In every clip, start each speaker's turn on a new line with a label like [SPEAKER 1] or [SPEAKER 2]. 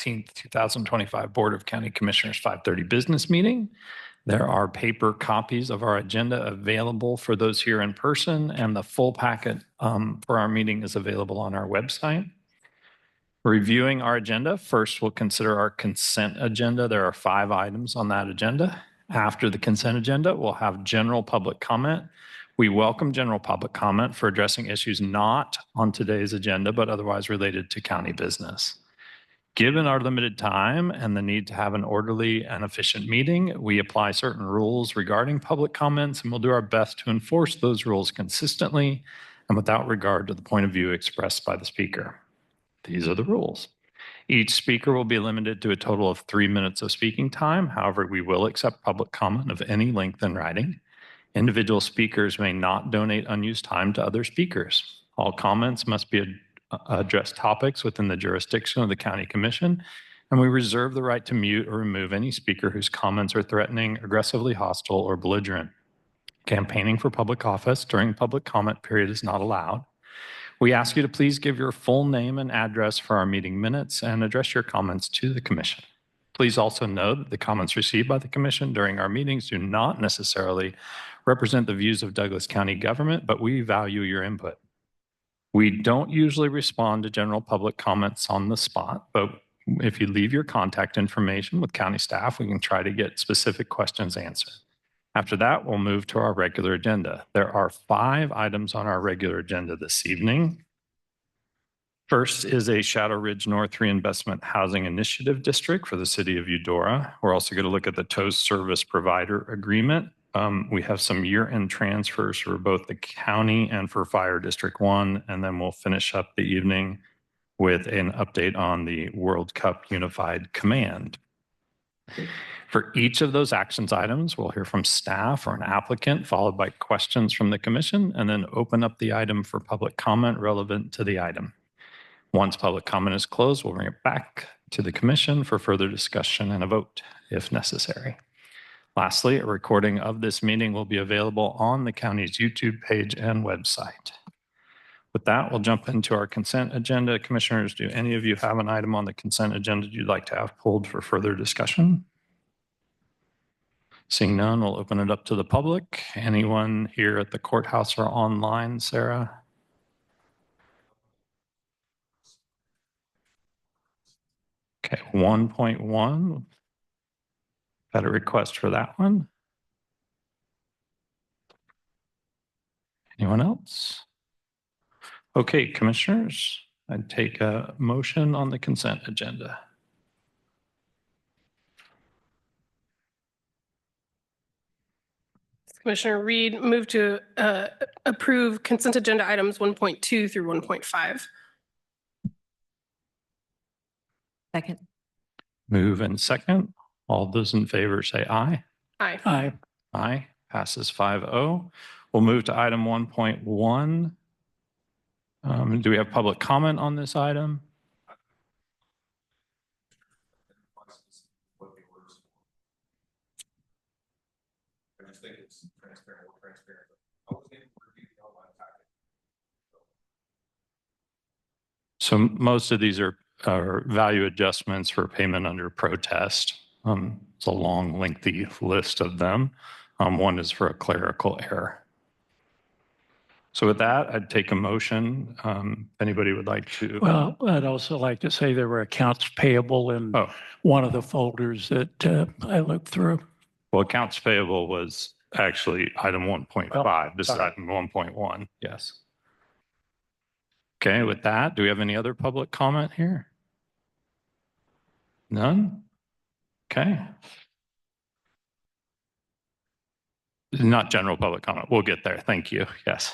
[SPEAKER 1] 19th, 2025 Board of County Commissioners 5:30 business meeting. There are paper copies of our agenda available for those here in person, and the full packet for our meeting is available on our website. Reviewing our agenda, first we'll consider our consent agenda. There are 5 items on that agenda. After the consent agenda, we'll have general public comment. We welcome general public comment for addressing issues not on today's agenda, but otherwise related to county business. Given our limited time and the need to have an orderly and efficient meeting, we apply certain rules regarding public comments, and we'll do our best to enforce those rules consistently and without regard to the point of view expressed by the speaker. These are the rules. Each speaker will be limited to a total of 3 minutes of speaking time. However, we will accept public comment of any length in writing. Individual speakers may not donate unused time to other speakers. All comments must be address topics within the jurisdiction of the County Commission, and we reserve the right to mute or remove any speaker whose comments are threatening, aggressively hostile, or belligerent. Campaigning for public office during public comment period is not allowed. We ask you to please give your full name and address for our meeting minutes and address your comments to the Commission. Please also note that the comments received by the Commission during our meetings do not necessarily represent the views of Douglas County government, but we value your input. We don't usually respond to general public comments on the spot, but if you leave your contact information with county staff, we can try to get specific questions answered. After that, we'll move to our regular agenda. There are 5 items on our regular agenda this evening. First is a Shadow Ridge North Reinvestment Housing Initiative District for the city of Eudora. We're also going to look at the tow service provider agreement. We have some year-end transfers for both the county and for Fire District 1, and then we'll finish up the evening with an update on the World Cup Unified Command. For each of those actions items, we'll hear from staff or an applicant, followed by questions from the Commission, and then open up the item for public comment relevant to the item. Once public comment is closed, we'll bring it back to the Commission for further discussion and a vote if necessary. Lastly, a recording of this meeting will be available on the county's YouTube page and website. With that, we'll jump into our consent agenda. Commissioners, do any of you have an item on the consent agenda you'd like to have pulled for further discussion? Seeing none, we'll open it up to the public. Anyone here at the courthouse or online, Sarah? Okay, 1.1. Got a request for that one. Anyone else? Okay, commissioners, I'd take a motion on the consent agenda.
[SPEAKER 2] Commissioner Reed, move to approve consent agenda items 1.2 through 1.5.
[SPEAKER 3] Second.
[SPEAKER 1] Move and second. All those in favor say aye.
[SPEAKER 2] Aye.
[SPEAKER 1] Aye. Aye. Passes 5-0. We'll move to item 1.1. Do we have public comment on this item?
[SPEAKER 4] I just think it's transparent.
[SPEAKER 1] So most of these are value adjustments for payment under protest. It's a long, lengthy list of them. One is for a clerical error. So with that, I'd take a motion. If anybody would like to.
[SPEAKER 5] Well, I'd also like to say there were accounts payable in one of the folders that I looked through.
[SPEAKER 1] Well, accounts payable was actually item 1.5.
[SPEAKER 5] Oh,
[SPEAKER 1] this is item 1.1. Yes. Okay, with that, do we have any other public comment here? None? Okay. Not general public comment. We'll get there. Thank you. Yes.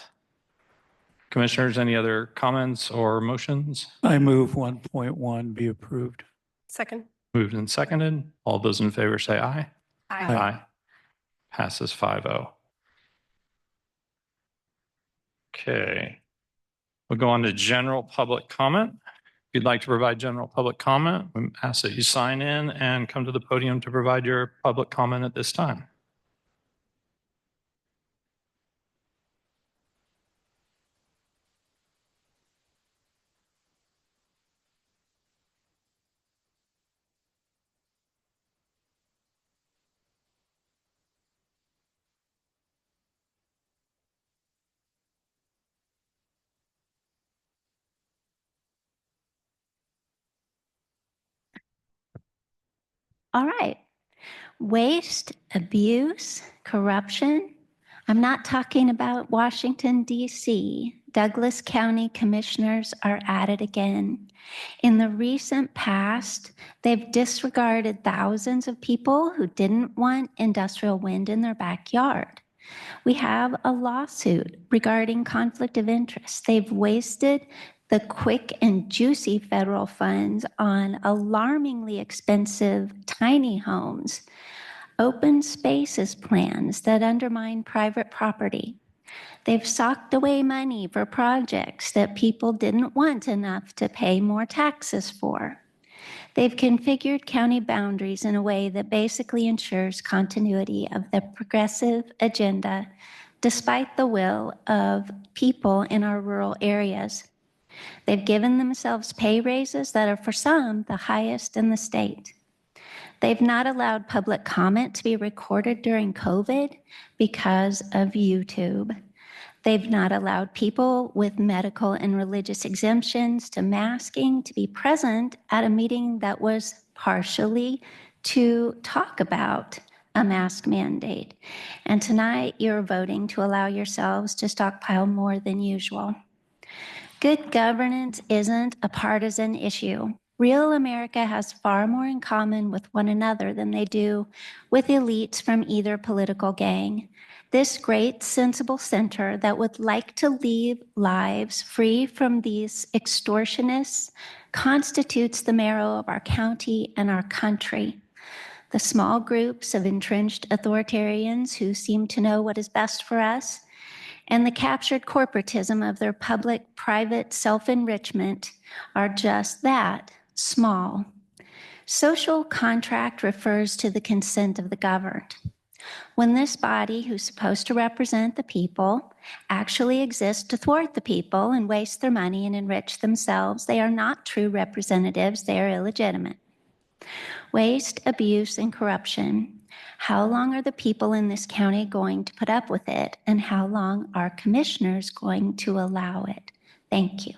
[SPEAKER 1] Commissioners, any other comments or motions?
[SPEAKER 5] I move 1.1 be approved.
[SPEAKER 2] Second.
[SPEAKER 1] Moved and seconded. All those in favor say aye.
[SPEAKER 2] Aye.
[SPEAKER 1] Aye. Passes 5-0. Okay. We'll go on to general public comment. If you'd like to provide general public comment, we ask that you sign in and come to the podium to provide your public comment at this time.
[SPEAKER 6] All right. Waste, abuse, corruption. I'm not talking about Washington, D.C. Douglas County commissioners are at it again. In the recent past, they've disregarded thousands of people who didn't want industrial wind in their backyard. We have a lawsuit regarding conflict of interest. They've wasted the quick and juicy federal funds on alarmingly expensive tiny homes, open spaces plans that undermine private property. They've socked away money for projects that people didn't want enough to pay more taxes for. They've configured county boundaries in a way that basically ensures continuity of the progressive agenda, despite the will of people in our rural areas. They've given themselves pay raises that are, for some, the highest in the state. They've not allowed public comment to be recorded during COVID because of YouTube. They've not allowed people with medical and religious exemptions to masking to be present at a meeting that was partially to talk about a mask mandate. And tonight you're voting to allow yourselves to stockpile more than usual. Good governance isn't a partisan issue. Real America has far more in common with one another than they do with elites from either political gang. This great, sensible center that would like to leave lives free from these extortionists constitutes the marrow of our county and our country. The small groups of entrenched authoritarians who seem to know what is best for us and the captured corporatism of their public-private self-enrichment are just that, small. Social contract refers to the consent of the governed. When this body, who's supposed to represent the people, actually exists to thwart the people and waste their money and enrich themselves, they are not true representatives, they are illegitimate. Waste, abuse, and corruption. How long are the people in this county going to put up with it? And how long are commissioners going to allow it? Thank you.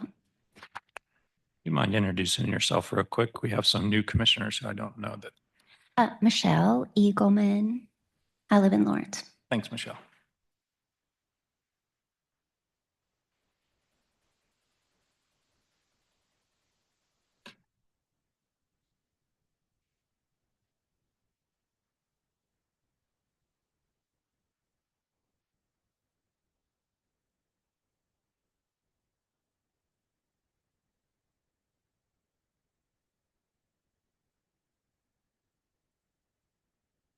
[SPEAKER 1] You mind introducing yourself real quick? We have some new commissioners who I don't know that.
[SPEAKER 6] Michelle Eagleman. I live in Lawrence.
[SPEAKER 1] Thanks, Michelle.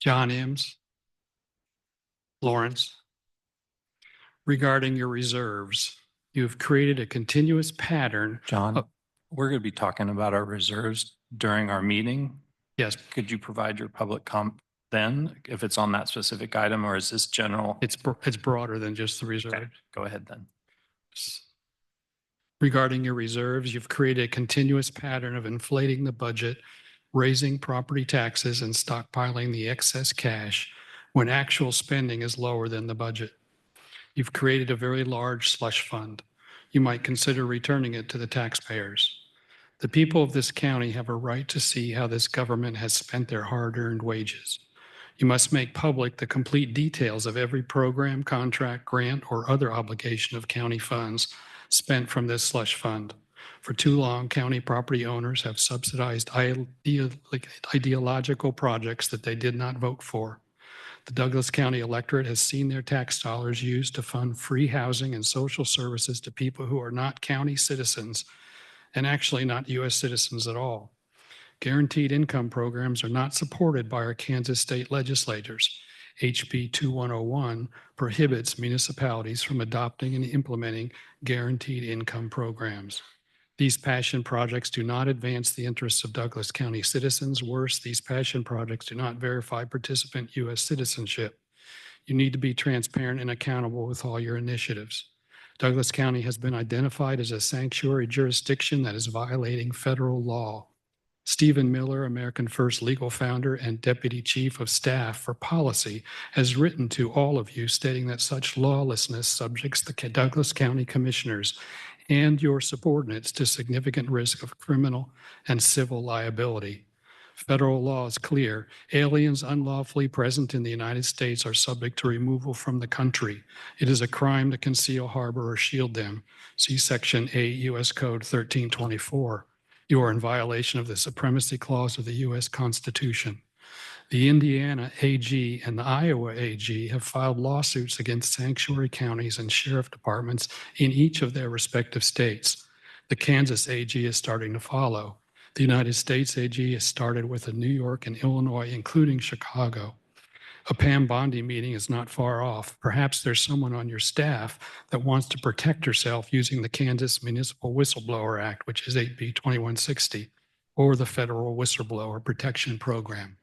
[SPEAKER 7] John Eames, Lawrence. Regarding your reserves, you have created a continuous pattern.
[SPEAKER 1] John, we're going to be talking about our reserves during our meeting.
[SPEAKER 7] Yes,
[SPEAKER 1] Could you provide your public comment then, if it's on that specific item, or is this general?
[SPEAKER 7] it's broader than just the reserve.
[SPEAKER 1] Okay, go ahead then.
[SPEAKER 7] Regarding your reserves, you've created a continuous pattern of inflating the budget, raising property taxes, and stockpiling the excess cash when actual spending is lower than the budget. You've created a very large slush fund. You might consider returning it to the taxpayers. The people of this county have a right to see how this government has spent their hard-earned wages. You must make public the complete details of every program, contract, grant, or other obligation of county funds spent from this slush fund. For too long, county property owners have subsidized ideological projects that they did not vote for. The Douglas County electorate has seen their tax dollars used to fund free housing and social services to people who are not county citizens and actually not U.S. citizens at all. Guaranteed income programs are not supported by our Kansas state legislators. HB 2101 prohibits municipalities from adopting and implementing guaranteed income programs. These passion projects do not advance the interests of Douglas County citizens. Worse, these passion projects do not verify participant U.S. citizenship. You need to be transparent and accountable with all your initiatives. Douglas County has been identified as a sanctuary jurisdiction that is violating federal law. Stephen Miller, American First legal founder and deputy chief of staff for policy, has written to all of you stating that such lawlessness subjects the Douglas County commissioners and your subordinates to significant risk of criminal and civil liability. Federal law is clear. Aliens unlawfully present in the United States are subject to removal from the country. It is a crime to conceal, harbor, or shield them. See Section 8 U.S. Code 1324. You are in violation of the Supremacy Clause of the U.S. Constitution. The Indiana AG and the Iowa AG have filed lawsuits against sanctuary counties and sheriff departments in each of their respective states. The Kansas AG is starting to follow. The United States AG has started with New York and Illinois, including Chicago. A Pam Bondi meeting is not far off. Perhaps there's someone on your staff that wants to protect herself using the Kansas Municipal Whistleblower Act, which is 8B 2160, or the Federal Whistleblower Protection Program.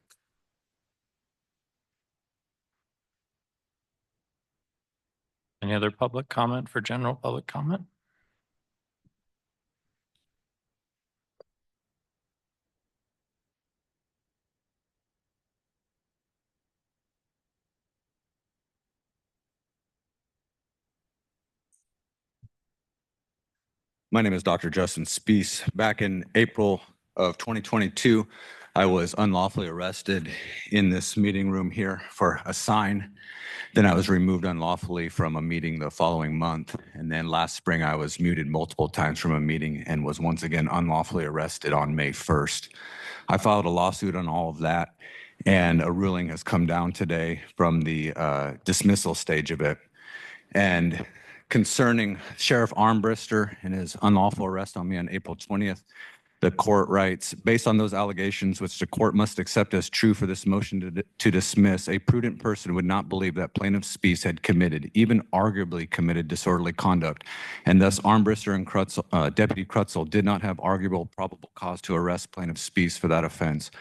[SPEAKER 1] Any other public comment for general public comment?
[SPEAKER 8] My name is Dr. Justin Spees. Back in April of 2022, I was unlawfully arrested in this meeting room here for a sign. Then I was removed unlawfully from a meeting the following month. And then last spring, I was muted multiple times from a meeting and was once again unlawfully arrested on May 1st. I filed a lawsuit on all of that, and a ruling has come down today from the dismissal stage of it. And concerning Sheriff Armbrister and his unlawful arrest on me on April 20th, the court writes, based on those allegations, which the court must accept as true for this motion to dismiss, a prudent person would not believe that plaintiff Spees had committed, even arguably committed, disorderly conduct. And thus Armbrister and Deputy Crutzel did not have arguable probable cause to arrest plaintiff Spees for that offense.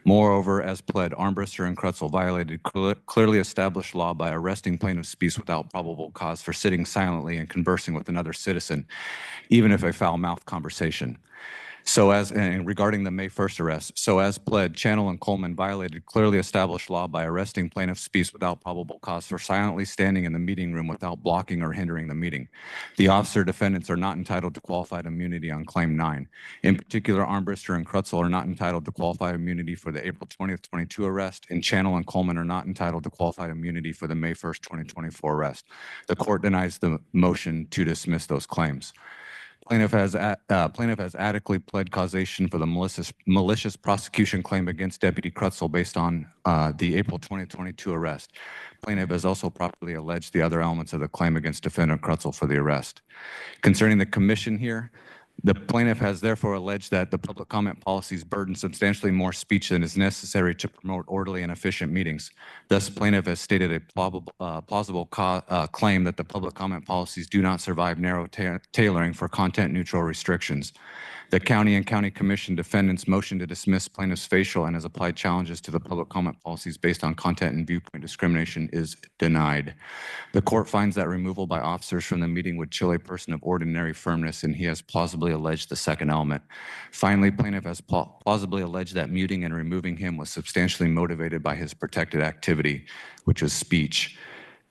[SPEAKER 8] Moreover, as pled, Armbrister and Crutzel violated clearly established law by arresting plaintiff Spees without probable cause for sitting silently and conversing with another citizen, even if a foul-mouthed conversation. And regarding the May 1st arrest, so as pled, Channel and Coleman violated clearly established law by arresting plaintiff Spees without probable cause for silently standing in the meeting room without blocking or hindering the meeting. The officer defendants are not entitled to qualified immunity on Claim 9. In particular, Armbrister and Crutzel are not entitled to qualified immunity for the April 20th, 22 arrest, and Channel and Coleman are not entitled to qualified immunity for the May 1st, 2024 arrest. The court denies the motion to dismiss those claims. Plaintiff has adequately pled causation for the malicious prosecution claim against Deputy Crutzel based on the April 2022 arrest. Plaintiff has also properly alleged the other elements of the claim against Defendant Crutzel for the arrest. Concerning the commission here, the plaintiff has therefore alleged that the public comment policies burden substantially more speech than is necessary to promote orderly and efficient meetings. Thus, plaintiff has stated a plausible claim that the public comment policies do not survive narrow tailoring for content-neutral restrictions. The county and county commission defendants motion to dismiss plaintiff's facial and has applied challenges to the public comment policies based on content and viewpoint discrimination is denied. The court finds that removal by officers from the meeting would chill a person of ordinary firmness, and he has plausibly alleged the second element. Finally, plaintiff has plausibly alleged that muting and removing him was substantially motivated by his protected activity, which was speech.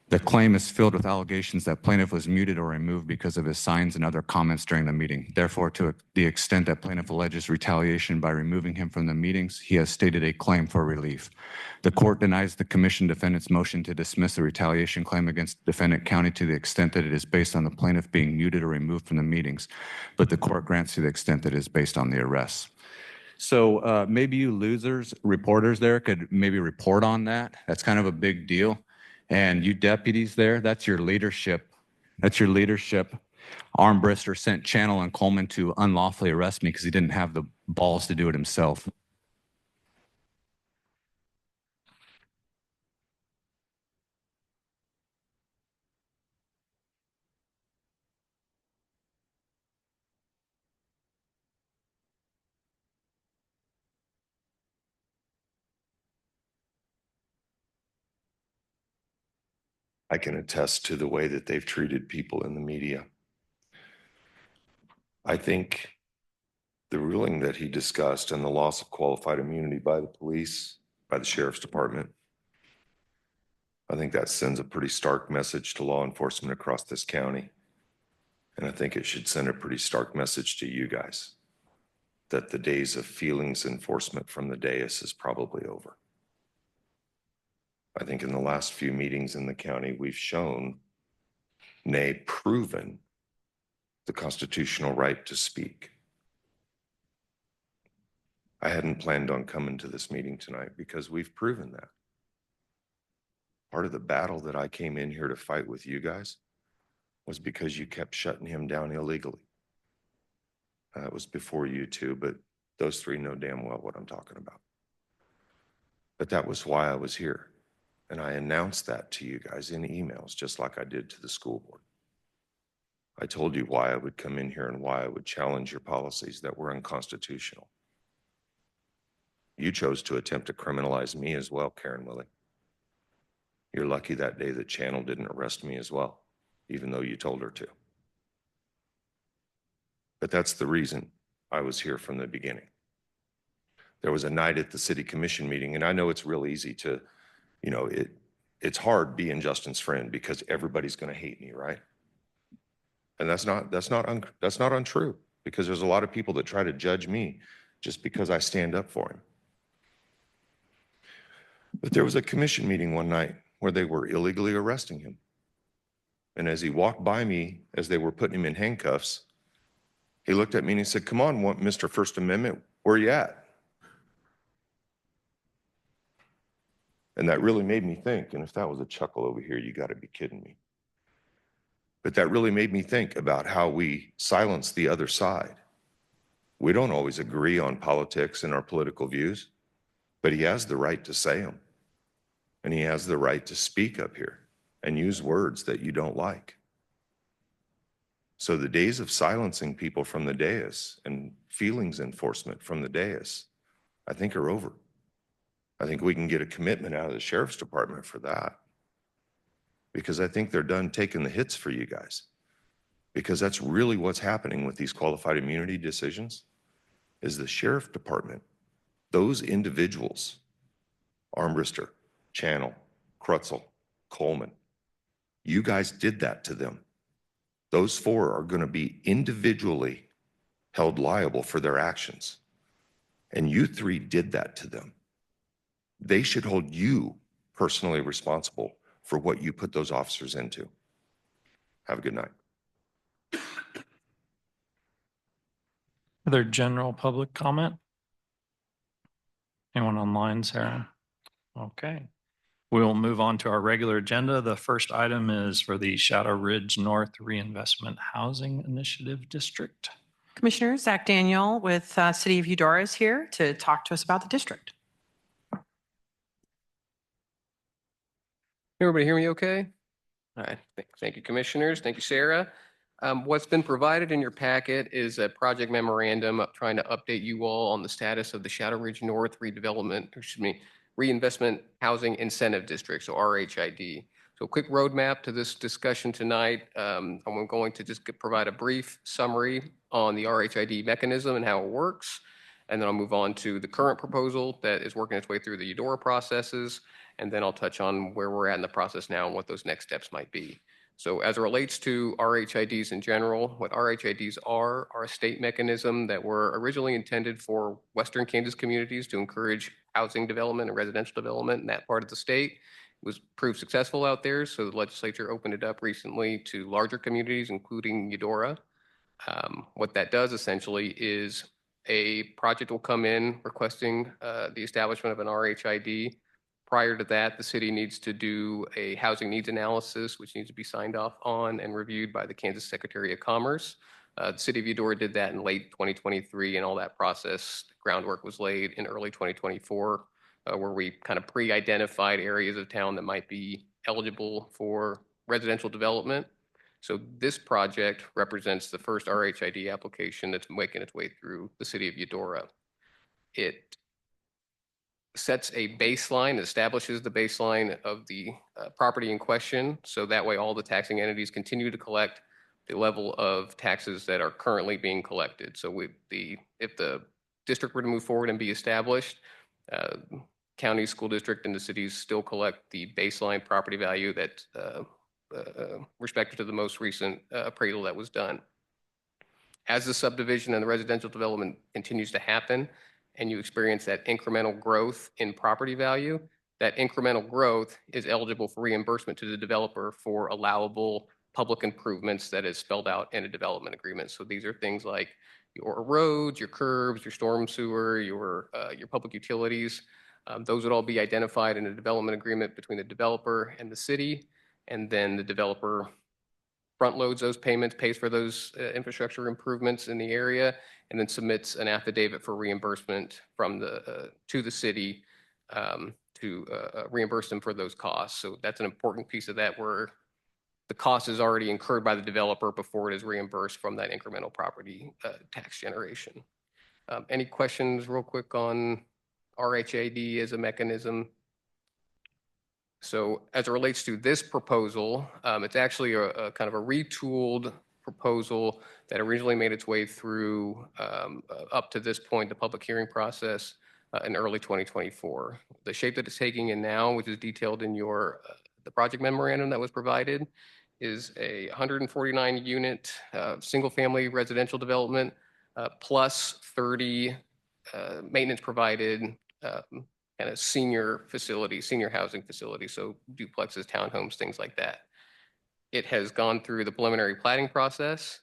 [SPEAKER 8] The claim is filled with allegations that plaintiff was muted or removed because of his signs and other comments during the meeting. Therefore, to the extent that plaintiff alleges retaliation by removing him from the meetings, he has stated a claim for relief. The court denies the commission defendant's motion to dismiss the retaliation claim against defendant county to the extent that it is based on the plaintiff being muted or removed from the meetings, but the court grants to the extent that it is based on the arrests. So maybe you reporters there could maybe report on that. That's kind of a big deal. And you deputies there, that's your leadership. That's your leadership. Armbrister sent Channel and Coleman to unlawfully arrest me because he didn't have the balls to do it himself.
[SPEAKER 9] I can attest to the way that they've treated people in the media. I think the ruling that he discussed and the loss of qualified immunity by the police, by the sheriff's department, I think that sends a pretty stark message to law enforcement across this county. And I think it should send a pretty stark message to you guys. that the days of feelings enforcement from the dais is probably over. I think in the last few meetings in the county, we've shown, nay, proven the constitutional right to speak. I hadn't planned on coming to this meeting tonight because we've proven that. Part of the battle that I came in here to fight with you guys was because you kept shutting him down illegally. It was before you two, but those three know damn well what I'm talking about. But that was why I was here. And I announced that to you guys in emails, just like I did to the school board. I told you why I would come in here and why I would challenge your policies that were unconstitutional. You chose to attempt to criminalize me as well, Karen Willie. You're lucky that day that Channel didn't arrest me as well, even though you told her to. But that's the reason I was here from the beginning. There was a night at the city commission meeting, and I know it's real easy to, you know, it's hard being Justin's friend because everybody's going to hate me, right? And that's not untrue, because there's a lot of people that try to judge me just because I stand up for him. But there was a commission meeting one night where they were illegally arresting him. And as he walked by me, as they were putting him in handcuffs, he looked at me and he said, "Come on, Mr. First Amendment, where are you at?" And that really made me think, and if that was a chuckle over here, you got to be kidding me. But that really made me think about how we silence the other side. We don't always agree on politics and our political views, but he has the right to say them. And he has the right to speak up here and use words that you don't like. So the days of silencing people from the dais and feelings enforcement from the dais, I think are over. I think we can get a commitment out of the sheriff's department for that, because I think they're done taking the hits for you guys, because that's really what's happening with these qualified immunity decisions is the sheriff department, those individuals, Armbruster, Channel, Crutzel, Coleman, you guys did that to them. Those four are going to be individually held liable for their actions. And you three did that to them. They should hold you personally responsible for what you put those officers into. Have a good night.
[SPEAKER 1] Other general public comment? Anyone online, Sarah? Okay. We'll move on to our regular agenda. The first item is for the Shadow Ridge North Reinvestment Housing Initiative District.
[SPEAKER 10] Commissioner Zach Daniel with City of Eudora is here to talk to us about the district.
[SPEAKER 11] Everybody hear me okay? All right. Thank you, commissioners. Thank you, Sarah. What's been provided in your packet is a project memorandum trying to update you all on the status of the Shadow Ridge North Reinvestment Housing Incentive District, so RHID. So a quick roadmap to this discussion tonight. I'm going to just provide a brief summary on the RHID mechanism and how it works. And then I'll move on to the current proposal that is working its way through the Eudora processes. And then I'll touch on where we're at in the process now and what those next steps might be. So as it relates to RHIDs in general, what RHIDs are a state mechanism that were originally intended for Western Kansas communities to encourage housing development and residential development in that part of the state. It was proved successful out there, so the legislature opened it up recently to larger communities, including Eudora. What that does essentially is a project will come in requesting the establishment of an RHID. Prior to that, the city needs to do a housing needs analysis, which needs to be signed off on and reviewed by the Kansas Secretary of Commerce. The city of Eudora did that in late 2023, and all that process groundwork was laid in early 2024, where we kind of pre-identified areas of town that might be eligible for residential development. So this project represents the first RHID application that's making its way through the city of Eudora. It sets a baseline, establishes the baseline of the property in question. So that way all the taxing entities continue to collect the level of taxes that are currently being collected. So if the district were to move forward and be established, county, school district, and the cities still collect the baseline property value that respective to the most recent appraisal that was done. As the subdivision and the residential development continues to happen, and you experience that incremental growth in property value, that incremental growth is eligible for reimbursement to the developer for allowable public improvements that is spelled out in a development agreement. So these are things like your roads, your curbs, your storm sewer, your public utilities. Those would all be identified in a development agreement between the developer and the city. And then the developer front loads those payments, pays for those infrastructure improvements in the area, and then submits an affidavit for reimbursement from to the city to reimburse them for those costs. So that's an important piece of that, where the cost is already incurred by the developer before it is reimbursed from that incremental property tax generation. Any questions real quick on RHAD as a mechanism? So as it relates to this proposal, it's actually a kind of a retooled proposal that originally made its way through up to this point, the public hearing process in early 2024. The shape that it's taking in now, which is detailed in your the project memorandum that was provided, is a 149 unit single family residential development plus 30 maintenance provided kind of senior facilities, senior housing facilities, so duplexes, townhomes, things like that. It has gone through the preliminary platting process,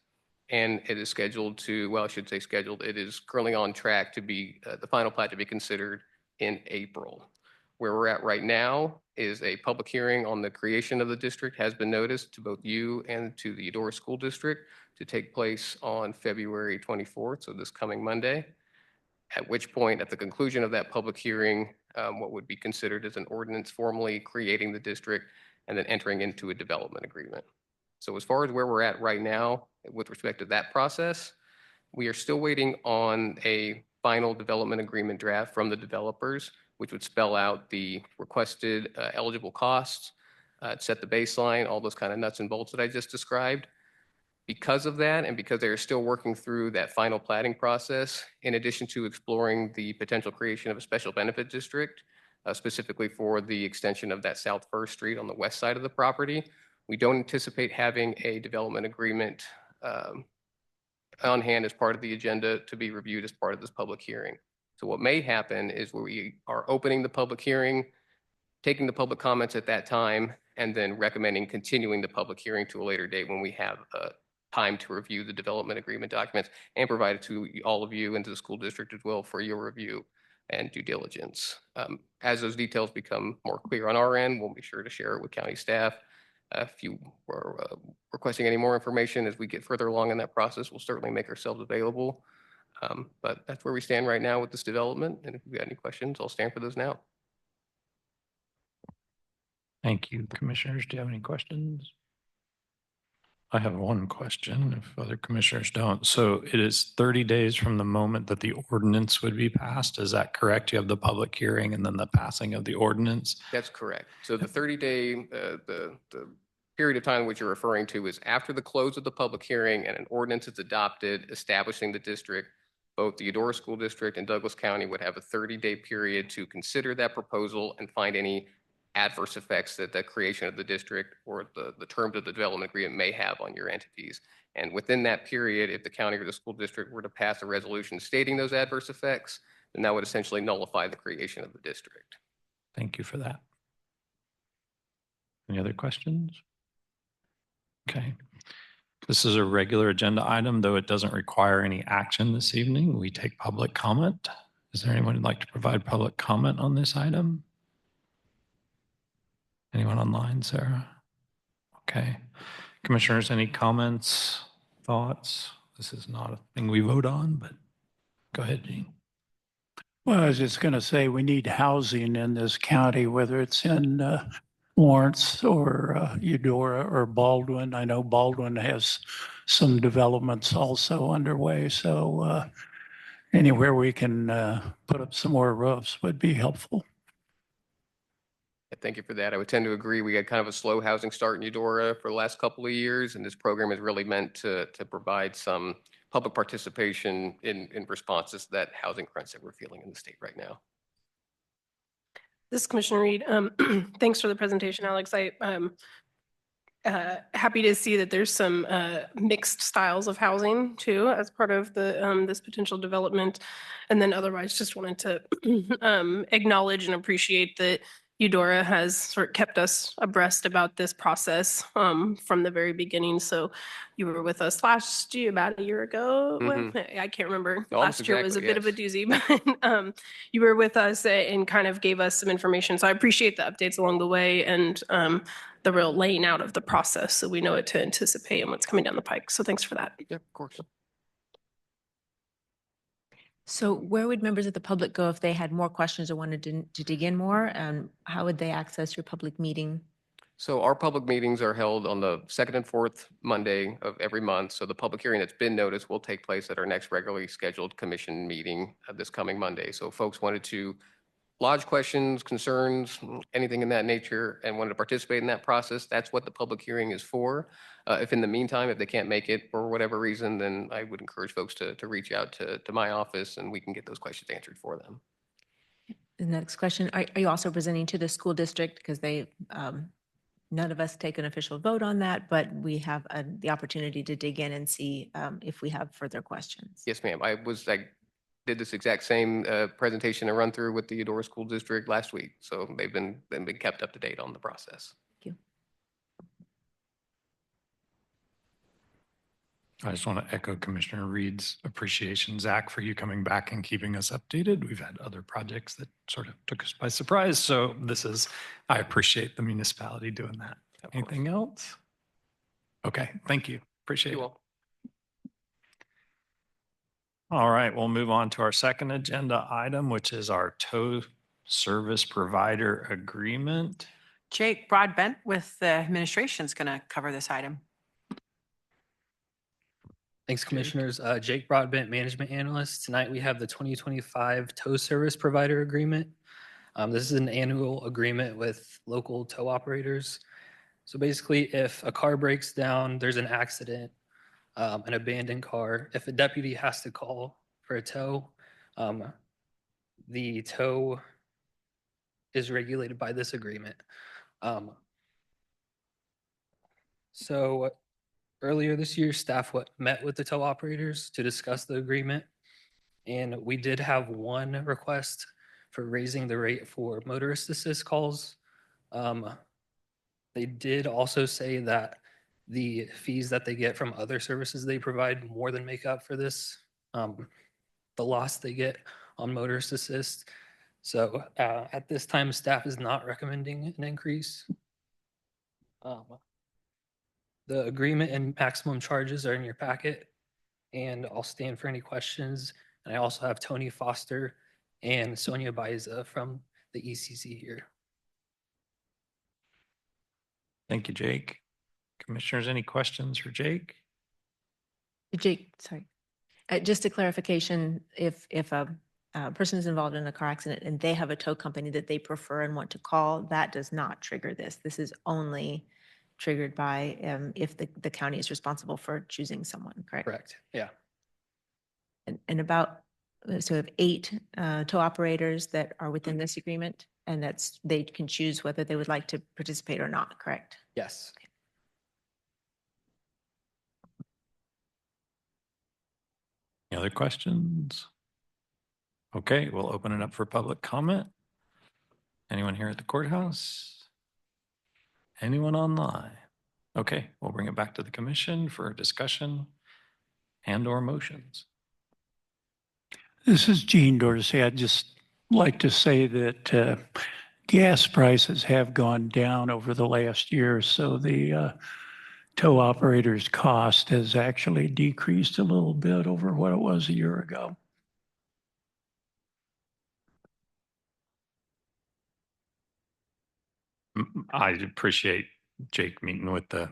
[SPEAKER 11] and it is scheduled to, well, I should say scheduled, it is currently on track to be, the final plat to be considered in April. Where we're at right now is a public hearing on the creation of the district has been noticed to both you and to the Eudora School District to take place on February 24th, so this coming Monday. At which point, at the conclusion of that public hearing, what would be considered as an ordinance formally creating the district and then entering into a development agreement. So as far as where we're at right now with respect to that process, we are still waiting on a final development agreement draft from the developers, which would spell out the requested eligible costs, set the baseline, all those kind of nuts and bolts that I just described. Because of that, and because they are still working through that final platting process, in addition to exploring the potential creation of a special benefit district, specifically for the extension of that South First Street on the west side of the property, we don't anticipate having a development agreement on hand as part of the agenda to be reviewed as part of this public hearing. So what may happen is we are opening the public hearing, taking the public comments at that time, and then recommending continuing the public hearing to a later date when we have time to review the development agreement documents and provide it to all of you and to the school district as well for your review and due diligence. As those details become more clear on our end, we'll be sure to share it with county staff. If you are requesting any more information as we get further along in that process, we'll certainly make ourselves available. But that's where we stand right now with this development. And if you've got any questions, I'll stand for those now.
[SPEAKER 1] Thank you, commissioners. Do you have any questions? I have one question if other commissioners don't. So it is 30 days from the moment that the ordinance would be passed. Is that correct? You have the public hearing and then the passing of the ordinance?
[SPEAKER 11] That's correct. So the 30-day, the period of time which you're referring to is after the close of the public hearing and an ordinance is adopted establishing the district. Both the Eudora School District and Douglas County would have a 30-day period to consider that proposal and find any adverse effects that the creation of the district or the terms of the development agreement may have on your entities. And within that period, if the county or the school district were to pass a resolution stating those adverse effects, then that would essentially nullify the creation of the district.
[SPEAKER 1] Thank you for that. Any other questions? Okay. This is a regular agenda item, though it doesn't require any action this evening. We take public comment. Is there anyone who'd like to provide public comment on this item? Anyone online, Sarah? Okay. Commissioners, any comments, thoughts? This is not a thing we vote on, but go ahead, Gene.
[SPEAKER 5] Well, I was just going to say we need housing in this county, whether it's in Lawrence or Eudora or Baldwin. I know Baldwin has some developments also underway. So anywhere we can put up some more roofs would be helpful.
[SPEAKER 11] Thank you for that. I would tend to agree. We had kind of a slow housing start in Eudora for the last couple of years, and this program is really meant to provide some public participation in responses to that housing crunch that we're feeling in the state right now.
[SPEAKER 2] This is Commissioner Reed. Thanks for the presentation, Alex. happy to see that there's some mixed styles of housing too as part of the this potential development. And then otherwise, just wanted to acknowledge and appreciate that Eudora has sort of kept us abreast about this process from the very beginning. So you were with us last year, about a year ago. I can't remember.
[SPEAKER 11] Almost
[SPEAKER 2] Last year was a
[SPEAKER 11] exactly,
[SPEAKER 2] bit of
[SPEAKER 11] yes.
[SPEAKER 2] a doozy, but you were with us and kind of gave us some information. So I appreciate the updates along the way and the real laying out of the process so we know what to anticipate and what's coming down the pike. So thanks for that.
[SPEAKER 11] Yep, of course.
[SPEAKER 3] So where would members of the public go if they had more questions or wanted to dig in more? And how would they access your public meeting?
[SPEAKER 11] So our public meetings are held on the second and fourth Monday of every month. So the public hearing that's been noticed will take place at our next regularly scheduled commission meeting this coming Monday. So if folks wanted to lodge questions, concerns, anything in that nature, and wanted to participate in that process, that's what the public hearing is for. If in the meantime, if they can't make it for whatever reason, then I would encourage folks to reach out to my office and we can get those questions answered for them.
[SPEAKER 3] The next question, are you also presenting to the school district? Because they, none of us take an official vote on that, but we have the opportunity to dig in and see if we have further questions.
[SPEAKER 11] Yes, ma'am. I did this exact same presentation and run through with the Eudora School District last week. So they've been kept up to date on the process.
[SPEAKER 3] Thank you.
[SPEAKER 1] I just want to echo Commissioner Reed's appreciation, Zach, for you coming back and keeping us updated. We've had other projects that sort of took us by surprise. So I appreciate the municipality doing that.
[SPEAKER 11] Of course.
[SPEAKER 1] Anything else? Okay, thank you. Appreciate
[SPEAKER 11] You
[SPEAKER 1] it.
[SPEAKER 11] all.
[SPEAKER 1] All right, we'll move on to our second agenda item, which is our tow service provider agreement.
[SPEAKER 10] Jake Broadbent with the administration is going to cover this item.
[SPEAKER 12] Thanks, Commissioners. Jake Broadbent, Management Analyst. Tonight we have the 2025 Tow Service Provider Agreement. This is an annual agreement with local tow operators. So basically, if a car breaks down, there's an accident, an abandoned car, if a deputy has to call for a tow, the tow is regulated by this agreement. So earlier this year, staff met with the tow operators to discuss the agreement, and we did have one request for raising the rate for motorist assist calls. They did also say that the fees that they get from other services they provide more than make up for this, the loss they get on motorist assist. So at this time, staff is not recommending an increase. The agreement and maximum charges are in your packet, and I'll stand for any questions. And I also have Tony Foster and Sonia Baiza from the ECC here.
[SPEAKER 1] Thank you, Jake. Commissioners, any questions for Jake?
[SPEAKER 3] Jake, sorry. Just a clarification, if a person is involved in a car accident and they have a tow company that they prefer and want to call, that does not trigger this. This is only triggered by if the county is responsible for choosing someone, correct?
[SPEAKER 12] Correct, yeah.
[SPEAKER 3] And about, so we have 8 tow operators that are within this agreement, and they can choose whether they would like to participate or not, correct?
[SPEAKER 12] Yes.
[SPEAKER 1] Any other questions? Okay, we'll open it up for public comment. Anyone here at the courthouse? Anyone online? Okay, we'll bring it back to the commission for a discussion and/or motions.
[SPEAKER 5] This is Gene Dorsey. I'd just like to say that gas prices have gone down over the last year, so the tow operator's cost has actually decreased a little bit over what it was a year ago.
[SPEAKER 1] I appreciate Jake meeting with the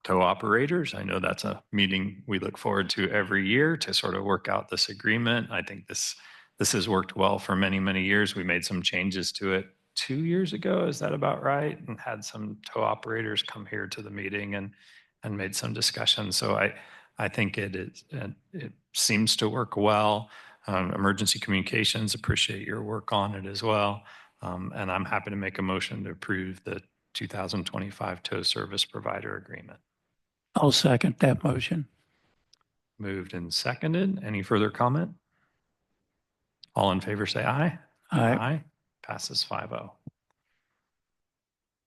[SPEAKER 1] tow operators. I know that's a meeting we look forward to every year to sort of work out this agreement. I think this has worked well for many, many years. We made some changes to it 2 years ago. Is that about right? And had some tow operators come here to the meeting and made some discussions. So I think it seems to work well. Emergency Communications, appreciate your work on it as well. And I'm happy to make a motion to approve the 2025 tow service provider agreement.
[SPEAKER 5] I'll second that motion.
[SPEAKER 1] Moved and seconded. Any further comment? All in favor, say aye.
[SPEAKER 5] Aye.
[SPEAKER 1] Passes 5-0.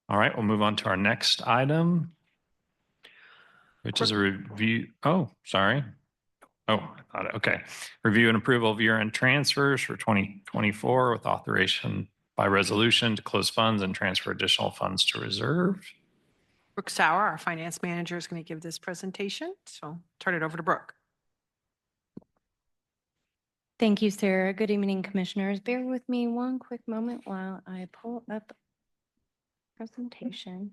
[SPEAKER 1] All right, we'll move on to our next item, which is a review. Oh, sorry. Oh, I thought, okay. Review and approval of year-end transfers for 2024 with authorization by resolution to close funds and transfer additional funds to reserve.
[SPEAKER 10] Brooke Sauer, our finance manager, is going to give this presentation. So turn it over to Brooke.
[SPEAKER 13] Thank you, Sarah. Good evening, commissioners. Bear with me one quick moment while I pull up the presentation.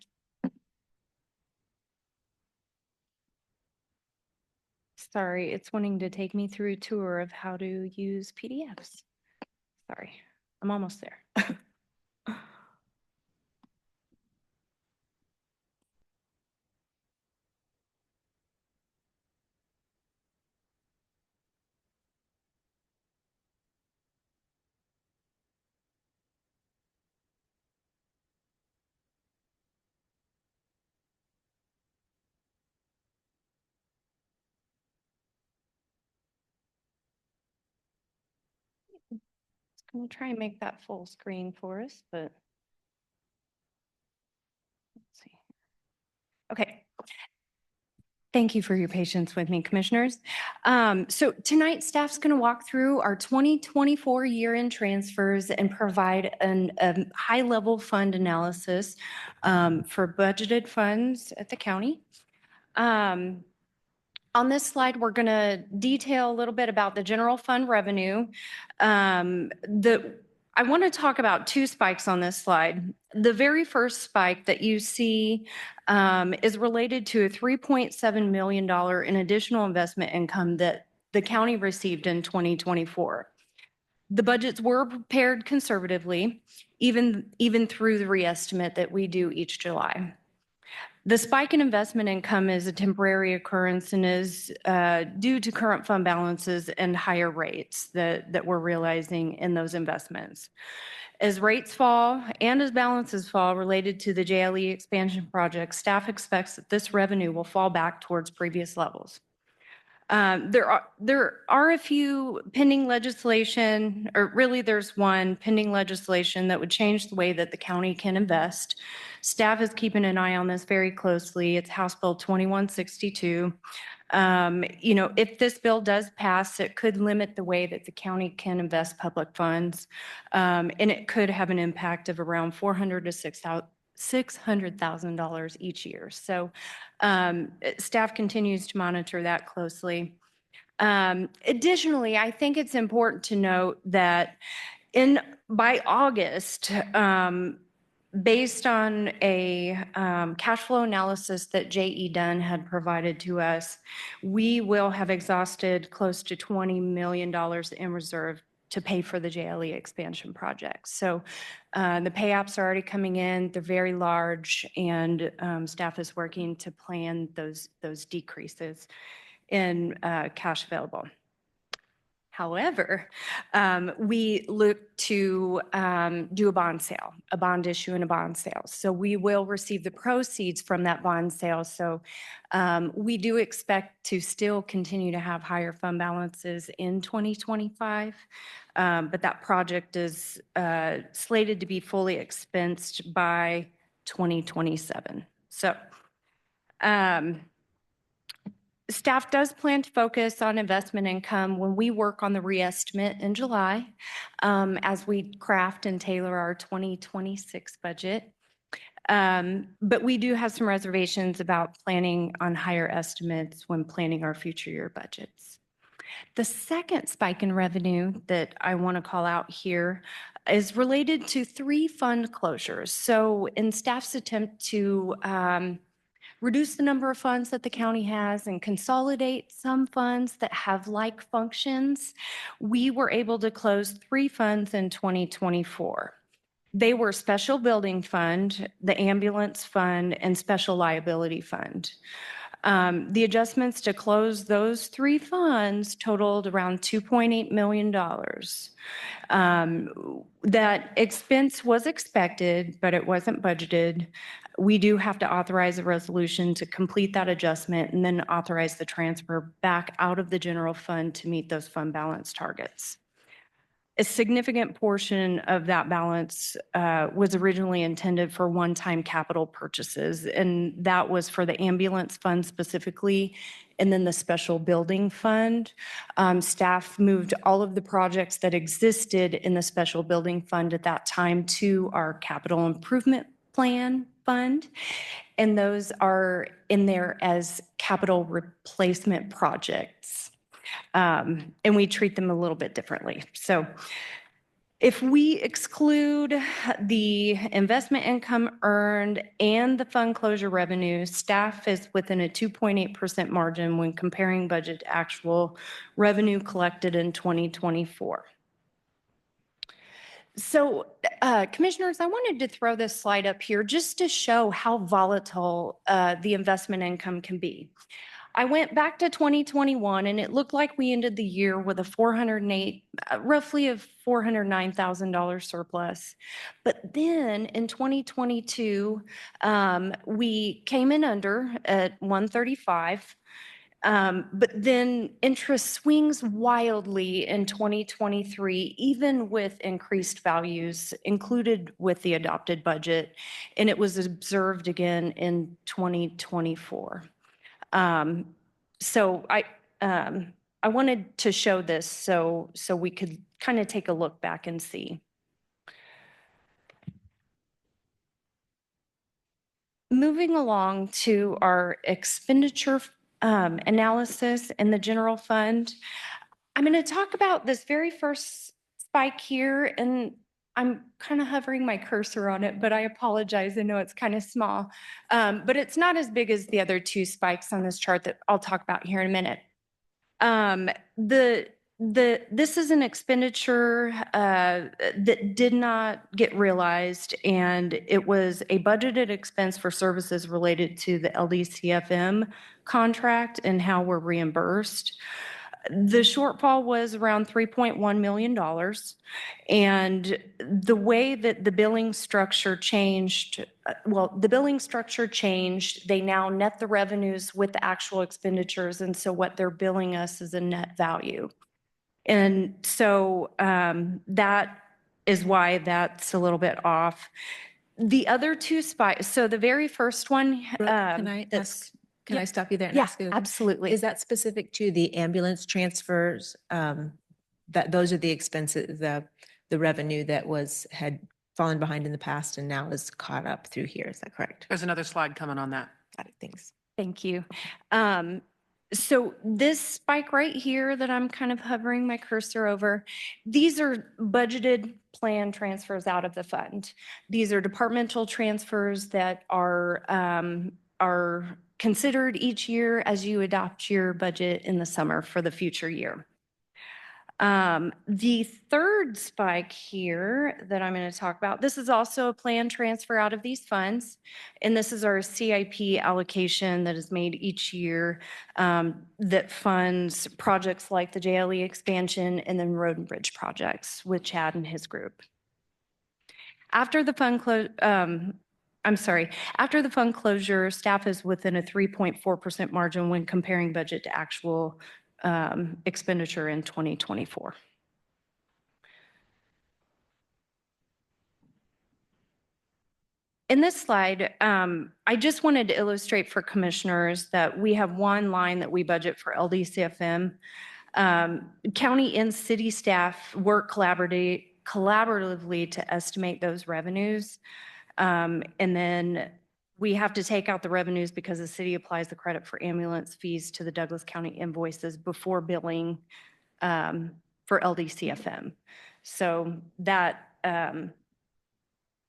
[SPEAKER 13] Sorry, it's wanting to take me through a tour of how to use PDFs. Sorry, I'm almost there. Going to try and make that full screen for us, but let's see. Okay. Thank you for your patience with me, commissioners. So tonight, staff's going to walk through our 2024 year-end transfers and provide a high-level fund analysis for budgeted funds at the county. On this slide, we're going to detail a little bit about the general fund revenue. I want to talk about two spikes on this slide. The very first spike that you see is related to a $3.7 million in additional investment income that the county received in 2024. The budgets were prepared conservatively, even through the reestimate that we do each July. The spike in investment income is a temporary occurrence and is due to current fund balances and higher rates that we're realizing in those investments. As rates fall and as balances fall related to the JLE expansion project, staff expects that this revenue will fall back towards previous levels. There are a few pending legislation, or really there's one pending legislation that would change the way that the county can invest. Staff is keeping an eye on this very closely. It's House Bill 2162. If this bill does pass, it could limit the way that the county can invest public funds, and it could have an impact of around $400,000 to $600,000 each year. So staff continues to monitor that closely. Additionally, I think it's important to note that by August, based on a cash flow analysis that J.E. Dunn had provided to us, we will have exhausted close to $20 million in reserve to pay for the JLE expansion project. So the pay apps are already coming in. They're very large, and staff is working to plan those decreases in cash available. However, we look to do a bond sale, a bond issue and a bond sale. So we will receive the proceeds from that bond sale. So we do expect to still continue to have higher fund balances in 2025, but that project is slated to be fully expensed by 2027. So staff does plan to focus on investment income when we work on the reestimate in July as we craft and tailor our 2026 budget. But we do have some reservations about planning on higher estimates when planning our future year budgets. The second spike in revenue that I want to call out here is related to 3 fund closures. So in staff's attempt to reduce the number of funds that the county has and consolidate some funds that have like functions, we were able to close 3 funds in 2024. They were Special Building Fund, the Ambulance Fund, and Special Liability Fund. The adjustments to close those three funds totaled around $2.8 million. That expense was expected, but it wasn't budgeted. We do have to authorize a resolution to complete that adjustment and then authorize the transfer back out of the general fund to meet those fund balance targets. A significant portion of that balance was originally intended for one-time capital purchases, and that was for the ambulance fund specifically, and then the special building fund. Staff moved all of the projects that existed in the special building fund at that time to our capital improvement plan fund, and those are in there as capital replacement projects. And we treat them a little bit differently. So if we exclude the investment income earned and the fund closure revenue, staff is within a 2.8% margin when comparing budget to actual revenue collected in 2024. So, commissioners, I wanted to throw this slide up here just to show how volatile the investment income can be. I went back to 2021 and it looked like we ended the year with a roughly a $409,000 surplus. But then in 2022, we came in under at 135. But then interest swings wildly in 2023, even with increased values included with the adopted budget, and it was observed again in 2024. So I wanted to show this so we could kind of take a look back and see. Moving along to our expenditure analysis in the general fund, I'm going to talk about this very first spike here, and I'm kind of hovering my cursor on it, but I apologize. I know it's kind of small, but it's not as big as the other two spikes on this chart that I'll talk about here in a minute. This is an expenditure that did not get realized, and it was a budgeted expense for services related to the LDCFM contract and how we're reimbursed. The shortfall was around $3.1 million. And the way that the billing structure changed, the billing structure changed. They now net the revenues with the actual expenditures. And so what they're billing us is a net value. And so that is why that's a little bit off. The other two spikes, so the very first one.
[SPEAKER 3] Can I stop you there? And
[SPEAKER 13] Yeah,
[SPEAKER 3] ask you,
[SPEAKER 13] absolutely.
[SPEAKER 3] is that specific to the ambulance transfers? That those are the expenses, the revenue that had fallen behind in the past and now is caught up through here. Is that correct?
[SPEAKER 10] There's another slide coming on that.
[SPEAKER 3] Got it. Thanks.
[SPEAKER 13] Thank you. So this spike right here that I'm kind of hovering my cursor over, these are budgeted plan transfers out of the fund. These are departmental transfers that are considered each year as you adopt your budget in the summer for the future year. The third spike here that I'm going to talk about, this is also a plan transfer out of these funds. And this is our CIP allocation that is made each year that funds projects like the JLE expansion and then road and bridge projects with Chad and his group. After the fund after the fund closure, staff is within a 3.4% margin when comparing budget to actual expenditure in 2024. In this slide, I just wanted to illustrate for commissioners that we have one line that we budget for LDCFM. County and city staff work collaboratively to estimate those revenues. And then we have to take out the revenues because the city applies the credit for ambulance fees to the Douglas County invoices before billing for LDCFM. So that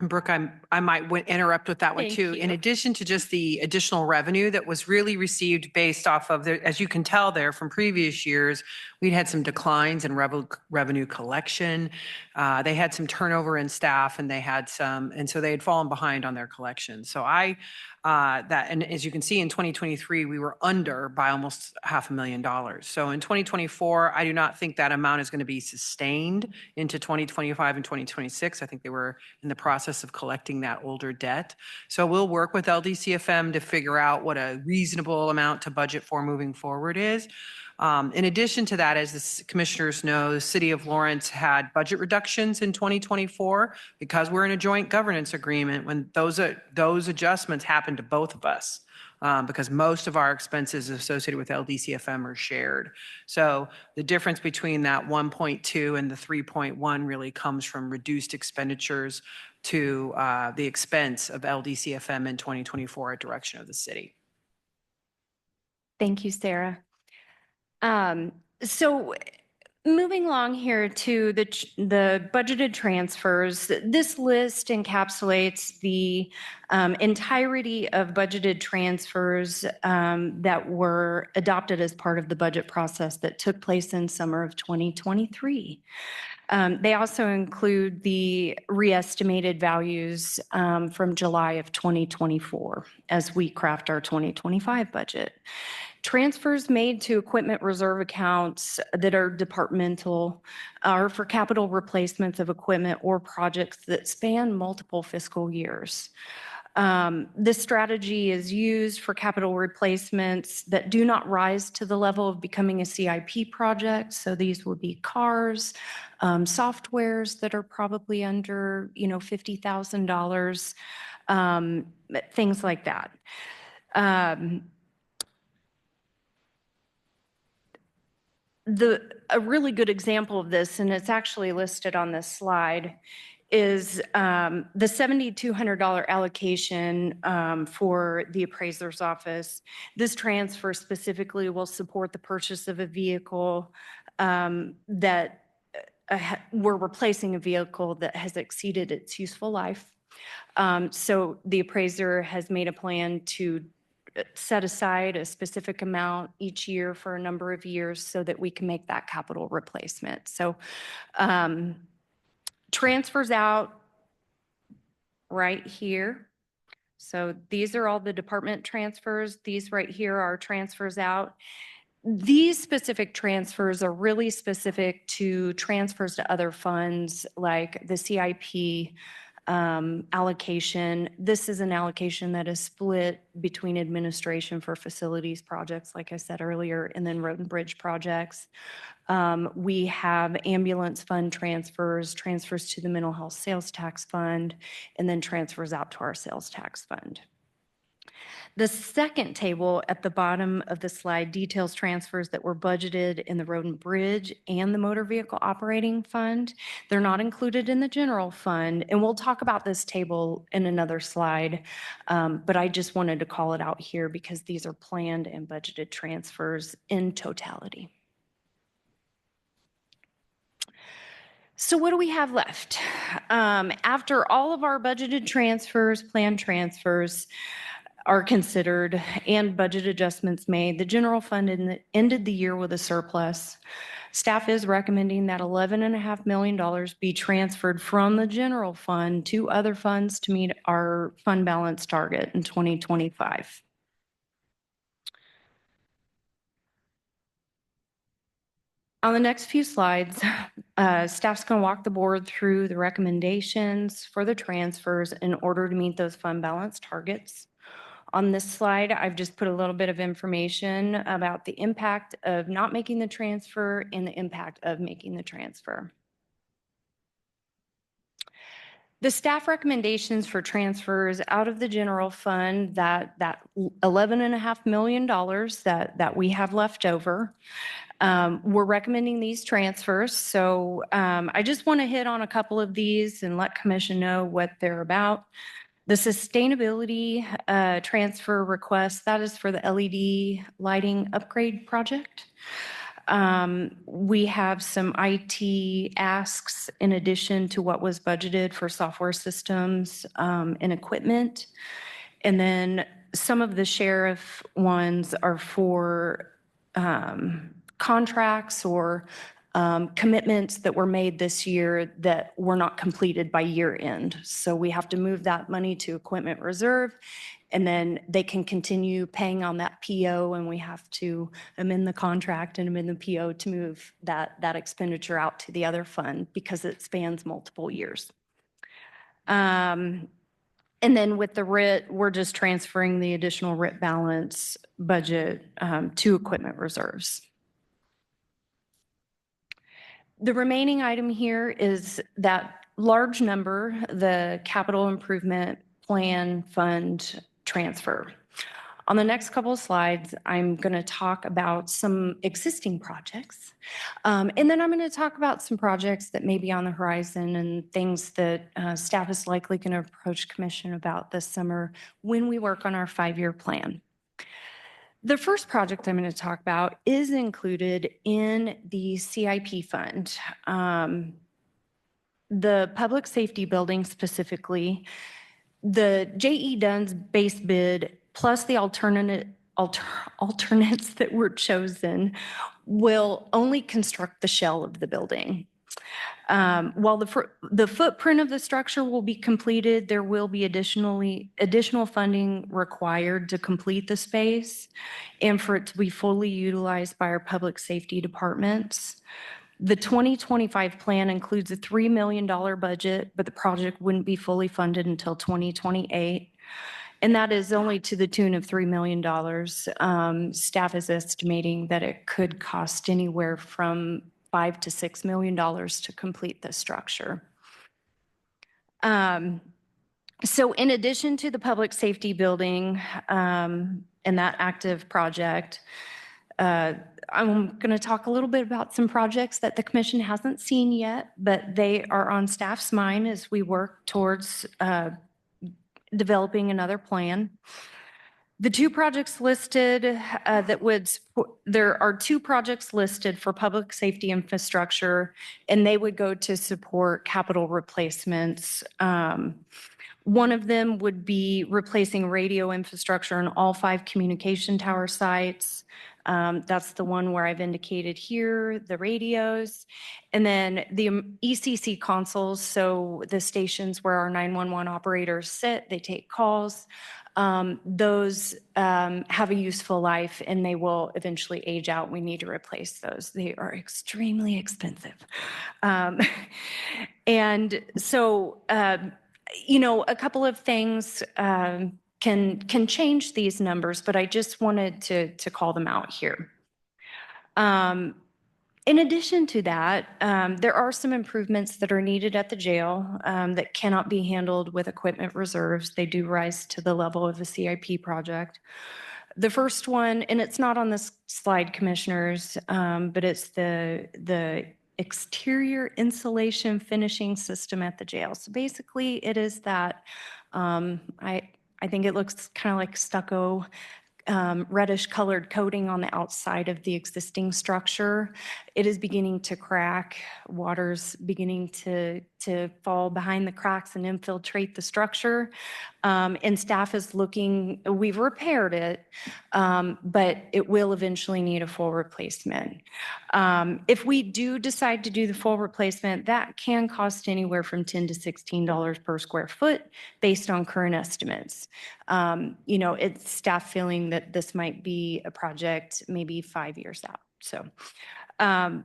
[SPEAKER 10] Brooke, I might interrupt with that one
[SPEAKER 13] Thank
[SPEAKER 10] too.
[SPEAKER 13] you.
[SPEAKER 10] In addition to just the additional revenue that was really received based off of as you can tell there from previous years, we'd had some declines in revenue collection. They had some turnover in staff and they had some, and so they had fallen behind on their collection. So I and as you can see, in 2023, we were under by almost $500,000. So in 2024, I do not think that amount is going to be sustained into 2025 and 2026. I think they were in the process of collecting that older debt. So we'll work with LDCFM to figure out what a reasonable amount to budget for moving forward is. In addition to that, as the commissioners know, the city of Lawrence had budget reductions in 2024 because we're in a joint governance agreement. When those adjustments happen to both of us, because most of our expenses associated with LDCFM are shared. So the difference between that 1.2 and the 3.1 really comes from reduced expenditures to the expense of LDCFM in 2024 at direction of the city.
[SPEAKER 13] Thank you, Sarah. So moving along here to the budgeted transfers, this list encapsulates the entirety of budgeted transfers that were adopted as part of the budget process that took place in summer of 2023. They also include the re-estimated values from July of 2024 as we craft our 2025 budget. Transfers made to equipment reserve accounts that are departmental are for capital replacements of equipment or projects that span multiple fiscal years. This strategy is used for capital replacements that do not rise to the level of becoming a CIP project. So these would be cars, softwares that are probably under, $50,000, things like that. A really good example of this, and it's actually listed on this slide, is the $7,200 allocation for the appraiser's office. This transfer specifically will support the purchase of a vehicle that we're replacing a vehicle that has exceeded its useful life. So the appraiser has made a plan to set aside a specific amount each year for a number of years so that we can make that capital replacement. So transfers out right here. So these are all the department transfers. These right here are transfers out. These specific transfers are really specific to transfers to other funds like the CIP allocation. This is an allocation that is split between administration for facilities projects, like I said earlier, and then road and bridge projects. We have ambulance fund transfers, transfers to the mental health sales tax fund, and then transfers out to our sales tax fund. The second table at the bottom of the slide details transfers that were budgeted in the road and bridge and the motor vehicle operating fund. They're not included in the general fund, and we'll talk about this table in another slide, but I just wanted to call it out here because these are planned and budgeted transfers in totality. So what do we have left? After all of our budgeted transfers, planned transfers, are considered and budget adjustments made, the general fund ended the year with a surplus. Staff is recommending that $11.5 million be transferred from the general fund to other funds to meet our fund balance target in 2025. On the next few slides, staff's going to walk the board through the recommendations for the transfers in order to meet those fund balance targets. On this slide, I've just put a little bit of information about the impact of not making the transfer and the impact of making the transfer. The staff recommendations for transfers out of the general fund, that $11.5 million that we have left over, we're recommending these transfers. So I just want to hit on a couple of these and let commission know what they're about. The sustainability transfer request, that is for the LED lighting upgrade project. We have some IT asks in addition to what was budgeted for software systems and equipment. And then some of the sheriff ones are for contracts or commitments that were made this year that were not completed by year end. So we have to move that money to equipment reserve, and then they can continue paying on that PO, and we have to amend the contract and amend the PO to move that expenditure out to the other fund because it spans multiple years. And then with the RIT, we're just transferring the additional RIT balance budget to equipment reserves. The remaining item here is that large number, the capital improvement plan fund transfer. On the next couple of slides, I'm going to talk about some existing projects. And then I'm going to talk about some projects that may be on the horizon and things that staff is likely going to approach commission about this summer when we work on our 5-year plan. The first project I'm going to talk about is included in the CIP fund. The public safety building specifically, the J.E. Dunn's base bid plus the alternates that were chosen will only construct the shell of the building. While the footprint of the structure will be completed, there will be additional funding required to complete the space and for it to be fully utilized by our public safety departments. The 2025 plan includes a $3 million budget, but the project wouldn't be fully funded until 2028. And that is only to the tune of $3 million. Staff is estimating that it could cost anywhere from $5 to $6 million to complete the structure. So in addition to the public safety building and that active project, I'm going to talk a little bit about some projects that the commission hasn't seen yet, but they are on staff's mind as we work towards developing another plan. The two projects listed there are two projects listed for public safety infrastructure, and they would go to support capital replacements. One of them would be replacing radio infrastructure in all 5 communication tower sites. That's the one where I've indicated here, the radios. And then the ECC consoles, so the stations where our 911 operators sit, they take calls. Those have a useful life and they will eventually age out. We need to replace those. They are extremely expensive. And so, a couple of things can change these numbers, but I just wanted to call them out here. In addition to that, there are some improvements that are needed at the jail that cannot be handled with equipment reserves. They do rise to the level of a CIP project. The first one, and it's not on this slide, commissioners, but it's the exterior insulation finishing system at the jail. So basically it is that, I think it looks kind of like stucco, reddish colored coating on the outside of the existing structure. It is beginning to crack. Water's beginning to fall behind the cracks and infiltrate the structure. And staff is looking, we've repaired it, but it will eventually need a full replacement. If we do decide to do the full replacement, that can cost anywhere from $10 to $16 per square foot based on current estimates. It's staff feeling that this might be a project maybe 5 years out. So,
[SPEAKER 3] And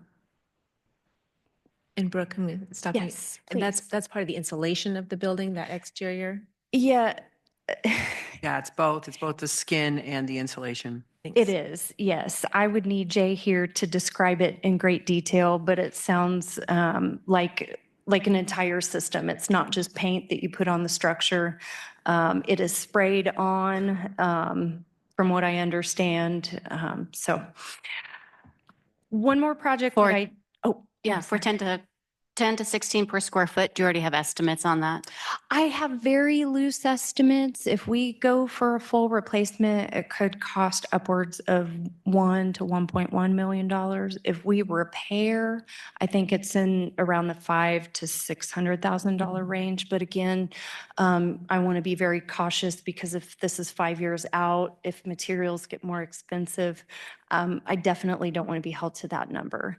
[SPEAKER 3] Brooke, I'm going to stop you.
[SPEAKER 13] Yes,
[SPEAKER 3] And
[SPEAKER 13] please.
[SPEAKER 3] that's part of the insulation of the building, that exterior?
[SPEAKER 13] Yeah,
[SPEAKER 10] Yeah, it's both. It's both the skin and the insulation.
[SPEAKER 13] it is. Yes. I would need Jay here to describe it in great detail, but it sounds like an entire system. It's not just paint that you put on the structure. It is sprayed on, from what I understand. So one more project
[SPEAKER 14] For-
[SPEAKER 13] that I,
[SPEAKER 14] Yeah, for 10 to 16 per square foot, do you already have estimates on that?
[SPEAKER 13] I have very loose estimates. If we go for a full replacement, it could cost upwards of $1 to $1.1 million. If we repair, I think it's in around the $500,000 to $600,000 range. But again, I want to be very cautious because if this is 5 years out, if materials get more expensive, I definitely don't want to be held to that number.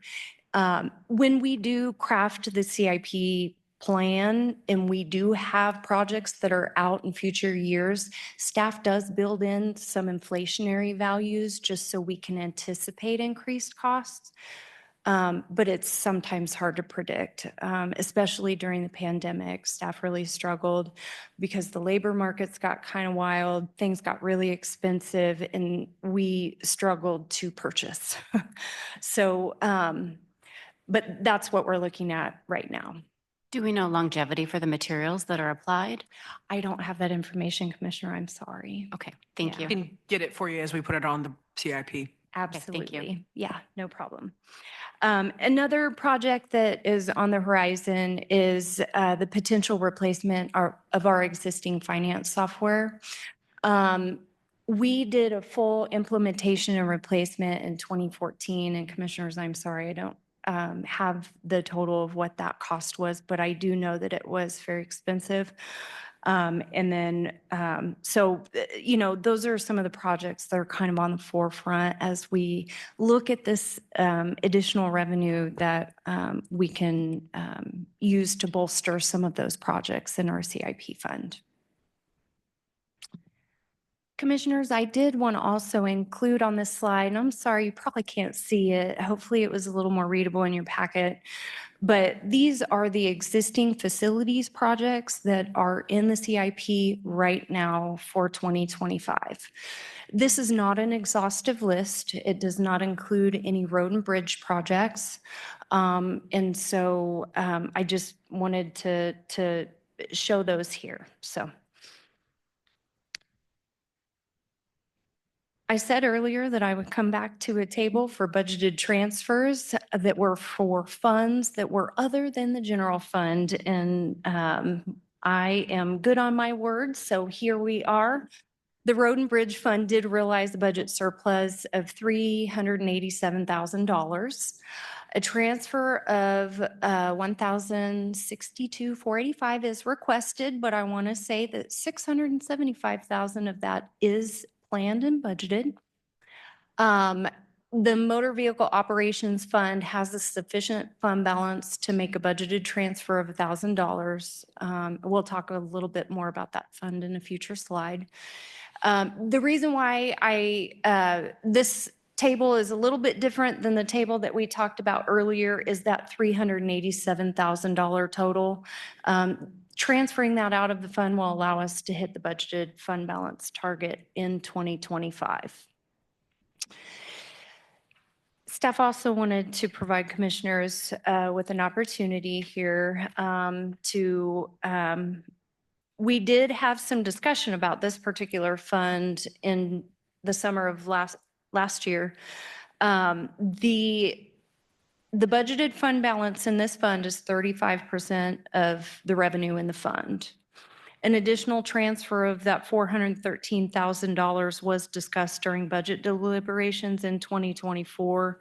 [SPEAKER 13] When we do craft the CIP plan and we do have projects that are out in future years, staff does build in some inflationary values just so we can anticipate increased costs. But it's sometimes hard to predict, especially during the pandemic. Staff really struggled because the labor markets got kind of wild, things got really expensive, and we struggled to purchase. So, but that's what we're looking at right now.
[SPEAKER 14] Do we know longevity for the materials that are applied?
[SPEAKER 13] I don't have that information, Commissioner. I'm sorry.
[SPEAKER 14] Okay, thank
[SPEAKER 13] Yeah.
[SPEAKER 10] I
[SPEAKER 14] you.
[SPEAKER 10] can get it for you as we put it on the CIP.
[SPEAKER 13] Absolutely. Yeah, no problem. Another project that is on the horizon is the potential replacement of our existing finance software. We did a full implementation and replacement in 2014, and Commissioners, I'm sorry, I don't have the total of what that cost was, but I do know that it was very expensive. And then, you know, those are some of the projects that are kind of on the forefront as we look at this additional revenue that we can use to bolster some of those projects in our CIP fund. Commissioners, I did want to also include on this slide, and I'm sorry, you probably can't see it. Hopefully it was a little more readable in your packet. But these are the existing facilities projects that are in the CIP right now for 2025. This is not an exhaustive list. It does not include any road and bridge projects. And so I just wanted to show those here. So I said earlier that I would come back to a table for budgeted transfers that were for funds that were other than the general fund. And I am good on my word. So here we are. The Road and Bridge Fund did realize a budget surplus of $387,000. A transfer of $1,062,485 is requested, but I want to say that $675,000 of that is planned and budgeted. The Motor Vehicle Operations Fund has a sufficient fund balance to make a budgeted transfer of $1,000. We'll talk a little bit more about that fund in a future slide. The reason why this table is a little bit different than the table that we talked about earlier is that $387,000 total. Transferring that out of the fund will allow us to hit the budgeted fund balance target in 2025. Staff also wanted to provide commissioners with an opportunity here we did have some discussion about this particular fund in the summer of last year. The budgeted fund balance in this fund is 35% of the revenue in the fund. An additional transfer of that $413,000 was discussed during budget deliberations in 2024,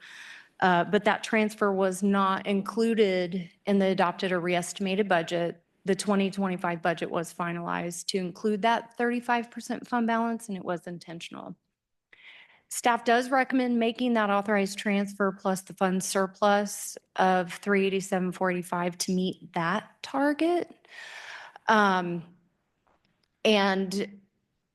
[SPEAKER 13] but that transfer was not included in the adopted or re-estimated budget. The 2025 budget was finalized to include that 35% fund balance, and it was intentional. Staff does recommend making that authorized transfer plus the fund surplus of $387,485 to meet that target. And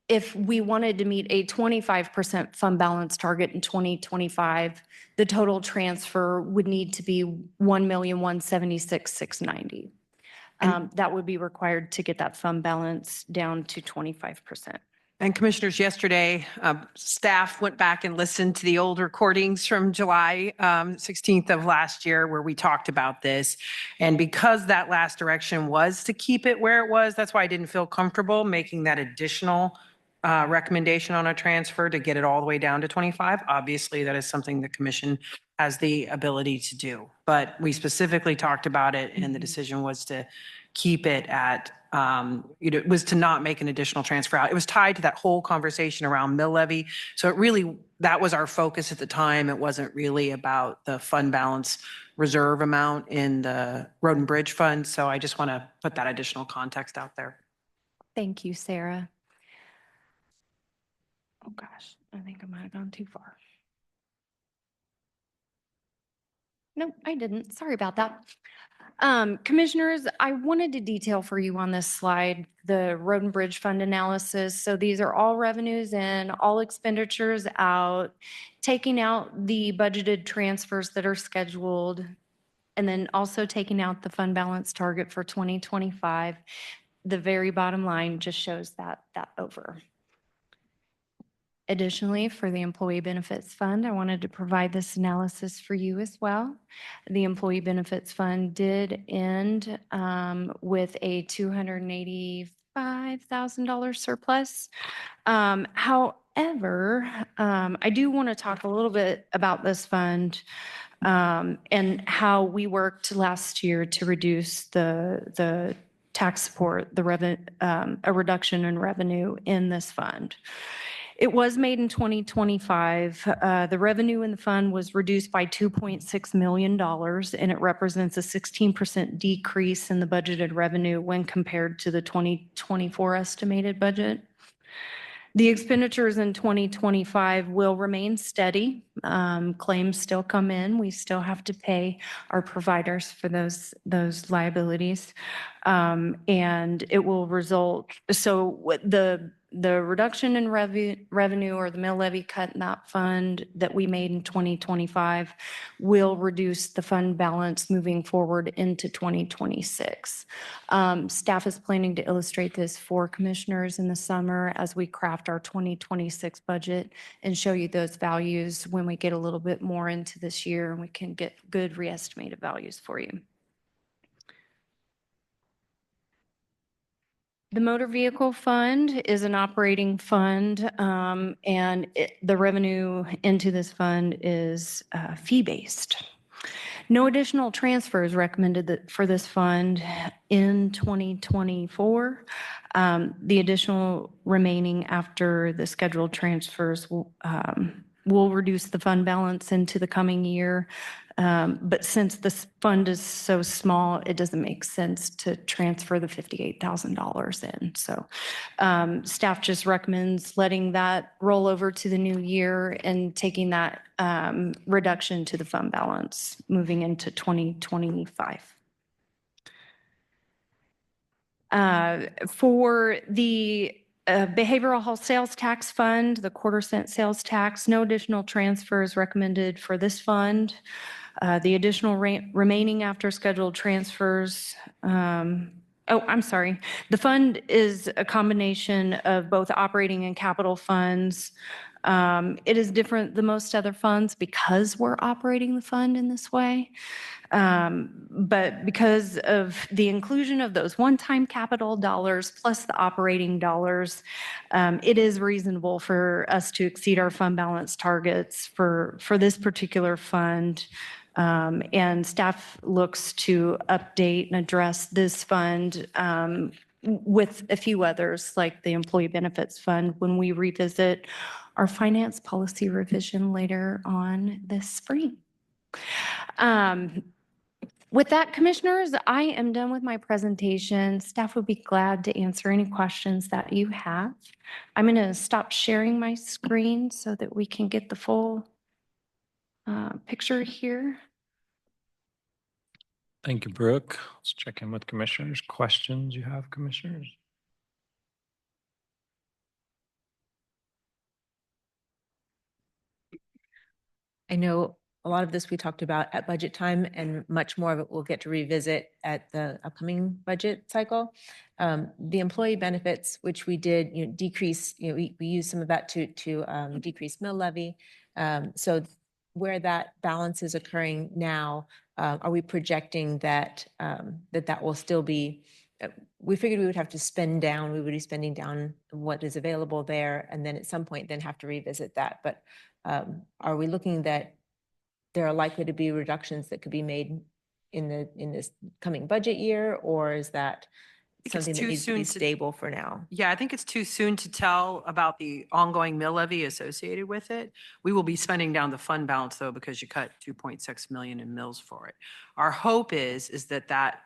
[SPEAKER 13] if we wanted to meet a 25% fund balance target in 2025, the total transfer would need to be $1,176,690. That would be required to get that fund balance down to 25%.
[SPEAKER 10] And Commissioners, yesterday, staff went back and listened to the old recordings from July 16th of last year where we talked about this. And because that last direction was to keep it where it was, that's why I didn't feel comfortable making that additional recommendation on a transfer to get it all the way down to 25. Obviously, that is something the commission has the ability to do. But we specifically talked about it, and the decision was to keep it at it was to not make an additional transfer out. It was tied to that whole conversation around mill levy. So it really, that was our focus at the time. It wasn't really about the fund balance reserve amount in the road and bridge fund. So I just want to put that additional context out there.
[SPEAKER 13] Thank you, Sarah. Oh gosh, I think I might have gone too far. No, I didn't. Sorry about that. Commissioners, I wanted to detail for you on this slide, the road and bridge fund analysis. So these are all revenues in, all expenditures out, taking out the budgeted transfers that are scheduled, and then also taking out the fund balance target for 2025. The very bottom line just shows that over. Additionally, for the Employee Benefits Fund, I wanted to provide this analysis for you as well. The Employee Benefits Fund did end with a $285,000 surplus. However, I do want to talk a little bit about this fund and how we worked last year to reduce the tax support, a reduction in revenue in this fund. It was made in 2025. The revenue in the fund was reduced by $2.6 million, and it represents a 16% decrease in the budgeted revenue when compared to the 2024 estimated budget. The expenditures in 2025 will remain steady. Claims still come in. We still have to pay our providers for those liabilities. And it will result, so the reduction in revenue or the mill levy cut in that fund that we made in 2025 will reduce the fund balance moving forward into 2026. Staff is planning to illustrate this for commissioners in the summer as we craft our 2026 budget and show you those values when we get a little bit more into this year and we can get good re-estimated values for you. The motor vehicle fund is an operating fund, and the revenue into this fund is fee-based. No additional transfers recommended for this fund in 2024. The additional remaining after the scheduled transfers will reduce the fund balance into the coming year. But since this fund is so small, it doesn't make sense to transfer the $58,000 in. So staff just recommends letting that roll over to the new year and taking that reduction to the fund balance moving into 2025. For the Behavioral Health Sales Tax Fund, the quarter-cent sales tax, no additional transfers recommended for this fund. The additional remaining after scheduled transfers, I'm sorry. The fund is a combination of both operating and capital funds. It is different than most other funds because we're operating the fund in this way. But because of the inclusion of those one-time capital dollars plus the operating dollars, it is reasonable for us to exceed our fund balance targets for this particular fund. And staff looks to update and address this fund with a few others like the Employee Benefits Fund when we revisit our finance policy revision later on this spring. With that, commissioners, I am done with my presentation. Staff would be glad to answer any questions that you have. I'm going to stop sharing my screen so that we can get the full picture here.
[SPEAKER 1] Thank you, Brooke. Let's check in with commissioners. Questions you have, commissioners?
[SPEAKER 3] I know a lot of this we talked about at budget time, and much more of it we'll get to revisit at the upcoming budget cycle. The employee benefits, which we did, decrease, we used some of that to decrease mill levy. So where that balance is occurring now, are we projecting that that will still be? We figured we would have to spend down. We would be spending down what is available there, and then at some point, then have to revisit that. But are we looking that there are likely to be reductions that could be made in this coming budget year, or is that something that needs to be stable for now?
[SPEAKER 10] Yeah, I think it's too soon to tell about the ongoing mill levy associated with it. We will be spending down the fund balance though, because you cut 2.6 million in mills for it. Our hope is that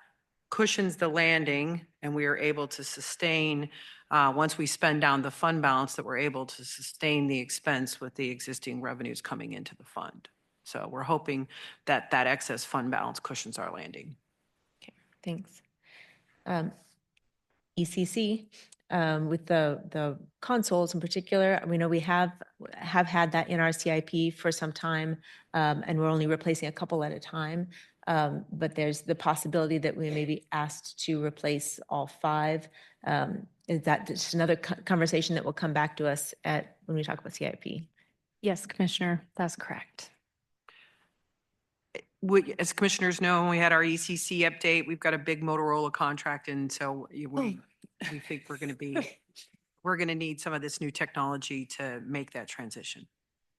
[SPEAKER 10] cushions the landing and we are able to sustain, once we spend down the fund balance, that we're able to sustain the expense with the existing revenues coming into the fund. So we're hoping that that excess fund balance cushions our landing.
[SPEAKER 3] Thanks. ECC, with the consoles in particular, we know we have had that in our CIP for some time, and we're only replacing a couple at a time. But there's the possibility that we may be asked to replace all 5. Is that just another conversation that will come back to us when we talk about CIP?
[SPEAKER 13] Yes, Commissioner, that's correct.
[SPEAKER 10] As commissioners know, when we had our ECC update, we've got a big Motorola contract, and so we think we're going to need some of this new technology to make that transition.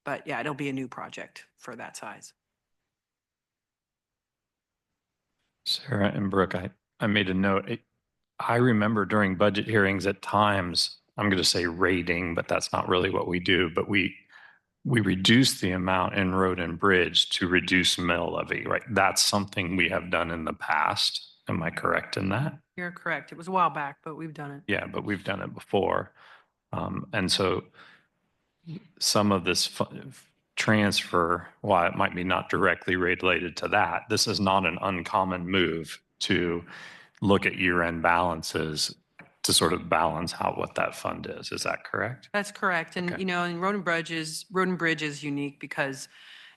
[SPEAKER 10] But yeah, it'll be a new project for that size.
[SPEAKER 1] Sarah and Brooke, I made a note. I remember during budget hearings at times, I'm going to say rating, but that's not really what we do, but we reduce the amount in road and bridge to reduce mill levy, right? That's something we have done in the past. Am I correct in that?
[SPEAKER 10] You're correct. It was a while back, but we've done it.
[SPEAKER 1] Yeah, but we've done it before. And so some of this transfer, while it might be not directly related to that, this is not an uncommon move to look at year-end balances to sort of balance out what that fund is. Is that correct?
[SPEAKER 10] That's correct. And,
[SPEAKER 1] Okay.
[SPEAKER 10] you know, and Road and Bridge is unique because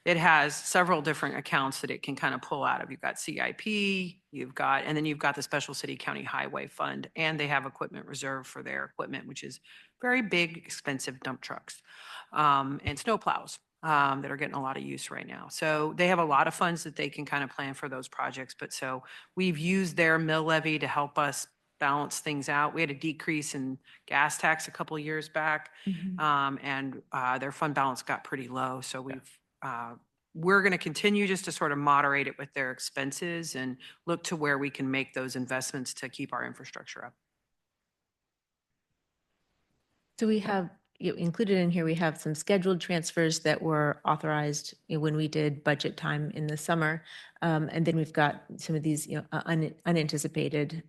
[SPEAKER 10] it has several different accounts that it can kind of pull out of. You've got CIP, and then you've got the Special City County Highway Fund, and they have equipment reserved for their equipment, which is very big, expensive dump trucks, and snow plows, that are getting a lot of use right now. So they have a lot of funds that they can kind of plan for those projects. But so we've used their mill levy to help us balance things out. We had a decrease in gas tax a couple of years back, and their fund balance got pretty low. So we're going to continue just to sort of moderate it with their expenses and look to where we can make those investments to keep our infrastructure up.
[SPEAKER 3] So we have included in here, we have some scheduled transfers that were authorized when we did budget time in the summer. And then we've got some of these unanticipated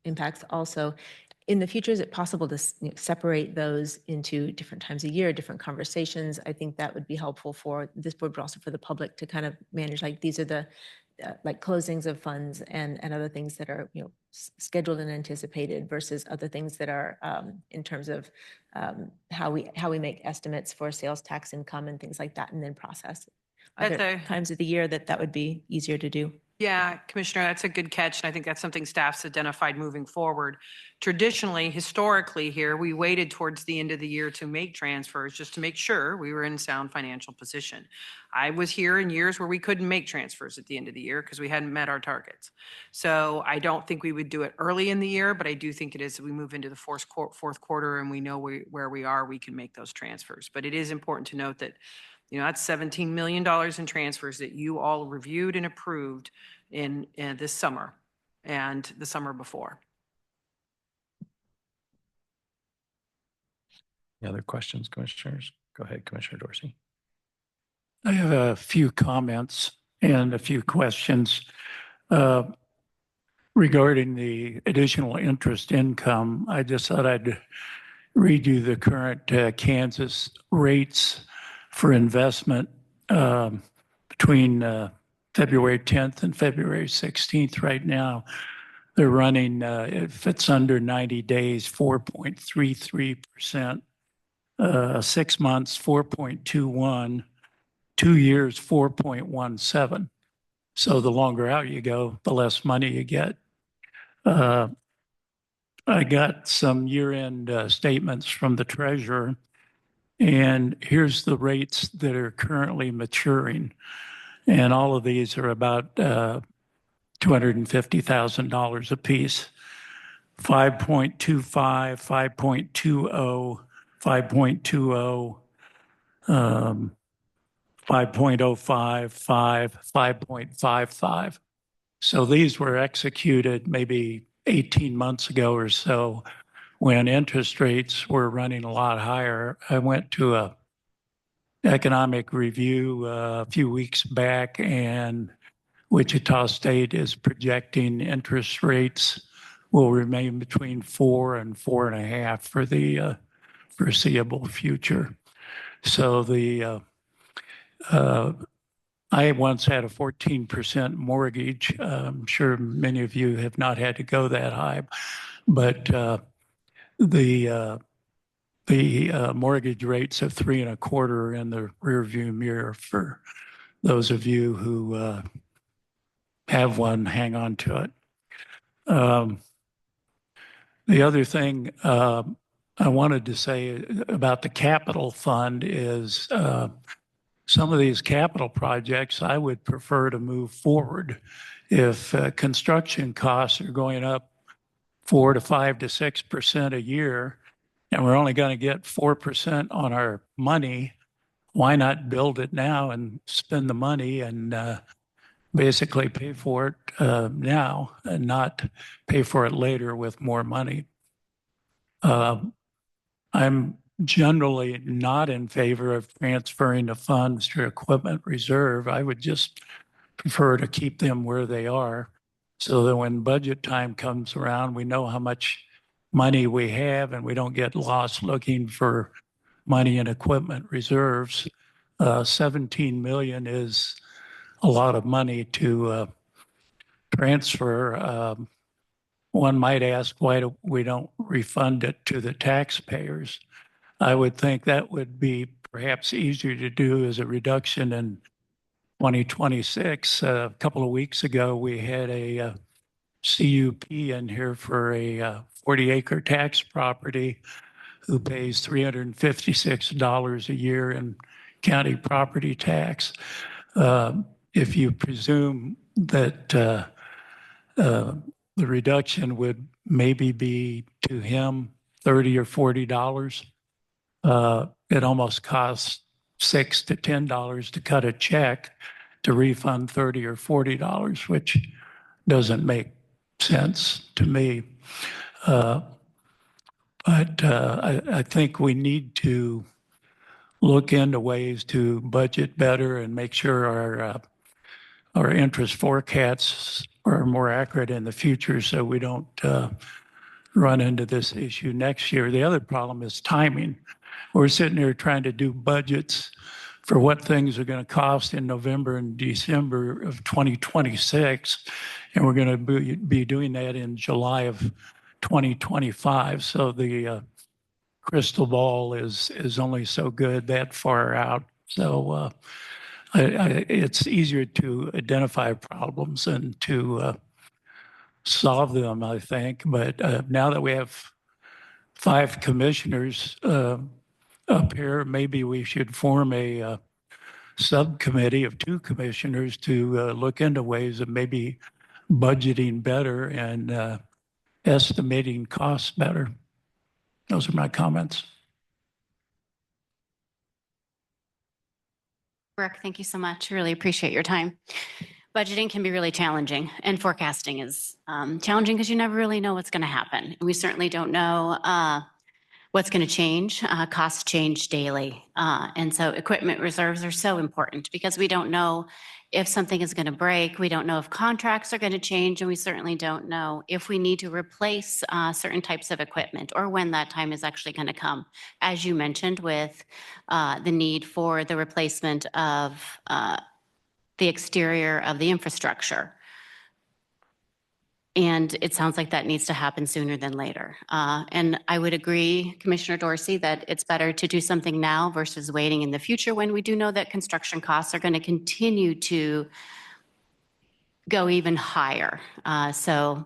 [SPEAKER 3] impacts also. In the future, is it possible to separate those into different times a year, different conversations? I think that would be helpful for this board, but also for the public to kind of manage, like, these are the like closings of funds and other things that are, scheduled and anticipated versus other things that are in terms of how we make estimates for sales tax income and things like that, and then process. Are there times of the year that would be easier to do?
[SPEAKER 10] Yeah, Commissioner, that's a good catch. And I think that's something staff's identified moving forward. Traditionally, historically here, we waited towards the end of the year to make transfers just to make sure we were in sound financial position. I was here in years where we couldn't make transfers at the end of the year because we hadn't met our targets. So I don't think we would do it early in the year, but I do think it is we move into the fourth quarter and we know where we are, we can make those transfers. But it is important to note that that's $17 million in transfers that you all reviewed and approved in this summer and the summer before.
[SPEAKER 1] Any other questions, commissioners? Go ahead, Commissioner Dorsey.
[SPEAKER 5] I have a few comments and a few questions regarding the additional interest income. I just thought I'd read you the current Kansas rates for investment between February 10th and February 16th right now. They're running, if it's under 90 days, 4.33%, 6 months, 4.21%, 2 years, 4.17%. So the longer out you go, the less money you get. I got some year-end statements from the treasurer, and here's the rates that are currently maturing. And all of these are about $250,000 a piece. 5.25, 5.20, 5.20, 5.05, 5.55. So these were executed maybe 18 months ago or so when interest rates were running a lot higher. I went to a economic review a few weeks back, and Wichita State is projecting interest rates will remain between 4 and 4.5 for the foreseeable future. So the I once had a 14% mortgage. I'm sure many of you have not had to go that high, but the mortgage rates of 3.25% in the rearview mirror for those of you who have one, hang on to it. The other thing I wanted to say about the capital fund is some of these capital projects I would prefer to move forward. If construction costs are going up 4 to 5 to 6% a year, and we're only going to get 4% on our money, why not build it now and spend the money and basically pay for it now and not pay for it later with more money? I'm generally not in favor of transferring the funds to equipment reserve. I would just prefer to keep them where they are so that when budget time comes around, we know how much money we have and we don't get lost looking for money in equipment reserves. 17 million is a lot of money to transfer. One might ask why we don't refund it to the taxpayers. I would think that would be perhaps easier to do as a reduction in 2026. A couple of weeks ago, we had a CUP in here for a 40-acre tax property who pays $356 a year in county property tax. If you presume that the reduction would maybe be to him $30 or $40, it almost costs $6 to $10 to cut a check to refund $30 or $40, which doesn't make sense to me. But I think we need to look into ways to budget better and make sure our interest forecasts are more accurate in the future so we don't run into this issue next year. The other problem is timing. We're sitting here trying to do budgets for what things are going to cost in November and December of 2026, and we're going to be doing that in July of 2025. So the crystal ball is only so good that far out. So it's easier to identify problems and to solve them, I think. But now that we have 5 commissioners up here, maybe we should form a subcommittee of 2 commissioners to look into ways of maybe budgeting better and estimating costs better. Those are my comments.
[SPEAKER 14] Brooke, thank you so much. Really appreciate your time. Budgeting can be really challenging, and forecasting is challenging because you never really know what's going to happen. And we certainly don't know what's going to change. Costs change daily. And so equipment reserves are so important because we don't know if something is going to break. We don't know if contracts are going to change, and we certainly don't know if we need to replace certain types of equipment or when that time is actually going to come. As you mentioned, with the need for the replacement of the exterior of the infrastructure. And it sounds like that needs to happen sooner than later. And I would agree, Commissioner Dorsey, that it's better to do something now versus waiting in the future when we do know that construction costs are going to continue to go even higher. So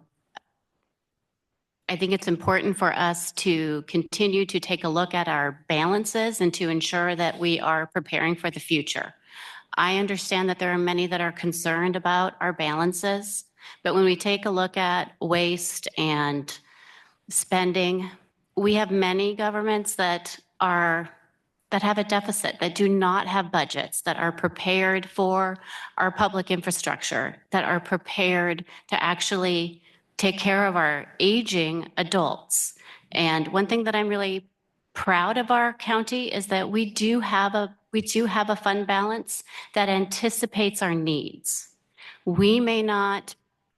[SPEAKER 14] I think it's important for us to continue to take a look at our balances and to ensure that we are preparing for the future. I understand that there are many that are concerned about our balances. But when we take a look at waste and spending, we have many governments that have a deficit, that do not have budgets, that are prepared for our public infrastructure, that are prepared to actually take care of our aging adults. And one thing that I'm really proud of our county is that we do have a fund balance that anticipates our needs. We may not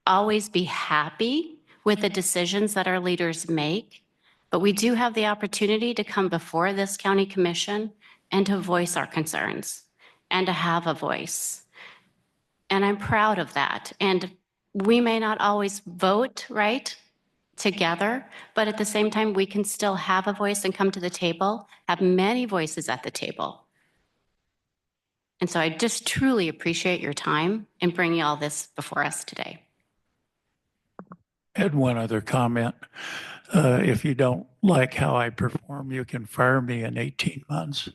[SPEAKER 14] always be happy with the decisions that our leaders make, but we do have the opportunity to come before this county commission and to voice our concerns. and to have a voice. And I'm proud of that. And we may not always vote, right, together, but at the same time, we can still have a voice and come to the table, have many voices at the table. And so I just truly appreciate your time in bringing all this before us today.
[SPEAKER 5] Had one other comment. If you don't like how I perform, you can fire me in 18 months.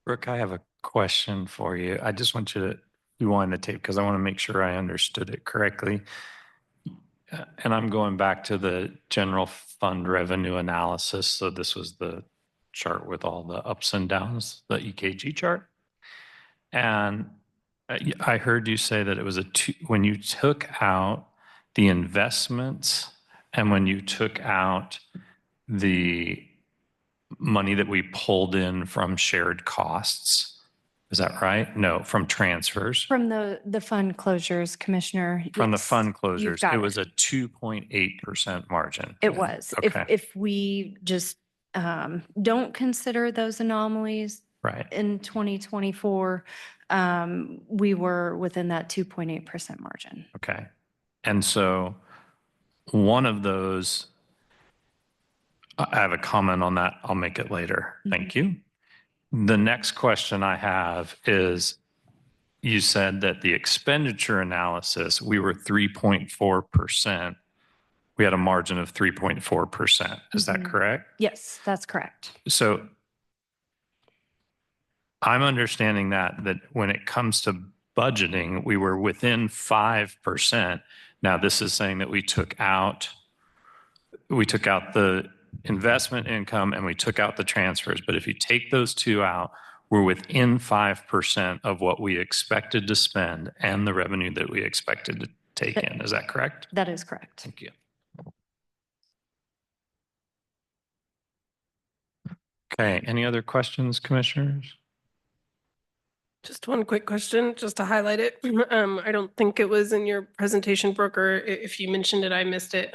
[SPEAKER 1] Brooke, I have a question for you. I just want you to rewind the tape because I want to make sure I understood it correctly. And I'm going back to the general fund revenue analysis. So this was the chart with all the ups and downs, the EKG chart. And I heard you say that it was when you took out the investments and when you took out the money that we pulled in from shared costs. Is that right? No, from transfers.
[SPEAKER 13] From the fund closures, Commissioner.
[SPEAKER 1] From the
[SPEAKER 13] yes,
[SPEAKER 1] fund
[SPEAKER 13] you've
[SPEAKER 1] closures,
[SPEAKER 13] got
[SPEAKER 1] it was a 2.8% margin.
[SPEAKER 13] It was.
[SPEAKER 1] Okay.
[SPEAKER 13] If we just don't consider those anomalies
[SPEAKER 1] Right.
[SPEAKER 13] in 2024, we were within that 2.8% margin.
[SPEAKER 1] Okay. And so one of those, I have a comment on that. I'll make it later. Thank you. The next question I have is, you said that the expenditure analysis, we were 3.4%. We had a margin of 3.4%. Is that correct?
[SPEAKER 13] Yes, that's correct.
[SPEAKER 1] So I'm understanding that when it comes to budgeting, we were within 5%. Now this is saying that we took out the investment income and we took out the transfers. But if you take those two out, we're within 5% of what we expected to spend and the revenue that we expected to take in. Is that correct?
[SPEAKER 13] That is correct.
[SPEAKER 1] Thank you. Okay. Any other questions, commissioners?
[SPEAKER 2] Just one quick question, just to highlight it. I don't think it was in your presentation, Brooke, or if you mentioned it, I missed it.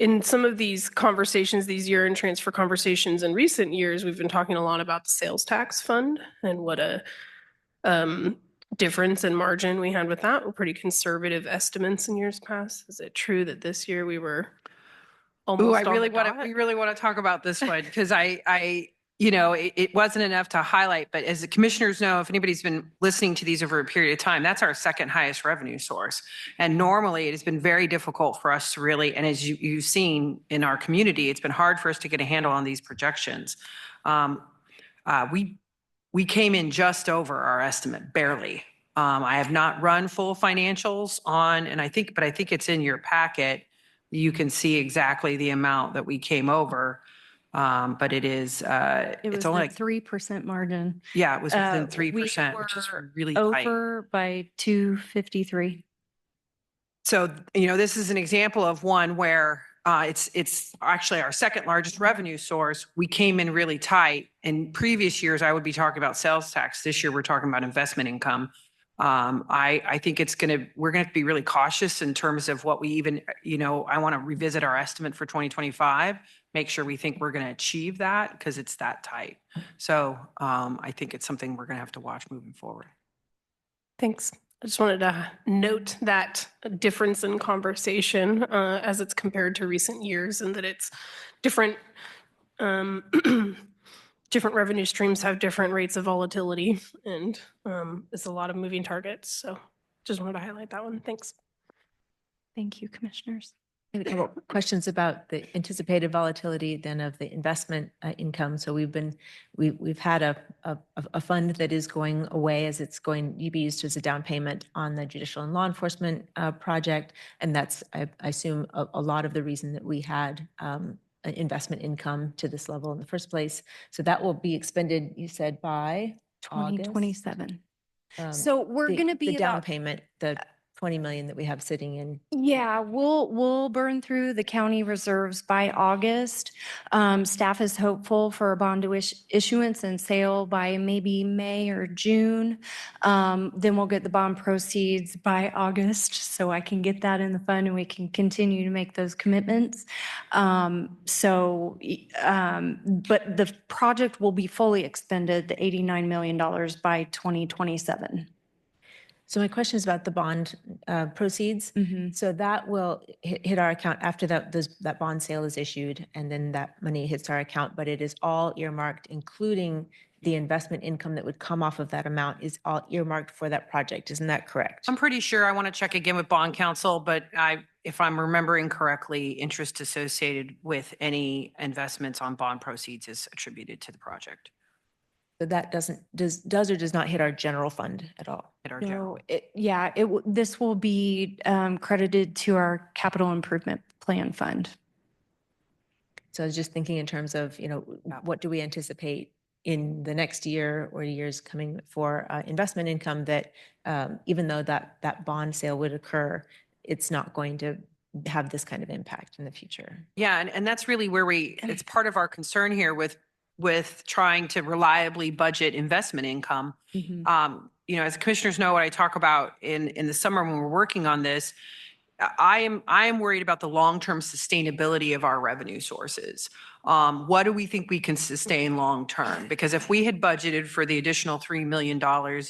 [SPEAKER 2] In some of these conversations, these year-end transfer conversations in recent years, we've been talking a lot about the sales tax fund and what a difference in margin we had with that. We're pretty conservative estimates in years past. Is it true that this year we were almost
[SPEAKER 10] Ooh,
[SPEAKER 2] on the
[SPEAKER 10] we really want to talk about this one because it wasn't enough to highlight, but as the commissioners know, if anybody's been listening to these over a period of time, that's our second highest revenue source. And normally it has been very difficult for us to really, and as you've seen in our community, it's been hard for us to get a handle on these projections. We came in just over our estimate, barely. I have not run full financials on, but I think it's in your packet. You can see exactly the amount that we came over. But it is, it's only like
[SPEAKER 13] 3% margin.
[SPEAKER 10] Yeah, it was within 3%, which is really tight.
[SPEAKER 13] Over by 253.
[SPEAKER 10] So, this is an example of one where it's actually our second largest revenue source. We came in really tight. In previous years, I would be talking about sales tax. This year, we're talking about investment income. I think we're going to be really cautious in terms of what we even, I want to revisit our estimate for 2025, make sure we think we're going to achieve that because it's that tight. So I think it's something we're going to have to watch moving forward.
[SPEAKER 2] Thanks. I just wanted to note that difference in conversation as it's compared to recent years and that it's different. Different revenue streams have different rates of volatility and it's a lot of moving targets. So just wanted to highlight that one. Thanks.
[SPEAKER 13] Thank you, commissioners.
[SPEAKER 3] I have a couple questions about the anticipated volatility then of the investment income. So we've had a fund that is going away as it's going to be used as a down payment on the judicial and law enforcement project. And that's, I assume, a lot of the reason that we had investment income to this level in the first place. So that will be expended, you said, by
[SPEAKER 13] 2027.
[SPEAKER 3] August?
[SPEAKER 13] So we're going to be
[SPEAKER 3] the down
[SPEAKER 13] about
[SPEAKER 3] payment, the 20 million that we have sitting in?
[SPEAKER 13] Yeah, we'll burn through the county reserves by August. Staff is hopeful for a bond issuance and sale by maybe May or June. Then we'll get the bond proceeds by August, so I can get that in the fund and we can continue to make those commitments. But the project will be fully expended, the $89 million by 2027.
[SPEAKER 3] So my question is about the bond proceeds. So that will hit our account after that bond sale is issued, and then that money hits our account, but it is all earmarked, including the investment income that would come off of that amount is all earmarked for that project. Isn't that correct?
[SPEAKER 10] I'm pretty sure, I want to check again with bond counsel, but if I'm remembering correctly, interest associated with any investments on bond proceeds is attributed to the project.
[SPEAKER 3] So that does or does not hit our general fund at all?
[SPEAKER 10] Hit our general.
[SPEAKER 13] No, this will be credited to our capital improvement plan fund.
[SPEAKER 3] So I was just thinking in terms of, what do we anticipate in the next year or years coming for investment income that even though that bond sale would occur, it's not going to have this kind of impact in the future?
[SPEAKER 10] Yeah, and that's really where it's part of our concern here with trying to reliably budget investment income. As commissioners know, what I talk about in the summer when we're working on this, I am worried about the long-term sustainability of our revenue sources. What do we think we can sustain long-term? Because if we had budgeted for the additional $3 million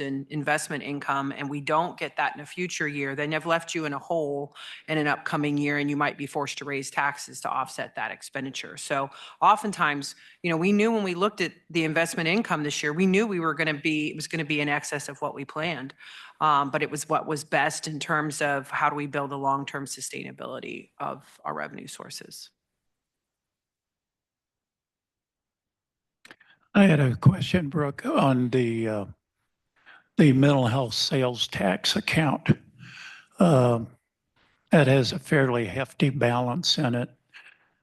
[SPEAKER 10] in investment income and we don't get that in a future year, then I've left you in a hole in an upcoming year and you might be forced to raise taxes to offset that expenditure. So oftentimes, we knew when we looked at the investment income this year, we knew it was going to be in excess of what we planned. But it was what was best in terms of how do we build a long-term sustainability of our revenue sources.
[SPEAKER 5] I had a question, Brooke, on the mental health sales tax account. That has a fairly hefty balance in it.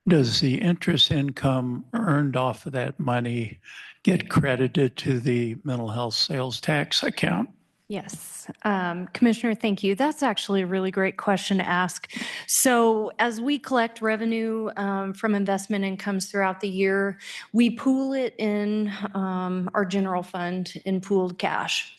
[SPEAKER 5] Does the interest income earned off of that money get credited to the mental health sales tax account?
[SPEAKER 13] Yes. Commissioner, thank you. That's actually a really great question to ask. So as we collect revenue from investment incomes throughout the year, we pool it in our general fund in pooled cash.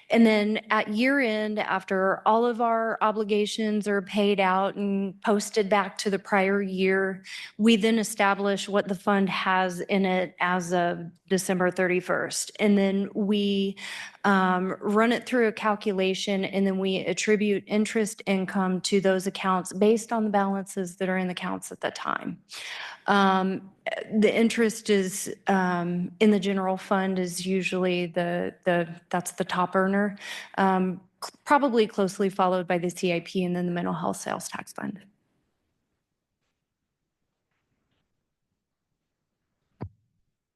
[SPEAKER 13] And then at year end, after all of our obligations are paid out and posted back to the prior year, we then establish what the fund has in it as of December 31st. And then we run it through a calculation, and then we attribute interest income to those accounts based on the balances that are in the accounts at the time. The interest is in the general fund is usually that's the top earner, probably closely followed by the CIP and then the mental health sales tax fund.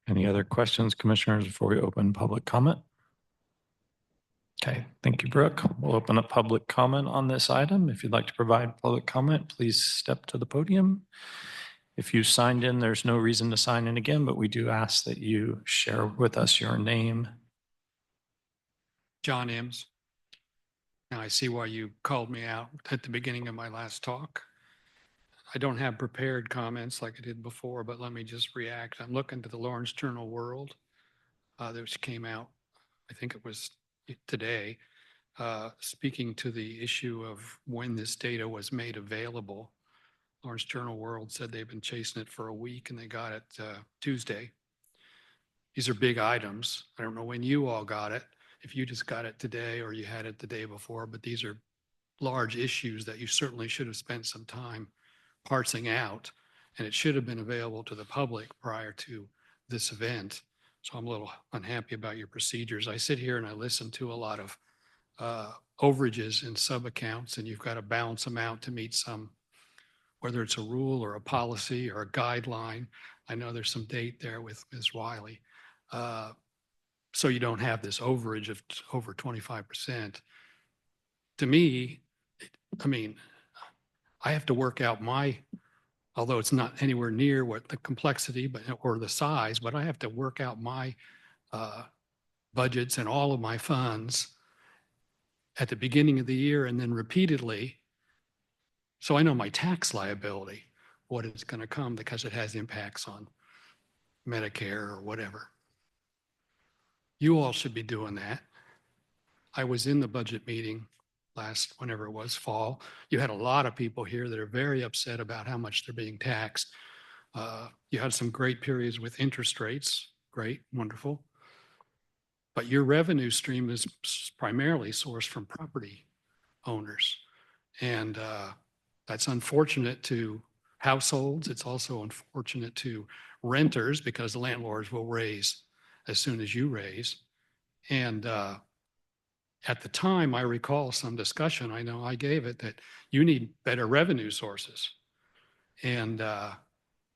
[SPEAKER 1] Any other questions, commissioners, before we open public comment? Okay, thank you, Brooke. We'll open up public comment on this item. If you'd like to provide public comment, please step to the podium. If you signed in, there's no reason to sign in again, but we do ask that you share with us your name.
[SPEAKER 7] John Ems. Now I see why you called me out at the beginning of my last talk. I don't have prepared comments like I did before, but let me just react. I'm looking to the Lawrence Journal World, which came out, I think it was today, speaking to the issue of when this data was made available. Lawrence Journal World said they've been chasing it for a week and they got it Tuesday. These are big items. I don't know when you all got it, if you just got it today or you had it the day before, but these are large issues that you certainly should have spent some time parsing out, and it should have been available to the public prior to this event. So I'm a little unhappy about your procedures. I sit here and I listen to a lot of overages in sub-accounts, and you've got to balance them out to meet some, whether it's a rule or a policy or a guideline. I know there's some date there with Ms. Wiley. So you don't have this overage of over 25%. To me, I have to work out although it's not anywhere near what the complexity or the size, but I have to work out my budgets and all of my funds at the beginning of the year and then repeatedly. So I know my tax liability, what is going to come because it has impacts on Medicare or whatever. You all should be doing that. I was in the budget meeting last, whenever it was, fall. You had a lot of people here that are very upset about how much they're being taxed. You had some great periods with interest rates. Great, wonderful. But your revenue stream is primarily sourced from property owners. And that's unfortunate to households. It's also unfortunate to renters because the landlords will raise as soon as you raise. And at the time, I recall some discussion, I know I gave it, that you need better revenue sources and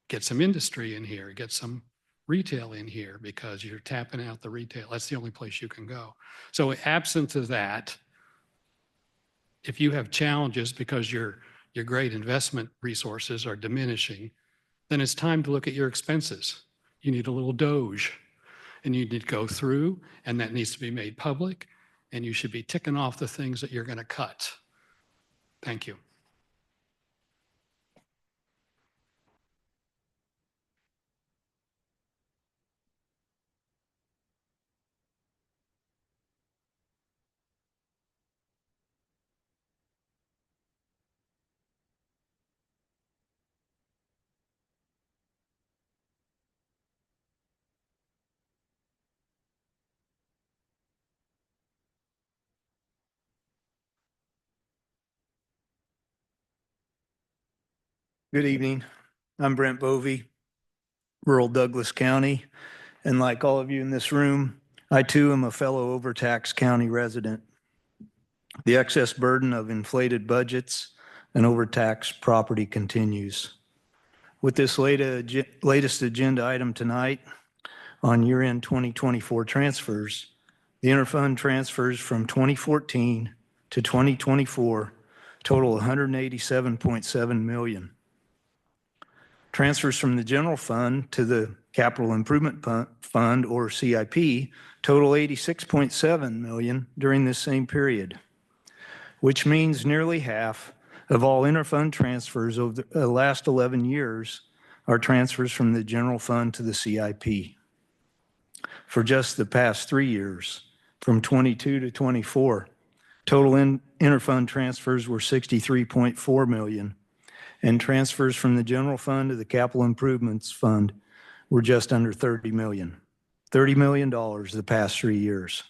[SPEAKER 7] get some industry in here, get some retail in here because you're tapping out the retail. That's the only place you can go. So absent of that, if you have challenges because your great investment resources are diminishing, then it's time to look at your expenses. You need a little Doge and you need to go through, and that needs to be made public, and you should be ticking off the things that you're going to cut. Thank you.
[SPEAKER 15] Good evening. I'm Brent Bovee, rural Douglas County. And like all of you in this room, I too am a fellow overtaxed county resident. The excess burden of inflated budgets and overtaxed property continues. With this latest agenda item tonight on year-end 2024 transfers, the interfund transfers from 2014 to 2024 total $187.7 million. Transfers from the general fund to the capital improvement fund, or CIP, total $86.7 million during this same period, which means nearly half of all interfund transfers over the last 11 years are transfers from the general fund to the CIP. For just the past 3 years, from 22 to 24, total interfund transfers were $63.4 million. And transfers from the general fund to the capital improvements fund were just under $30 million. $30 million the past 3 years.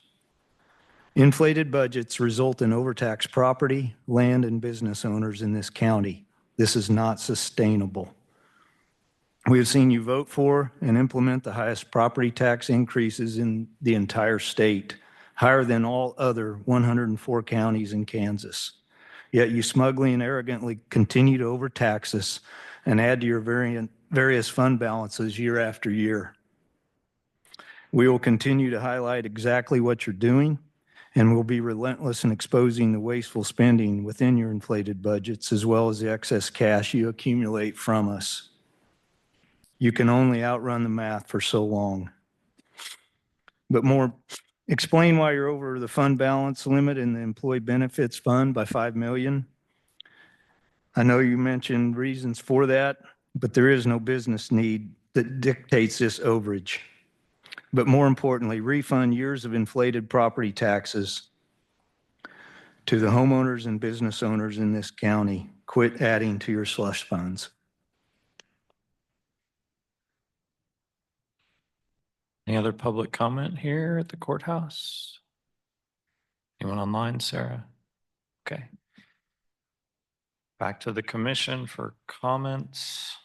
[SPEAKER 15] Inflated budgets result in overtaxed property, land, and business owners in this county. This is not sustainable. We have seen you vote for and implement the highest property tax increases in the entire state, higher than all other 104 counties in Kansas. Yet you smugly and arrogantly continue to overtax us and add to your various fund balances year after year. We will continue to highlight exactly what you're doing, and we'll be relentless in exposing the wasteful spending within your inflated budgets, as well as the excess cash you accumulate from us. You can only outrun the math for so long. But explain why you're over the fund balance limit in the employee benefits fund by $5 million. I know you mentioned reasons for that, but there is no business need that dictates this overage. But more importantly, refund years of inflated property taxes to the homeowners and business owners in this county. Quit adding to your slush funds.
[SPEAKER 1] Any other public comment here at the courthouse? Anyone online, Sarah? Okay. Back to the commission for comments.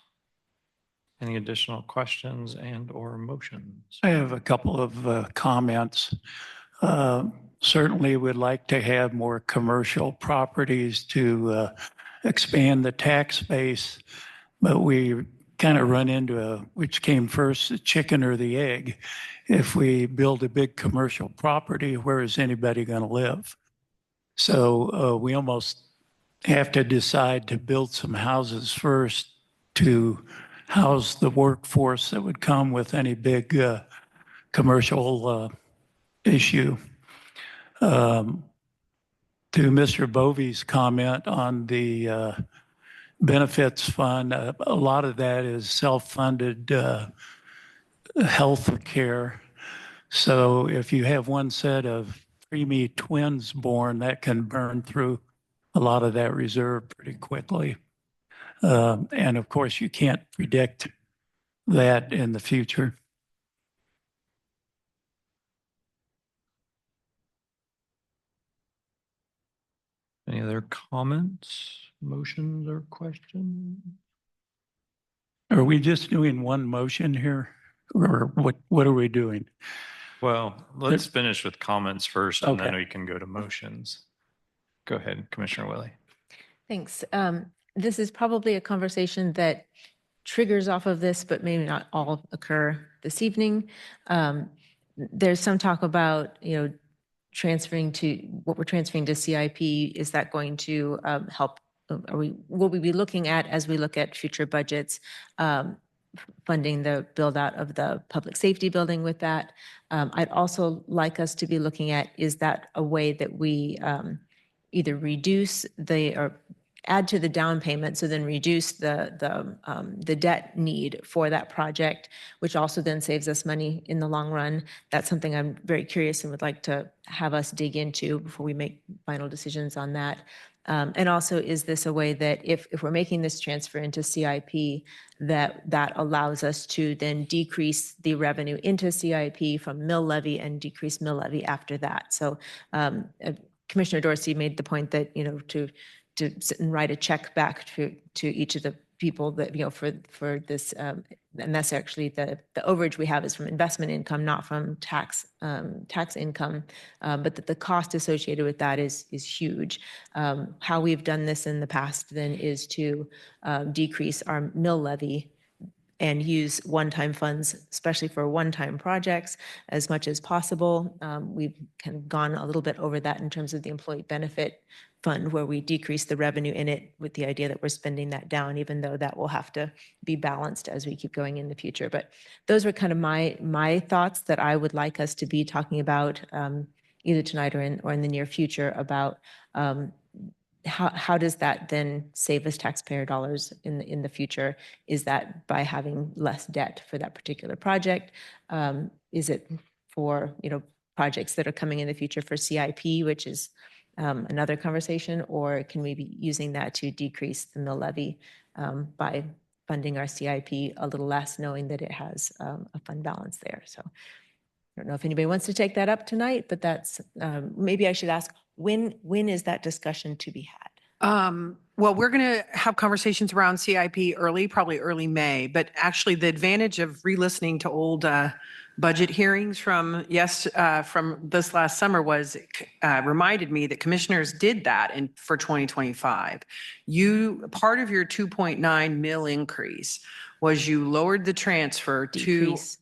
[SPEAKER 1] Any additional questions and or motions?
[SPEAKER 5] I have a couple of comments. Certainly would like to have more commercial properties to expand the tax base, but we kind of run into which came first, the chicken or the egg. If we build a big commercial property, where is anybody going to live? So we almost have to decide to build some houses first to house the workforce that would come with any big commercial issue. To Mr. Bovey's comment on the benefits fund, a lot of that is self-funded health care. So if you have one set of preemie twins born, that can burn through a lot of that reserve pretty quickly. And of course, you can't predict that in the future.
[SPEAKER 1] Any other comments, motions, or questions?
[SPEAKER 5] Are we just doing one motion here? Or what are we doing?
[SPEAKER 1] Well, let's finish with comments first, and then
[SPEAKER 5] Okay.
[SPEAKER 1] we can go to motions. Go ahead, Commissioner Willie.
[SPEAKER 3] Thanks. This is probably a conversation that triggers off of this, but maybe not all occur this evening. There's some talk about, transferring to what we're transferring to CIP. Is that going to help? Will we be looking at, as we look at future budgets, funding the build out of the public safety building with that? I'd also like us to be looking at, is that a way that we either reduce or add to the down payment, so then reduce the debt need for that project, which also then saves us money in the long run. That's something I'm very curious and would like to have us dig into before we make final decisions on that. And also, is this a way that if we're making this transfer into CIP, that allows us to then decrease the revenue into CIP from mill levy and decrease mill levy after that? So Commissioner Dorsey made the point that, to sit and write a check back to each of the people that, for this, and that's actually the overage we have is from investment income, not from tax income, but that the cost associated with that is huge. How we've done this in the past then is to decrease our mill levy and use one-time funds, especially for one-time projects, as much as possible. We've kind of gone a little bit over that in terms of the employee benefit fund, where we decrease the revenue in it with the idea that we're spending that down, even though that will have to be balanced as we keep going in the future. But those were kind of my thoughts that I would like us to be talking about either tonight or in the near future about how does that then save us taxpayer dollars in the future? Is that by having less debt for that particular project? Is it for projects that are coming in the future for CIP, which is another conversation, or can we be using that to decrease the mill levy by funding our CIP a little less, knowing that it has a fund balance there? So I don't know if anybody wants to take that up tonight, but that's maybe I should ask, when is that discussion to be had?
[SPEAKER 10] Well, we're going to have conversations around CIP probably early May, but actually the advantage of re-listening to old budget hearings from this last summer was reminded me that commissioners did that for 2025. Part of your 2.9 mil increase was you lowered the transfer
[SPEAKER 3] Decrease.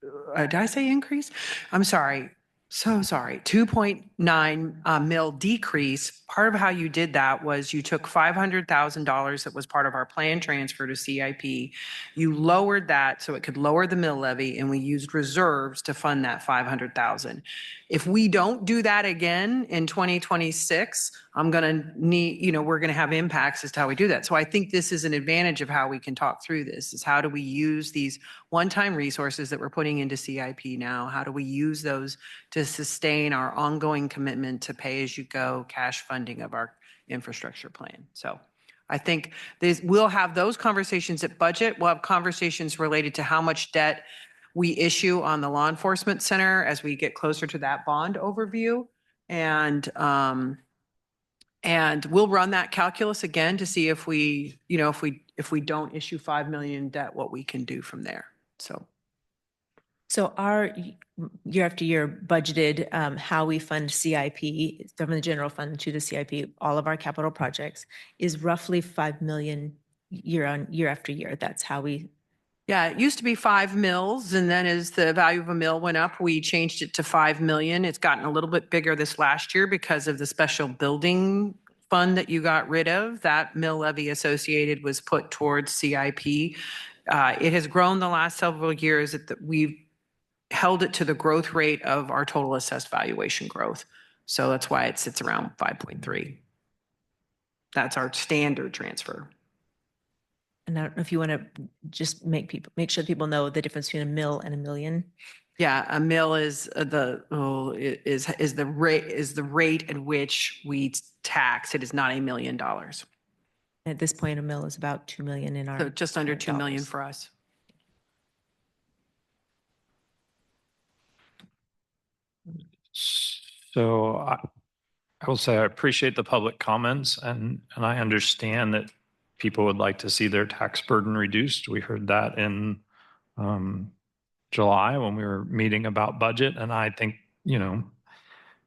[SPEAKER 10] did I say increase? I'm sorry. So sorry. 2.9 mil decrease. Part of how you did that was you took $500,000 that was part of our plan transfer to CIP. You lowered that so it could lower the mill levy, and we used reserves to fund that $500,000. If we don't do that again in 2026, I'm going to need, we're going to have impacts as to how we do that. So I think this is an advantage of how we can talk through this, is how do we use these one-time resources that we're putting into CIP now? How do we use those to sustain our ongoing commitment to pay-as-you-go cash funding of our infrastructure plan? So I think we'll have those conversations at budget. We'll have conversations related to how much debt we issue on the law enforcement center as we get closer to that bond overview. And we'll run that calculus again to see if we don't issue 5 million in debt, what we can do from there.
[SPEAKER 3] So our year after year budgeted, how we fund CIP from the general fund to the CIP, all of our capital projects, is roughly 5 million year after year. That's how we.
[SPEAKER 10] Yeah, it used to be 5 mils, and then as the value of a mill went up, we changed it to 5 million. It's gotten a little bit bigger this last year because of the special building fund that you got rid of. That mill levy associated was put towards CIP. It has grown the last several years. We've held it to the growth rate of our total assessed valuation growth. So that's why it sits around 5.3. That's our standard transfer.
[SPEAKER 3] And I don't know if you want to just make sure people know the difference between a mill and a million.
[SPEAKER 10] Yeah, a mill is the rate at which we tax. It is not $1 million.
[SPEAKER 3] At this point, a mill is about 2 million in our.
[SPEAKER 10] So just under 2 million
[SPEAKER 3] dollars.
[SPEAKER 10] for us.
[SPEAKER 1] So I will say I appreciate the public comments and I understand that people would like to see their tax burden reduced. We heard that in July when we were meeting about budget. And I think,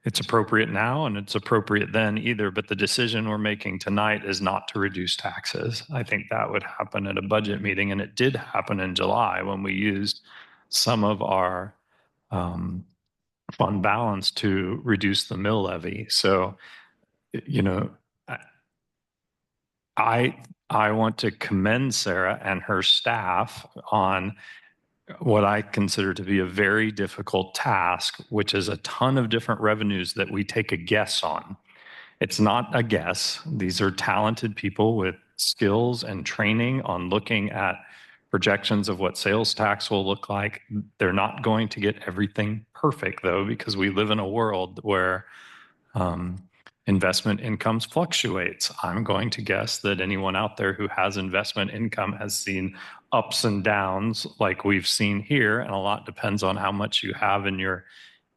[SPEAKER 1] it's appropriate now and it's appropriate then either, but the decision we're making tonight is not to reduce taxes. I think that would happen at a budget meeting, and it did happen in July when we used some of our fund balance to reduce the mill levy. So, I want to commend Sarah and her staff on what I consider to be a very difficult task, which is a ton of different revenues that we take a guess on. It's not a guess. These are talented people with skills and training on looking at projections of what sales tax will look like. They're not going to get everything perfect, though, because we live in a world where investment incomes fluctuates. I'm going to guess that anyone out there who has investment income has seen ups and downs like we've seen here, and a lot depends on how much you have in your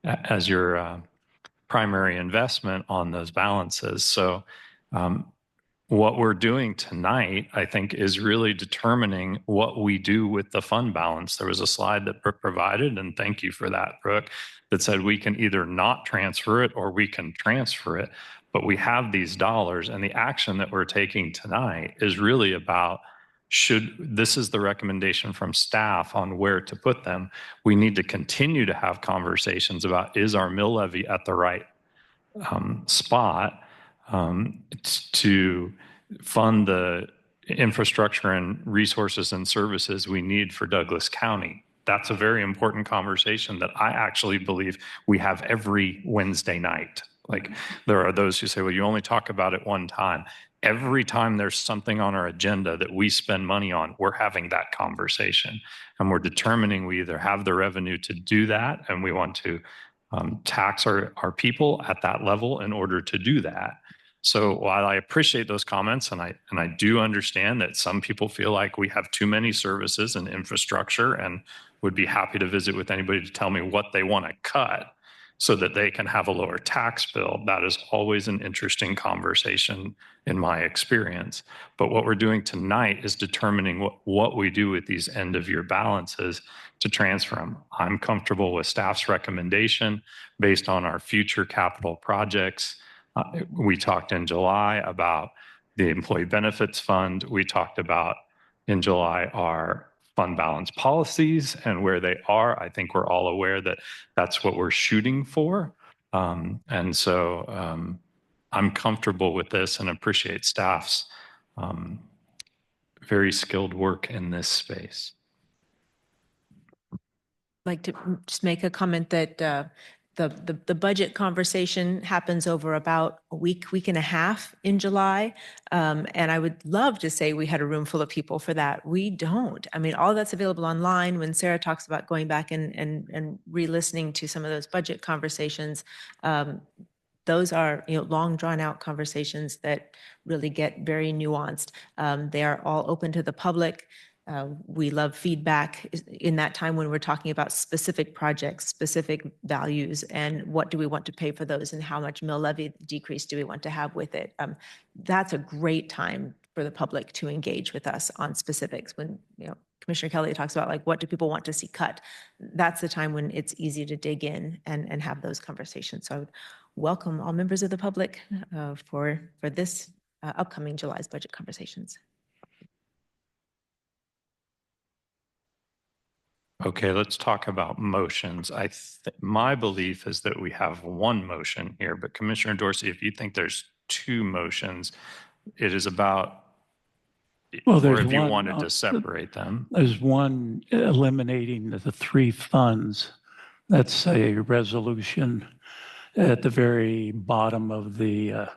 [SPEAKER 1] as your primary investment on those balances. So what we're doing tonight, I think, is really determining what we do with the fund balance. There was a slide that Brooke provided, and thank you for that, Brooke, that said we can either not transfer it or we can transfer it. But we have these dollars, and the action that we're taking tonight is really about this is the recommendation from staff on where to put them. We need to continue to have conversations about, is our mill levy at the right spot to fund the infrastructure and resources and services we need for Douglas County. That's a very important conversation that I actually believe we have every Wednesday night. Like, there are those who say, well, you only talk about it one time. Every time there's something on our agenda that we spend money on, we're having that conversation. And we're determining we either have the revenue to do that, and we want to tax our people at that level in order to do that. So while I appreciate those comments, and I do understand that some people feel like we have too many services and infrastructure, and would be happy to visit with anybody to tell me what they want to cut so that they can have a lower tax bill. That is always an interesting conversation in my experience. But what we're doing tonight is determining what we do with these end of year balances to transfer them. I'm comfortable with staff's recommendation based on our future capital projects. We talked in July about the employee benefits fund. We talked about in July our fund balance policies and where they are. I think we're all aware that that's what we're shooting for. And so I'm comfortable with this and appreciate staff's very skilled work in this space.
[SPEAKER 3] I'd like to just make a comment that the budget conversation happens over about a week and a half in July. And I would love to say we had a room full of people for that. We don't. I mean, all that's available online. When Sarah talks about going back and re-listening to some of those budget conversations, those are, long drawn out conversations that really get very nuanced. They are all open to the public. We love feedback in that time when we're talking about specific projects, specific values, and what do we want to pay for those, and how much mill levy decrease do we want to have with it. That's a great time for the public to engage with us on specifics. When Commissioner Kelly talks about, like, what do people want to see cut? That's the time when it's easy to dig in and have those conversations. So I would welcome all members of the public for this upcoming July's budget conversations.
[SPEAKER 1] Okay, let's talk about motions. My belief is that we have one motion here, but Commissioner Dorsey, if you think there's two motions, it is about,
[SPEAKER 5] Well,
[SPEAKER 1] or
[SPEAKER 5] there's
[SPEAKER 1] if you
[SPEAKER 5] one,
[SPEAKER 1] wanted to separate them.
[SPEAKER 5] There's one eliminating the three funds. That's a resolution at the very bottom of the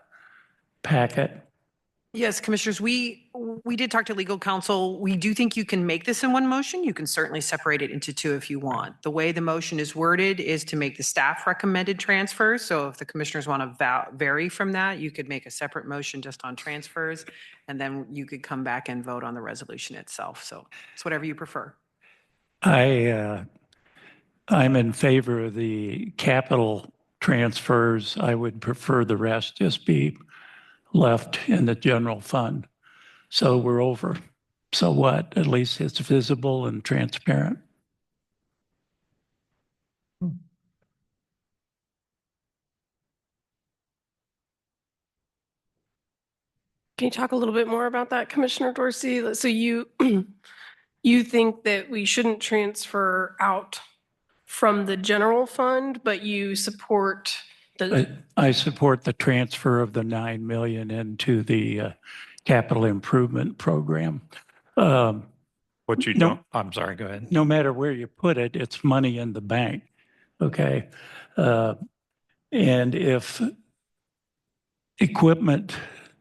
[SPEAKER 5] packet.
[SPEAKER 10] Yes, commissioners, we did talk to legal counsel. We do think you can make this in one motion. You can certainly separate it into two if you want. The way the motion is worded is to make the staff recommended transfers. So if the commissioners want to vary from that, you could make a separate motion just on transfers, and then you could come back and vote on the resolution itself. So it's whatever you prefer.
[SPEAKER 5] I'm in favor of the capital transfers. I would prefer the rest just be left in the general fund. So we're over. So what? At least it's visible and transparent.
[SPEAKER 2] Can you talk a little bit more about that, Commissioner Dorsey? So you think that we shouldn't transfer out from the general fund, but you support the.
[SPEAKER 5] I support the transfer of the 9 million into the capital improvement program.
[SPEAKER 1] What you
[SPEAKER 5] No.
[SPEAKER 1] don't, I'm sorry, go ahead.
[SPEAKER 5] No matter where you put it, it's money in the bank. Okay. And if equipment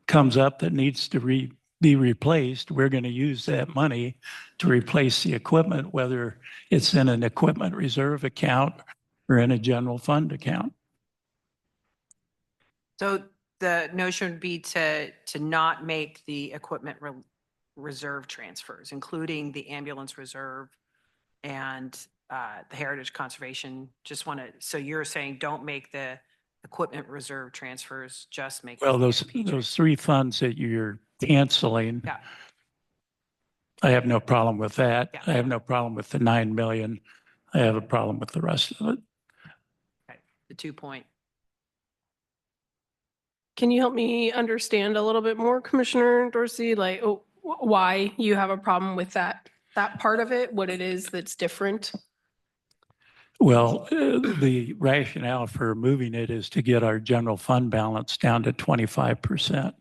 [SPEAKER 5] comes up that needs to be replaced, we're going to use that money to replace the equipment, whether it's in an equipment reserve account or in a general fund account.
[SPEAKER 10] So the notion would be to not make the equipment reserve transfers, including the ambulance reserve and the heritage conservation. Just want to, so you're saying don't make the equipment reserve transfers, just make.
[SPEAKER 5] Well,
[SPEAKER 10] the
[SPEAKER 5] those
[SPEAKER 10] CIP
[SPEAKER 5] three funds that you're canceling,
[SPEAKER 10] Yeah.
[SPEAKER 5] I have no problem with that.
[SPEAKER 10] Yeah.
[SPEAKER 5] I have no problem with the 9 million. I have a problem with the rest of it.
[SPEAKER 10] Okay, the 2 point.
[SPEAKER 2] Can you help me understand a little bit more, Commissioner Dorsey, like why you have a problem with that part of it, what it is that's different?
[SPEAKER 5] Well, the rationale for moving it is to get our general fund balance down to 25%,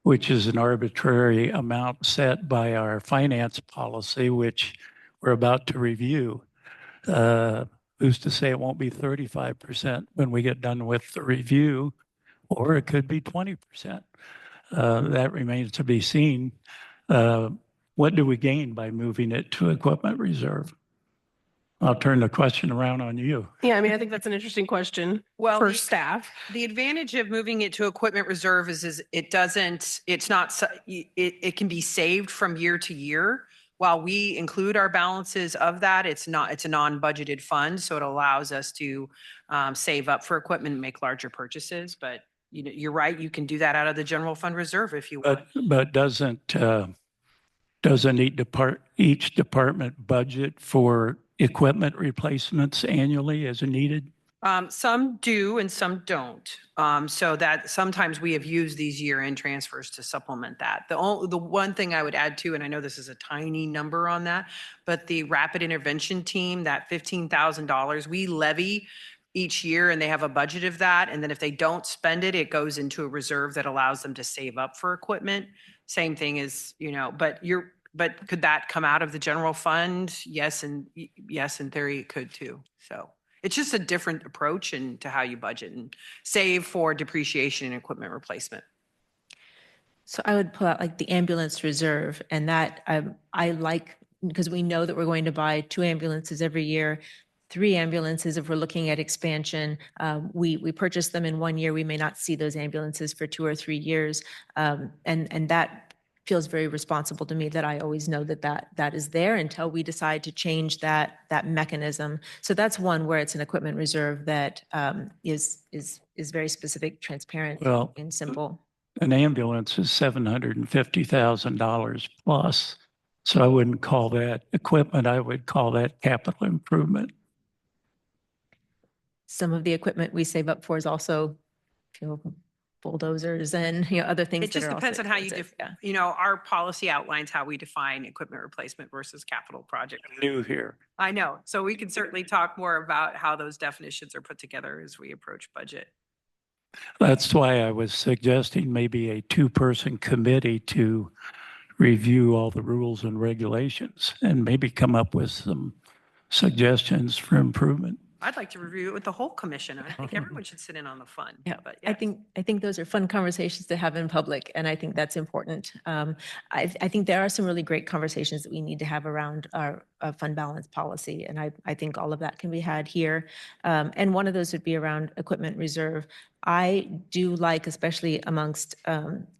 [SPEAKER 5] which is an arbitrary amount set by our finance policy, which we're about to review. Who's to say it won't be 35% when we get done with the review, or it could be 20%. That remains to be seen. What do we gain by moving it to equipment reserve? I'll turn the question around on you.
[SPEAKER 2] Yeah, I mean, I think that's an interesting question
[SPEAKER 10] Well,
[SPEAKER 2] for staff.
[SPEAKER 10] The advantage of moving it to equipment reserve is it doesn't, it's not, it can be saved from year to year. While we include our balances of that, it's a non-budgeted fund. So it allows us to save up for equipment and make larger purchases. But you're right, you can do that out of the general fund reserve if you want.
[SPEAKER 5] But doesn't each department budget for equipment replacements annually as needed?
[SPEAKER 10] Some do and some don't. So that sometimes we have used these year-end transfers to supplement that. The one thing I would add to, and I know this is a tiny number on that, but the rapid intervention team, that $15,000, we levy each year and they have a budget of that. And then if they don't spend it, it goes into a reserve that allows them to save up for equipment. Same thing as, but could that come out of the general fund? Yes. And yes, in theory, it could too. So it's just a different approach to how you budget and save for depreciation and equipment replacement.
[SPEAKER 3] So I would pull out like the ambulance reserve, and that I like, because we know that we're going to buy 2 ambulances every year, 3 ambulances if we're looking at expansion. We purchase them in 1 year. We may not see those ambulances for 2 or 3 years. And that feels very responsible to me, that I always know that is there until we decide to change that mechanism. So that's one where it's an equipment reserve that is very specific, transparent,
[SPEAKER 5] Well,
[SPEAKER 3] and simple.
[SPEAKER 5] An ambulance is $750,000 plus. So I wouldn't call that equipment. I would call that capital improvement.
[SPEAKER 3] Some of the equipment we save up for is also, bulldozers and other things.
[SPEAKER 10] It just depends on how you, our policy outlines how we define equipment replacement versus capital project.
[SPEAKER 5] New here.
[SPEAKER 10] I know. So we can certainly talk more about how those definitions are put together as we approach budget.
[SPEAKER 5] That's why I was suggesting maybe a 2-person committee to review all the rules and regulations and maybe come up with some suggestions for improvement.
[SPEAKER 10] I'd like to review it with the whole commission. I think everyone should sit in on the fun.
[SPEAKER 3] Yeah,
[SPEAKER 10] But
[SPEAKER 3] I
[SPEAKER 10] yes.
[SPEAKER 3] think those are fun conversations to have in public, and I think that's important. I think there are some really great conversations that we need to have around our fund balance policy, and I think all of that can be had here. And one of those would be around equipment reserve. I do like, especially amongst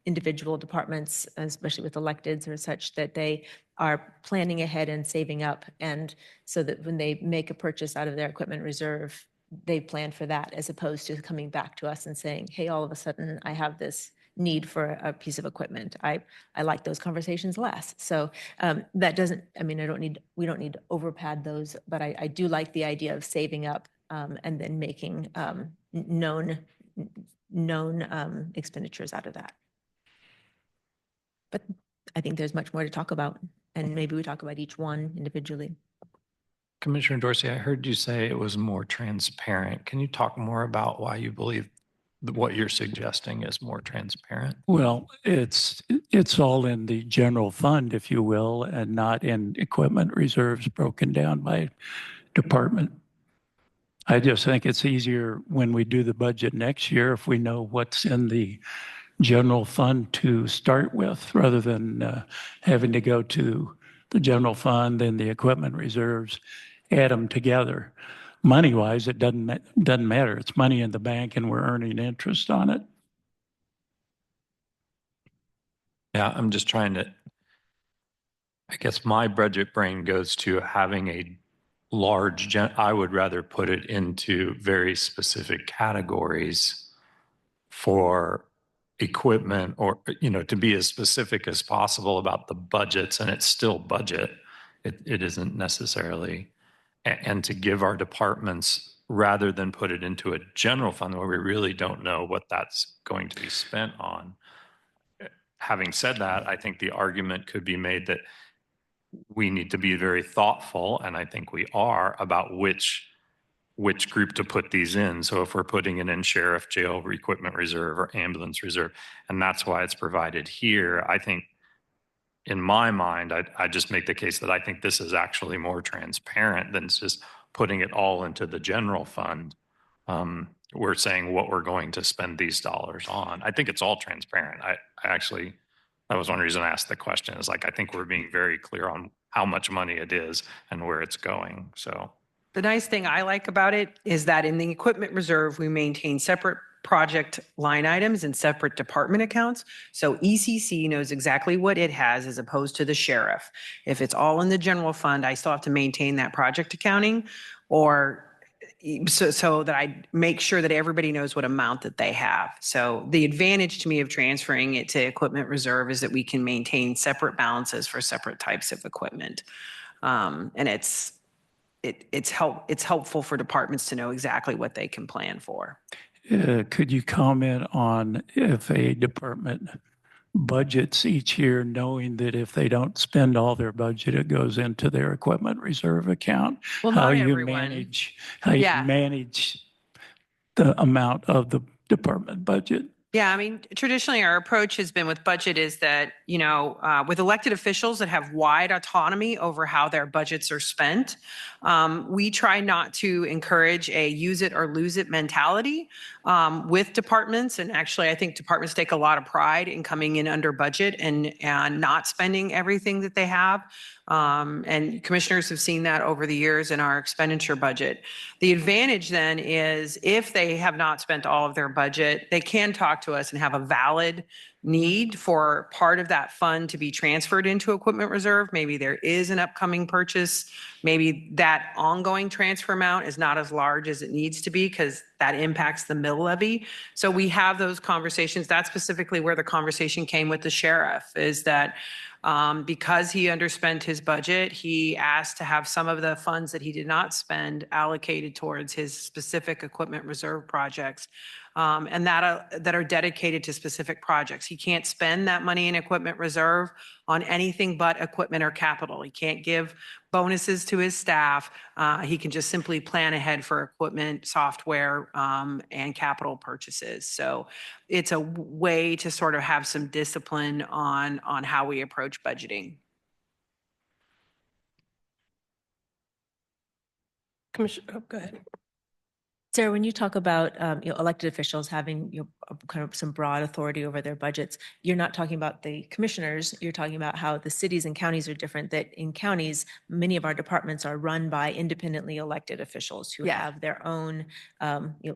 [SPEAKER 3] individual departments, especially with electeds or such, that they are planning ahead and saving up, and so that when they make a purchase out of their equipment reserve, they plan for that, as opposed to coming back to us and saying, hey, all of a sudden I have this need for a piece of equipment. I like those conversations less. So that doesn't, I mean, we don't need to overpad those, but I do like the idea of saving up and then making known expenditures out of that. But I think there's much more to talk about, and maybe we talk about each one individually.
[SPEAKER 1] Commissioner Dorsey, I heard you say it was more transparent. Can you talk more about why you believe what you're suggesting is more transparent?
[SPEAKER 5] Well, it's all in the general fund, if you will, and not in equipment reserves broken down by department. I just think it's easier when we do the budget next year if we know what's in the general fund to start with, rather than having to go to the general fund and the equipment reserves, add them together. Money-wise, it doesn't matter. It's money in the bank and we're earning interest on it.
[SPEAKER 1] Yeah, I'm just trying to, I guess my budget brain goes to having a large, I would rather put it into very specific categories for equipment, or, you know, to be as specific as possible about the budgets, and it's still budget. It isn't necessarily, and to give our departments, rather than put it into a general fund where we really don't know what that's going to be spent on. Having said that, I think the argument could be made that we need to be very thoughtful, and I think we are, about which group to put these in. So if we're putting it in sheriff, jail, equipment reserve, or ambulance reserve, and that's why it's provided here, I think, in my mind, I just make the case that I think this is actually more transparent than just putting it all into the general fund. We're saying what we're going to spend these dollars on. I think it's all transparent. I actually, that was one reason I asked the question, is like, I think we're being very clear on how much money it is and where it's going. So
[SPEAKER 10] The nice thing I like about it is that in the equipment reserve, we maintain separate project line items and separate department accounts. So ECC knows exactly what it has as opposed to the sheriff. If it's all in the general fund, I still have to maintain that project accounting, or so that I make sure that everybody knows what amount that they have. So the advantage to me of transferring it to equipment reserve is that we can maintain separate balances for separate types of equipment. And it's helpful for departments to know exactly what they can plan for.
[SPEAKER 5] Could you comment on if a department budgets each year, knowing that if they don't spend all their budget, it goes into their equipment reserve account?
[SPEAKER 10] Well,
[SPEAKER 5] How
[SPEAKER 10] not
[SPEAKER 5] you
[SPEAKER 10] everyone.
[SPEAKER 5] manage the amount of the department budget?
[SPEAKER 10] Yeah, I mean, traditionally, our approach has been with budget is that, with elected officials that have wide autonomy over how their budgets are spent, we try not to encourage a use it or lose it mentality with departments. And actually, I think departments take a lot of pride in coming in under budget and not spending everything that they have. And commissioners have seen that over the years in our expenditure budget. The advantage then is if they have not spent all of their budget, they can talk to us and have a valid need for part of that fund to be transferred into equipment reserve. Maybe there is an upcoming purchase. Maybe that ongoing transfer amount is not as large as it needs to be because that impacts the mill levy. So we have those conversations. That's specifically where the conversation came with the sheriff, is that because he underspent his budget, he asked to have some of the funds that he did not spend allocated towards his specific equipment reserve projects, and that are dedicated to specific projects. He can't spend that money in equipment reserve on anything but equipment or capital. He can't give bonuses to his staff. He can just simply plan ahead for equipment, software, and capital purchases. So it's a way to sort of have some discipline on how we approach budgeting.
[SPEAKER 2] Commissioner, go ahead.
[SPEAKER 3] Sarah, when you talk about elected officials having kind of some broad authority over their budgets, you're not talking about the commissioners. You're talking about how the cities and counties are different. That in counties, many of our departments are run by independently elected officials who
[SPEAKER 10] Yeah.
[SPEAKER 3] have their own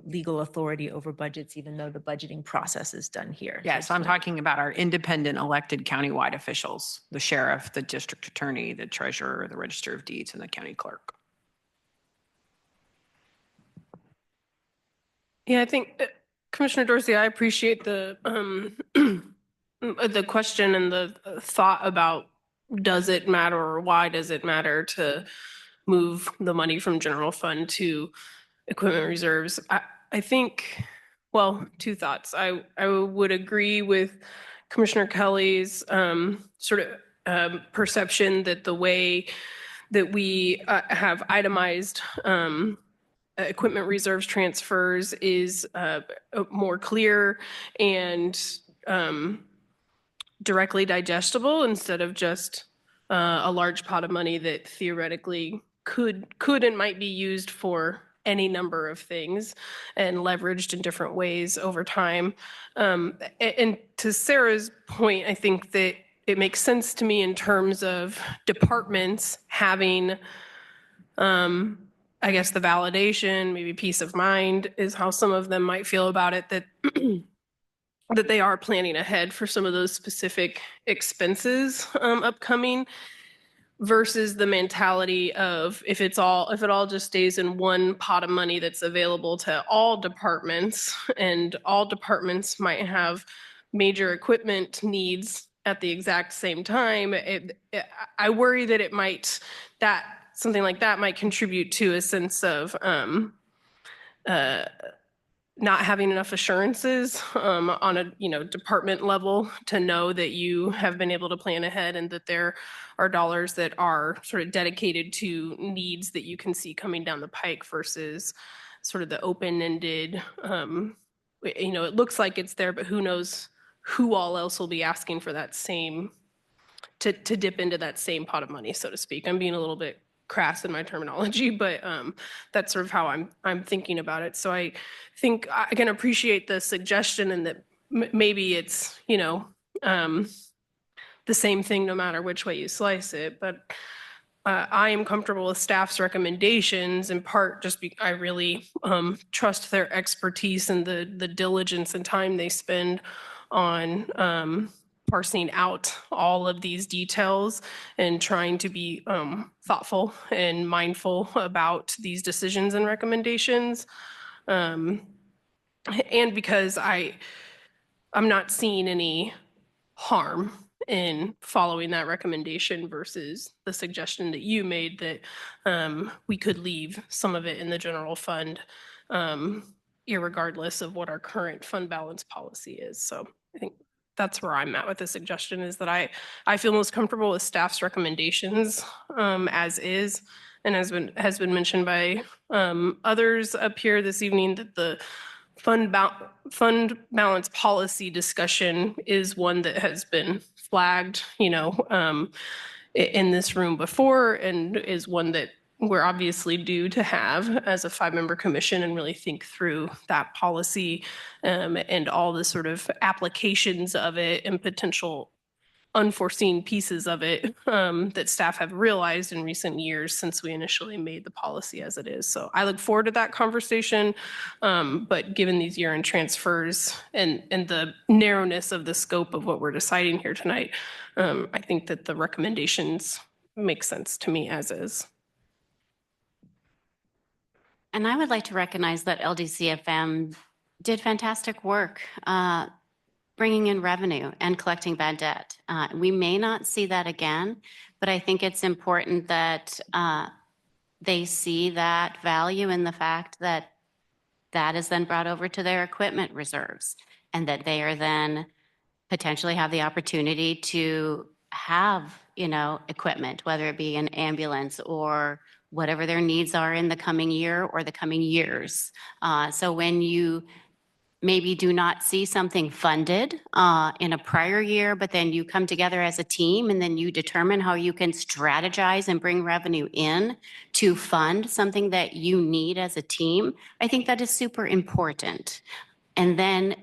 [SPEAKER 3] legal authority over budgets, even though the budgeting process is done here.
[SPEAKER 10] Yes, I'm talking about our independent elected countywide officials, the sheriff, the district attorney, the treasurer, the register of deeds, and the county clerk.
[SPEAKER 2] Yeah, I think Commissioner Dorsey, I appreciate the the question and the thought about does it matter or why does it matter to move the money from general fund to equipment reserves. I think, well, two thoughts. I would agree with Commissioner Kelly's sort of perception that the way that we have itemized equipment reserves transfers is more clear and directly digestible instead of just a large pot of money that theoretically could and might be used for any number of things and leveraged in different ways over time. And to Sarah's point, I think that it makes sense to me in terms of departments having I guess the validation, maybe peace of mind is how some of them might feel about it, that that they are planning ahead for some of those specific expenses upcoming versus the mentality of if it all just stays in one pot of money that's available to all departments and all departments might have major equipment needs at the exact same time. I worry that something like that might contribute to a sense of not having enough assurances on a department level to know that you have been able to plan ahead and that there are dollars that are sort of dedicated to needs that you can see coming down the pike versus sort of the open-ended, it looks like it's there, but who knows who all else will be asking for that same, to dip into that same pot of money, so to speak. I'm being a little bit crass in my terminology, but that's sort of how I'm thinking about it. So I think I can appreciate the suggestion and that maybe it's, the same thing no matter which way you slice it. But I am comfortable with staff's recommendations in part just because I really trust their expertise and the diligence and time they spend on parsing out all of these details and trying to be thoughtful and mindful about these decisions and recommendations. And because I'm not seeing any harm in following that recommendation versus the suggestion that you made that we could leave some of it in the general fund irregardless of what our current fund balance policy is. So I think that's where I'm at with the suggestion, is that I feel most comfortable with staff's recommendations as is, and has been mentioned by others up here this evening, that the fund balance policy discussion is one that has been flagged, in this room before, and is one that we're obviously due to have as a 5-member commission and really think through that policy and all the sort of applications of it and potential unforeseen pieces of it that staff have realized in recent years since we initially made the policy as it is. So I look forward to that conversation, but given these year-end transfers and the narrowness of the scope of what we're deciding here tonight, I think that the recommendations make sense to me as is.
[SPEAKER 14] And I would like to recognize that LDCFM did fantastic work bringing in revenue and collecting bad debt. We may not see that again, but I think it's important that they see that value in the fact that that is then brought over to their equipment reserves and that they are then potentially have the opportunity to have, equipment, whether it be an ambulance or whatever their needs are in the coming year or the coming years. So when you maybe do not see something funded in a prior year, but then you come together as a team and then you determine how you can strategize and bring revenue in to fund something that you need as a team, I think that is super important. And then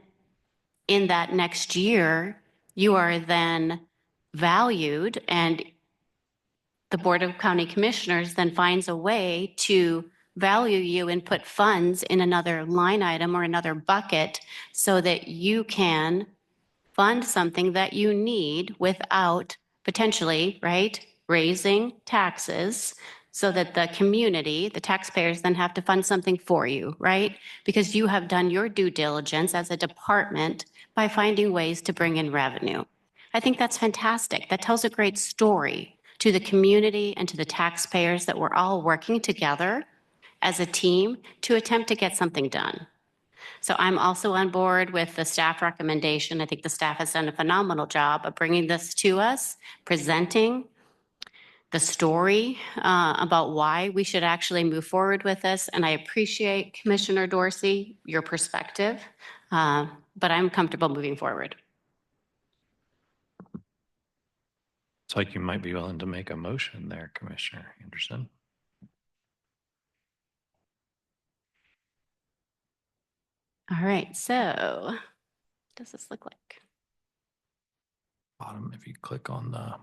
[SPEAKER 14] in that next year, you are then valued, and the Board of County Commissioners then finds a way to value you and put funds in another line item or another bucket so that you can fund something that you need without potentially, right, raising taxes, so that the community, the taxpayers, then have to fund something for you, right? Because you have done your due diligence as a department by finding ways to bring in revenue. I think that's fantastic. That tells a great story to the community and to the taxpayers that we're all working together as a team to attempt to get something done. So I'm also on board with the staff recommendation. I think the staff has done a phenomenal job of bringing this to us, presenting the story about why we should actually move forward with this. And I appreciate, Commissioner Dorsey, your perspective, but I'm comfortable moving forward.
[SPEAKER 1] It's like you might be willing to make a motion there, Commissioner Anderson.
[SPEAKER 14] All right, so what does this look like?
[SPEAKER 1] Bottom, if you click on the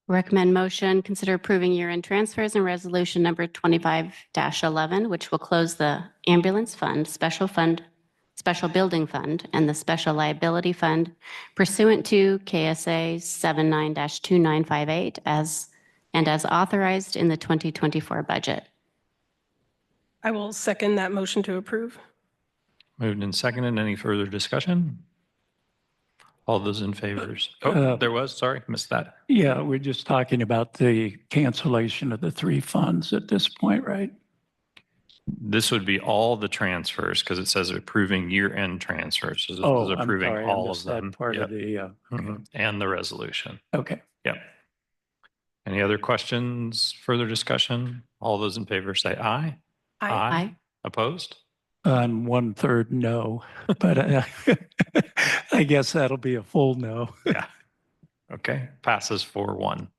[SPEAKER 14] Recommend motion, consider approving year-end transfers and resolution number 25-11, which will close the ambulance fund, special building fund, and the special liability fund pursuant to KSA 79-2958 as authorized in the 2024 budget.
[SPEAKER 2] I will second that motion to approve.
[SPEAKER 1] moved and seconded. Any further discussion? All those in favor? There was, sorry, missed that.
[SPEAKER 5] Yeah, we're just talking about the cancellation of the 3 funds at this point, right?
[SPEAKER 1] This would be all the transfers because it says approving year-end transfers. So this
[SPEAKER 5] Oh,
[SPEAKER 1] is
[SPEAKER 5] I'm
[SPEAKER 1] approving
[SPEAKER 5] sorry, I
[SPEAKER 1] all of
[SPEAKER 5] missed that
[SPEAKER 1] them.
[SPEAKER 5] part of
[SPEAKER 1] Yep.
[SPEAKER 5] the,
[SPEAKER 1] Mhm. And the resolution.
[SPEAKER 5] okay.
[SPEAKER 1] Yep. Any other questions, further discussion? All those in favor say aye.
[SPEAKER 14] Aye.
[SPEAKER 1] Opposed?
[SPEAKER 5] I'm 1/3 no, but I guess that'll be a full no.
[SPEAKER 1] Yeah. Okay, passes 4-1.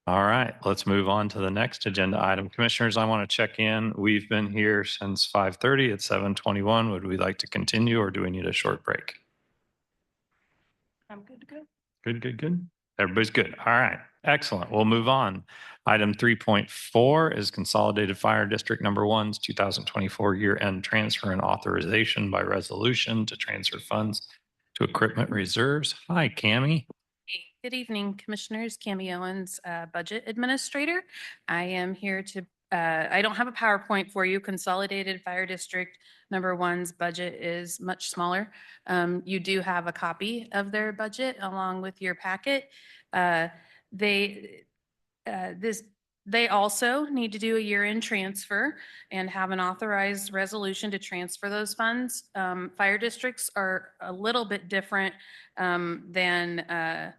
[SPEAKER 1] All right, let's move on to the next agenda item. Commissioners, I want to check in. We've been here since 5:30. It's 7:21. Would we like to continue or do we need a short break?
[SPEAKER 2] I'm good to go.
[SPEAKER 1] Good. Everybody's good. All right, excellent. We'll move on. Item 3.4 is Consolidated Fire District Number 1's 2024 year-end transfer and authorization by resolution to transfer funds to equipment reserves. Hi, Cammie.
[SPEAKER 16] Good evening, Commissioners. Cammie Owens, Budget Administrator. I am here to, I don't have a PowerPoint for you. Consolidated Fire District Number 1's budget is much smaller. You do have a copy of their budget along with your packet. They also need to do a year-end transfer and have an authorized resolution to transfer those funds. Fire districts are a little bit different than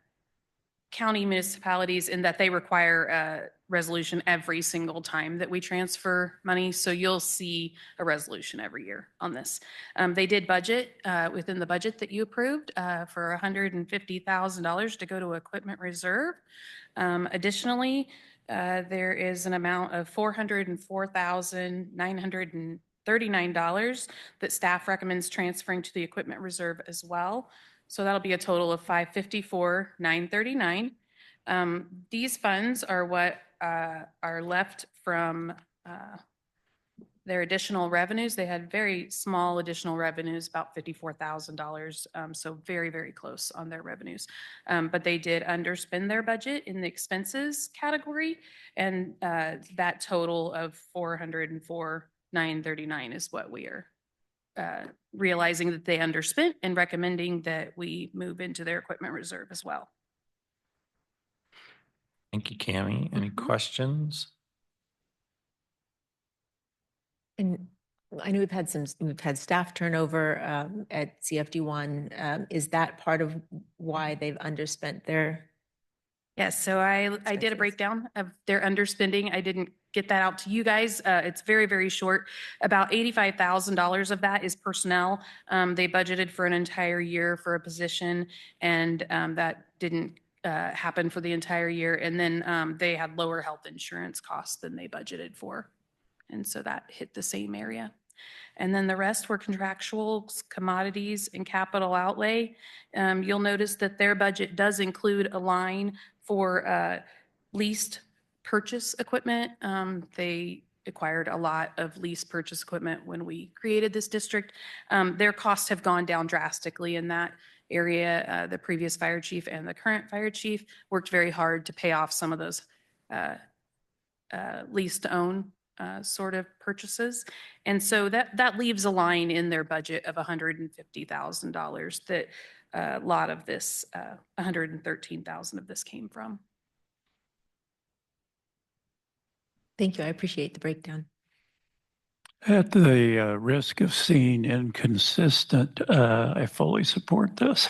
[SPEAKER 16] county municipalities in that they require a resolution every single time that we transfer money. So you'll see a resolution every year on this. They did budget within the budget that you approved for $150,000 to go to equipment reserve. Additionally, there is an amount of $404,939 that staff recommends transferring to the equipment reserve as well. So that'll be a total of $554,939. These funds are what are left from their additional revenues. They had very small additional revenues, about $54,000. So very, very close on their revenues. But they did underspend their budget in the expenses category. And that total of $404,939 is what we are realizing that they underspent and recommending that we move into their equipment reserve as well.
[SPEAKER 1] Thank you, Cammie. Any questions?
[SPEAKER 3] And I know we've had staff turnover at CFD1. Is that part of why they've underspent their
[SPEAKER 16] Yes, so I did a
[SPEAKER 3] Expenses.
[SPEAKER 16] breakdown of their underspending. I didn't get that out to you guys. It's very, very short. About $85,000 of that is personnel. They budgeted for an entire year for a position, and that didn't happen for the entire year. And then they had lower health insurance costs than they budgeted for. And so that hit the same area. And then the rest were contractuals, commodities, and capital outlay. You'll notice that their budget does include a line for leased purchase equipment. They acquired a lot of lease purchase equipment when we created this district. Their costs have gone down drastically in that area. The previous fire chief and the current fire chief worked very hard to pay off some of those lease to own sort of purchases. And so that leaves a line in their budget of $150,000 that a lot of this, 113,000 of this came from.
[SPEAKER 3] Thank you. I appreciate the breakdown.
[SPEAKER 5] At the risk of seeming inconsistent, I fully support this.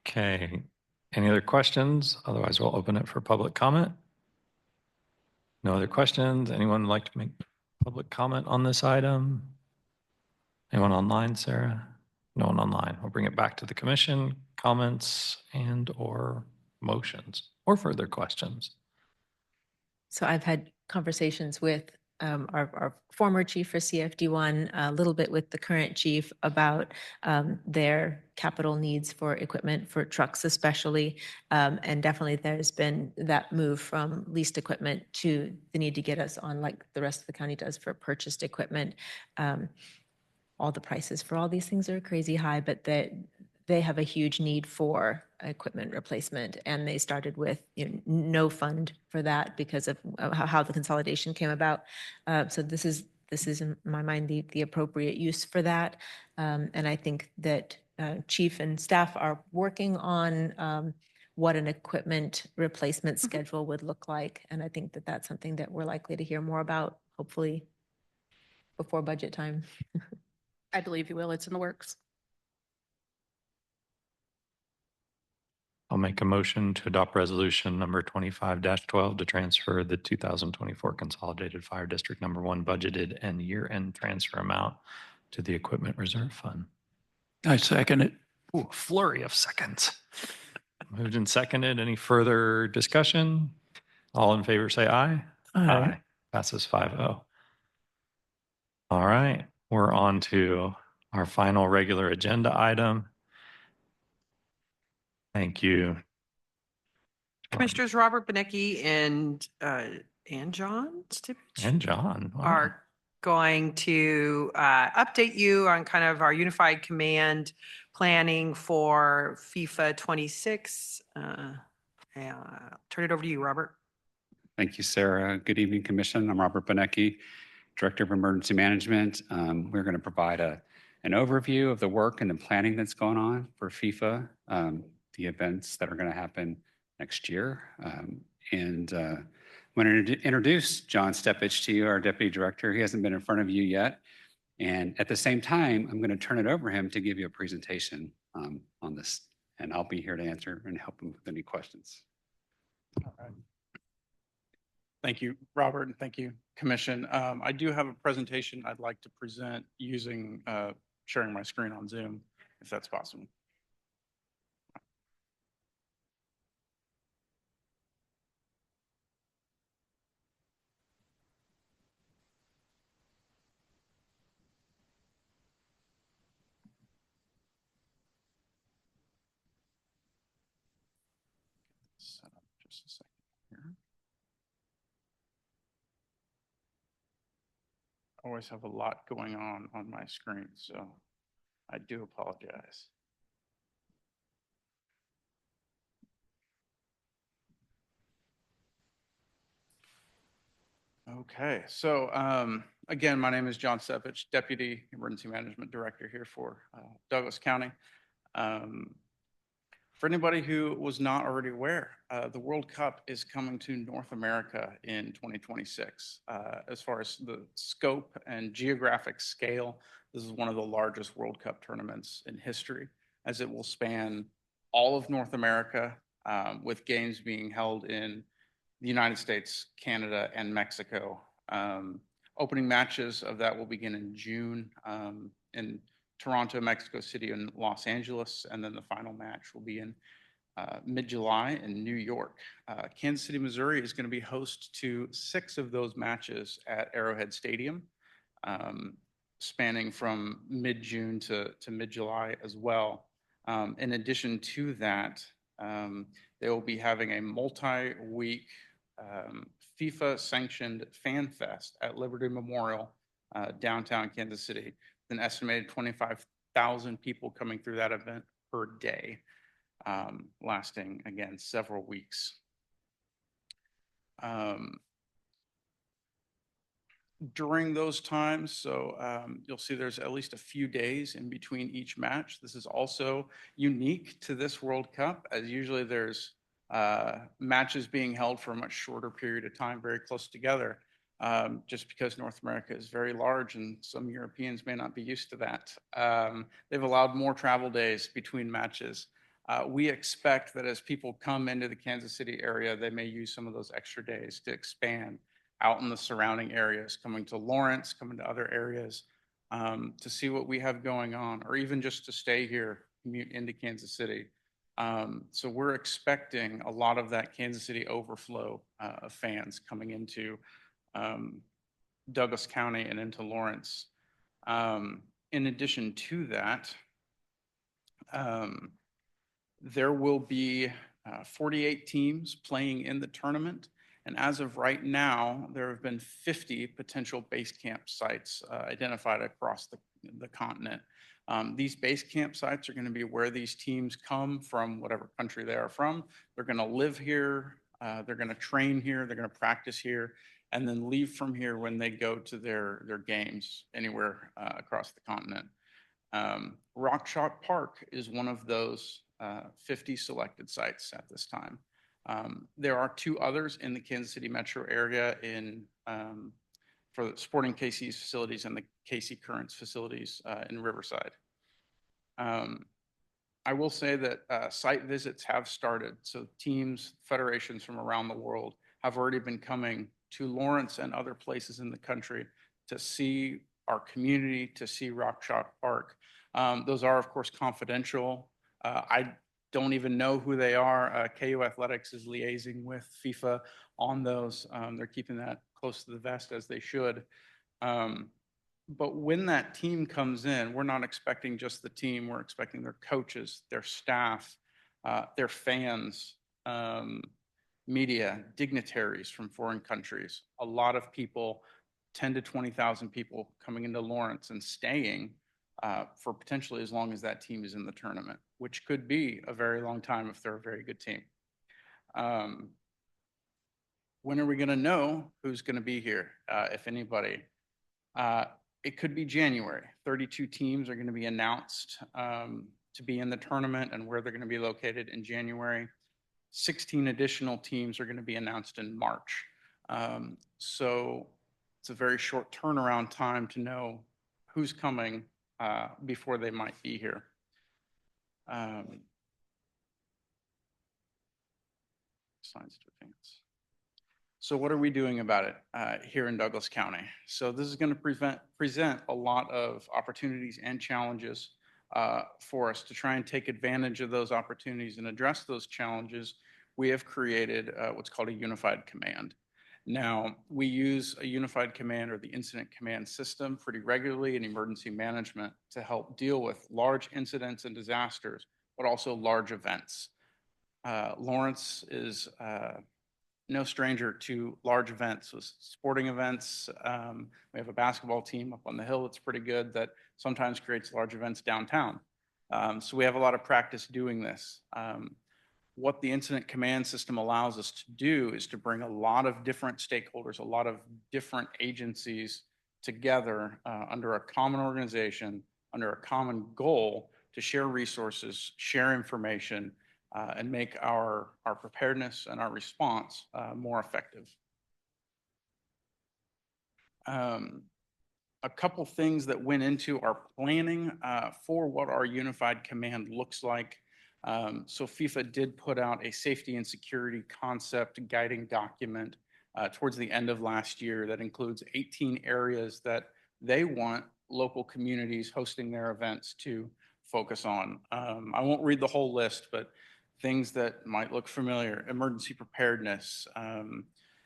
[SPEAKER 1] Okay. Any other questions? Otherwise, we'll open it for public comment. No other questions? Anyone like to make public comment on this item? Anyone online, Sarah? No one online. We'll bring it back to the commission. Comments and or motions or further questions.
[SPEAKER 3] So I've had conversations with our former chief for CFD1, a little bit with the current chief about their capital needs for equipment for trucks especially. And definitely there's been that move from leased equipment to the need to get us on like the rest of the county does for purchased equipment. All the prices for all these things are crazy high, but they have a huge need for equipment replacement, and they started with no fund for that because of how the consolidation came about. So this is in my mind the appropriate use for that, and I think that chief and staff are working on what an equipment replacement schedule would look like, and I think that that's something that we're likely to hear more about, hopefully before budget time.
[SPEAKER 16] I believe you will. It's in the works.
[SPEAKER 1] I'll make a motion to adopt resolution number 25-12 to transfer the 2024 Consolidated Fire District Number 1 budgeted and year-end transfer amount to the Equipment Reserve Fund.
[SPEAKER 5] I second it.
[SPEAKER 1] Ooh, a flurry of seconds. Moved and seconded. Any further discussion? All in favor say aye.
[SPEAKER 5] Aye.
[SPEAKER 1] Passes 5-0. All right, we're on to our final regular agenda item. Thank you.
[SPEAKER 10] Commissioners Robert Benecki and John Stibich
[SPEAKER 1] And John. Wow.
[SPEAKER 10] are going to update you on kind of our unified command planning for FIFA 26. Turn it over to you, Robert.
[SPEAKER 17] Thank you, Sarah. Good evening, Commission. I'm Robert Benecki, Director of Emergency Management. We're going to provide an overview of the work and the planning that's going on for FIFA, the events that are going to happen next year. And I'm going to introduce John Stepich to you, our Deputy Director. He hasn't been in front of you yet. And at the same time, I'm going to turn it over to him to give you a presentation on this. And I'll be here to answer and help him with any questions.
[SPEAKER 18] All right. Thank you, Robert, and thank you, Commission. I do have a presentation I'd like to present using sharing my screen on Zoom, if that's possible. Set up just a second here. I always have a lot going on my screen, so I do apologize. Okay, so again, my name is John Stepich, Deputy Emergency Management Director here for Douglas County. For anybody who was not already aware, the World Cup is coming to North America in 2026. As far as the scope and geographic scale, this is one of the largest World Cup tournaments in history, as it will span all of North America, with games being held in the United States, Canada, and Mexico. Opening matches of that will begin in June in Toronto, Mexico City, and Los Angeles, and then the final match will be in mid-July in New York. Kansas City, Missouri is going to be host to 6 of those matches at Arrowhead Stadium, spanning from mid-June to mid-July as well. In addition to that, they will be having a multi-week FIFA-sanctioned Fan Fest at Liberty Memorial, downtown Kansas City. An estimated 25,000 people coming through that event per day, lasting, again, several weeks. During those times, so you'll see there's at least a few days in between each match. This is also unique to this World Cup, as usually there's matches being held for a much shorter period of time, very close together, just because North America is very large and some Europeans may not be used to that. They've allowed more travel days between matches. We expect that as people come into the Kansas City area, they may use some of those extra days to expand out in the surrounding areas, coming to Lawrence, coming to other areas, to see what we have going on, or even just to stay here, commute into Kansas City. So we're expecting a lot of that Kansas City overflow of fans coming into Douglas County and into Lawrence. In addition to that, there will be 48 teams playing in the tournament. And as of right now, there have been 50 potential base camp sites identified across the continent. These base camp sites are going to be where these teams come from, whatever country they are from. They're going to live here, they're going to train here, they're going to practice here, and then leave from here when they go to their games anywhere across the continent. Rock Chalk Park is one of those 50 selected sites at this time. There are 2 others in the Kansas City metro area for the Sporting KC's facilities and the KC Currents facilities in Riverside. I will say that site visits have started. So teams, federations from around the world have already been coming to Lawrence and other places in the country to see our community, to see Rock Chalk Park. Those are, of course, confidential. I don't even know who they are. KU Athletics is liaising with FIFA on those. They're keeping that close to the vest, as they should. But when that team comes in, we're not expecting just the team. We're expecting their coaches, their staff, their fans, media, dignitaries from foreign countries. A lot of people, 10 to 20,000 people coming into Lawrence and staying for potentially as long as that team is in the tournament, which could be a very long time if they're a very good team. When are we going to know who's going to be here, if anybody? It could be January. 32 teams are going to be announced to be in the tournament and where they're going to be located in January. 16 additional teams are going to be announced in March. So it's a very short turnaround time to know who's coming before they might be here. Slides to advance. So what are we doing about it here in Douglas County? So this is going to present a lot of opportunities and challenges for us. To try and take advantage of those opportunities and address those challenges, we have created what's called a unified command. Now, we use a unified command, or the incident command system, pretty regularly in emergency management to help deal with large incidents and disasters, but also large events. Lawrence is no stranger to large events, with sporting events. We have a basketball team up on the hill that's pretty good, that sometimes creates large events downtown. So we have a lot of practice doing this. What the incident command system allows us to do is to bring a lot of different stakeholders, a lot of different agencies together under a common organization, under a common goal to share resources, share information, and make our preparedness and our response more effective. A couple things that went into our planning for what our unified command looks like. So FIFA did put out a safety and security concept guiding document towards the end of last year that includes 18 areas that they want local communities hosting their events to focus on. I won't read the whole list, but things that might look familiar: emergency preparedness,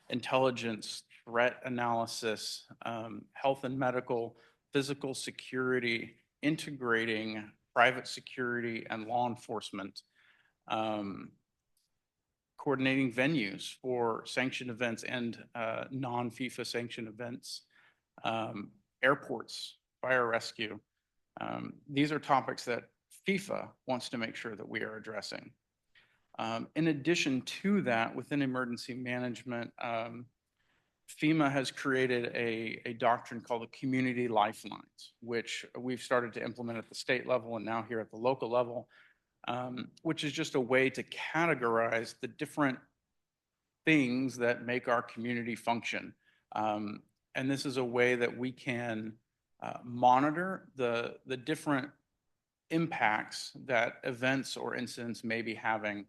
[SPEAKER 18] intelligence, threat analysis, health and medical, physical security, integrating private security and law enforcement, coordinating venues for sanctioned events and non-FIFA sanctioned events, airports, fire rescue. These are topics that FIFA wants to make sure that we are addressing. In addition to that, within emergency management, FEMA has created a doctrine called the Community Lifelines, which we've started to implement at the state level and now here at the local level, which is just a way to categorize the different things that make our community function. And this is a way that we can monitor the different impacts that events or incidents may be having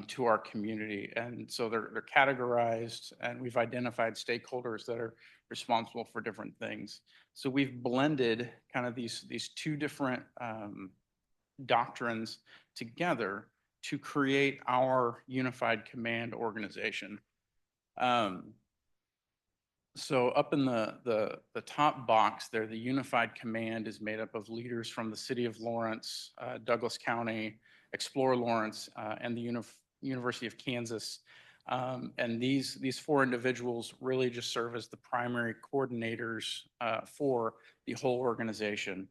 [SPEAKER 18] to our community. And so they're categorized, and we've identified stakeholders that are responsible for different things. So we've blended kind of these two different doctrines together to create our unified command organization. So up in the top box there, the unified command is made up of leaders from the city of Lawrence, Douglas County, Explore Lawrence, and the University of Kansas. And these four individuals really just serve as the primary coordinators for the whole organization,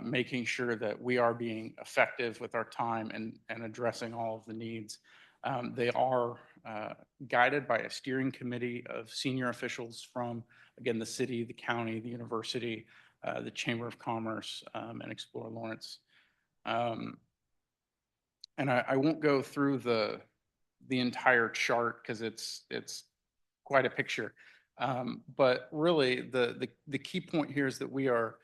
[SPEAKER 18] making sure that we are being effective with our time and addressing all of the needs. They are guided by a steering committee of senior officials from, again, the city, the county, the university, the Chamber of Commerce, and Explore Lawrence. And I won't go through the entire chart because it's quite a picture. But really, the key point here is that we are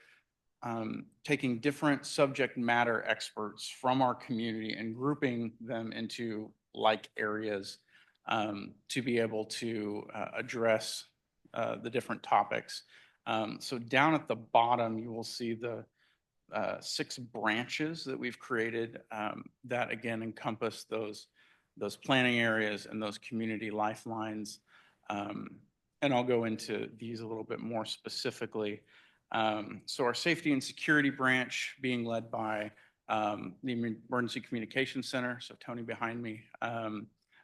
[SPEAKER 18] taking different subject matter experts from our community and grouping them into like areas to be able to address the different topics. So down at the bottom, you will see the 6 branches that we've created that again encompass those planning areas and those community lifelines. And I'll go into these a little bit more specifically. So our safety and security branch being led by the Emergency Communications Center, so Tony behind me,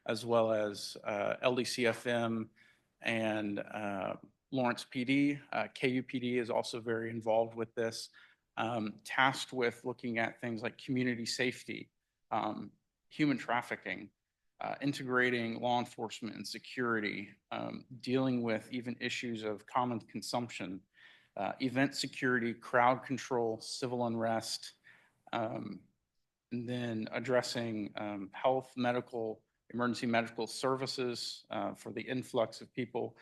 [SPEAKER 18] as well as LDCFM and Lawrence PD. KUPD is also very involved with this, tasked with looking at things like community safety, human trafficking, integrating law enforcement and security, dealing with even issues of common consumption, event security, crowd control, civil unrest, and then addressing health, medical, emergency medical services for the influx of people,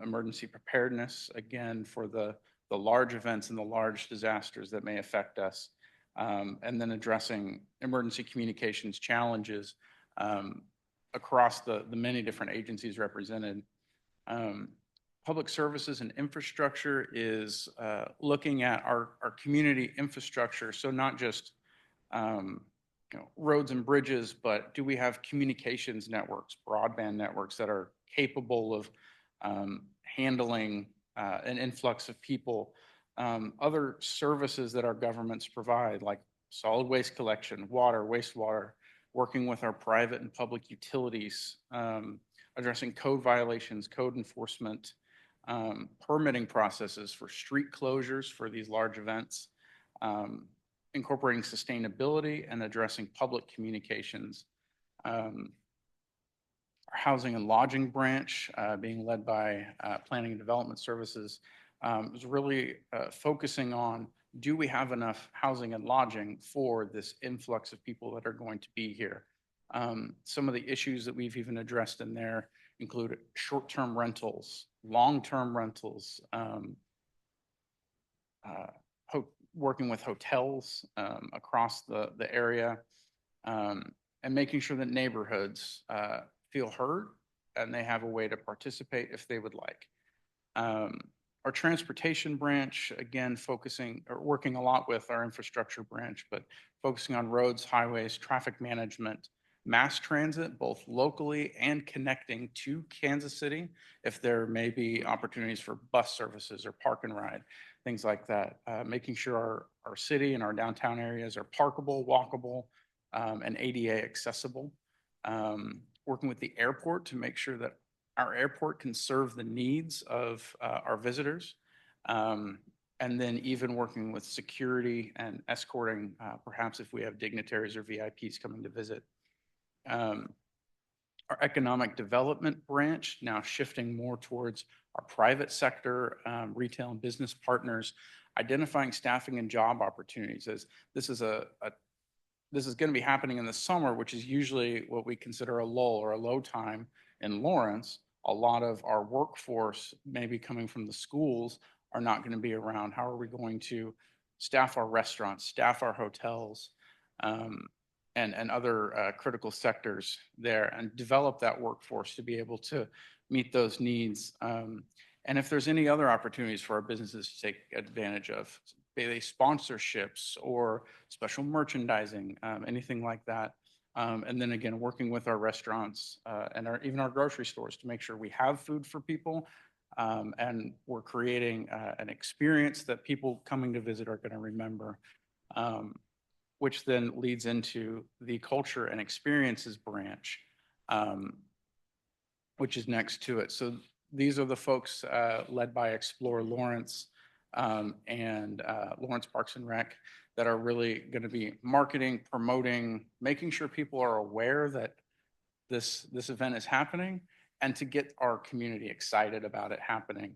[SPEAKER 18] emergency preparedness, again, for the large events and the large disasters that may affect us, and then addressing emergency communications challenges across the many different agencies represented. Public services and infrastructure is looking at our community infrastructure. So not just roads and bridges, but do we have communications networks, broadband networks that are capable of handling an influx of people? Other services that our governments provide, like solid waste collection, water, wastewater, working with our private and public utilities, addressing code violations, code enforcement, permitting processes for street closures for these large events, incorporating sustainability and addressing public communications. Our housing and lodging branch, being led by Planning and Development Services, is really focusing on, do we have enough housing and lodging for this influx of people that are going to be here? Some of the issues that we've even addressed in there include short-term rentals, long-term rentals, working with hotels across the area, And making sure that neighborhoods feel heard and they have a way to participate if they would like. Our transportation branch, again, focusing or working a lot with our infrastructure branch, but focusing on roads, highways, traffic management, mass transit, both locally and connecting to Kansas City, if there may be opportunities for bus services or park and ride, things like that. Making sure our city and our downtown areas are parkable, walkable, and ADA accessible. Working with the airport to make sure that our airport can serve the needs of our visitors. And then even working with security and escorting, perhaps if we have dignitaries or VIPs coming to visit. Our economic development branch now shifting more towards our private sector, retail and business partners, identifying staffing and job opportunities. As this is this is going to be happening in the summer, which is usually what we consider a lull or a low time in Lawrence. A lot of our workforce, maybe coming from the schools, are not going to be around. How are we going to staff our restaurants, staff our hotels, and other critical sectors there, and develop that workforce to be able to meet those needs? And if there's any other opportunities for our businesses to take advantage of, be they sponsorships or special merchandising, anything like that. And then again, working with our restaurants and even our grocery stores to make sure we have food for people, and we're creating an experience that people coming to visit are going to remember, which then leads into the culture and experiences branch, which is next to it. So these are the folks led by Explore Lawrence and Lawrence Parks and Rec that are really going to be marketing, promoting, making sure people are aware that this event is happening, and to get our community excited about it happening.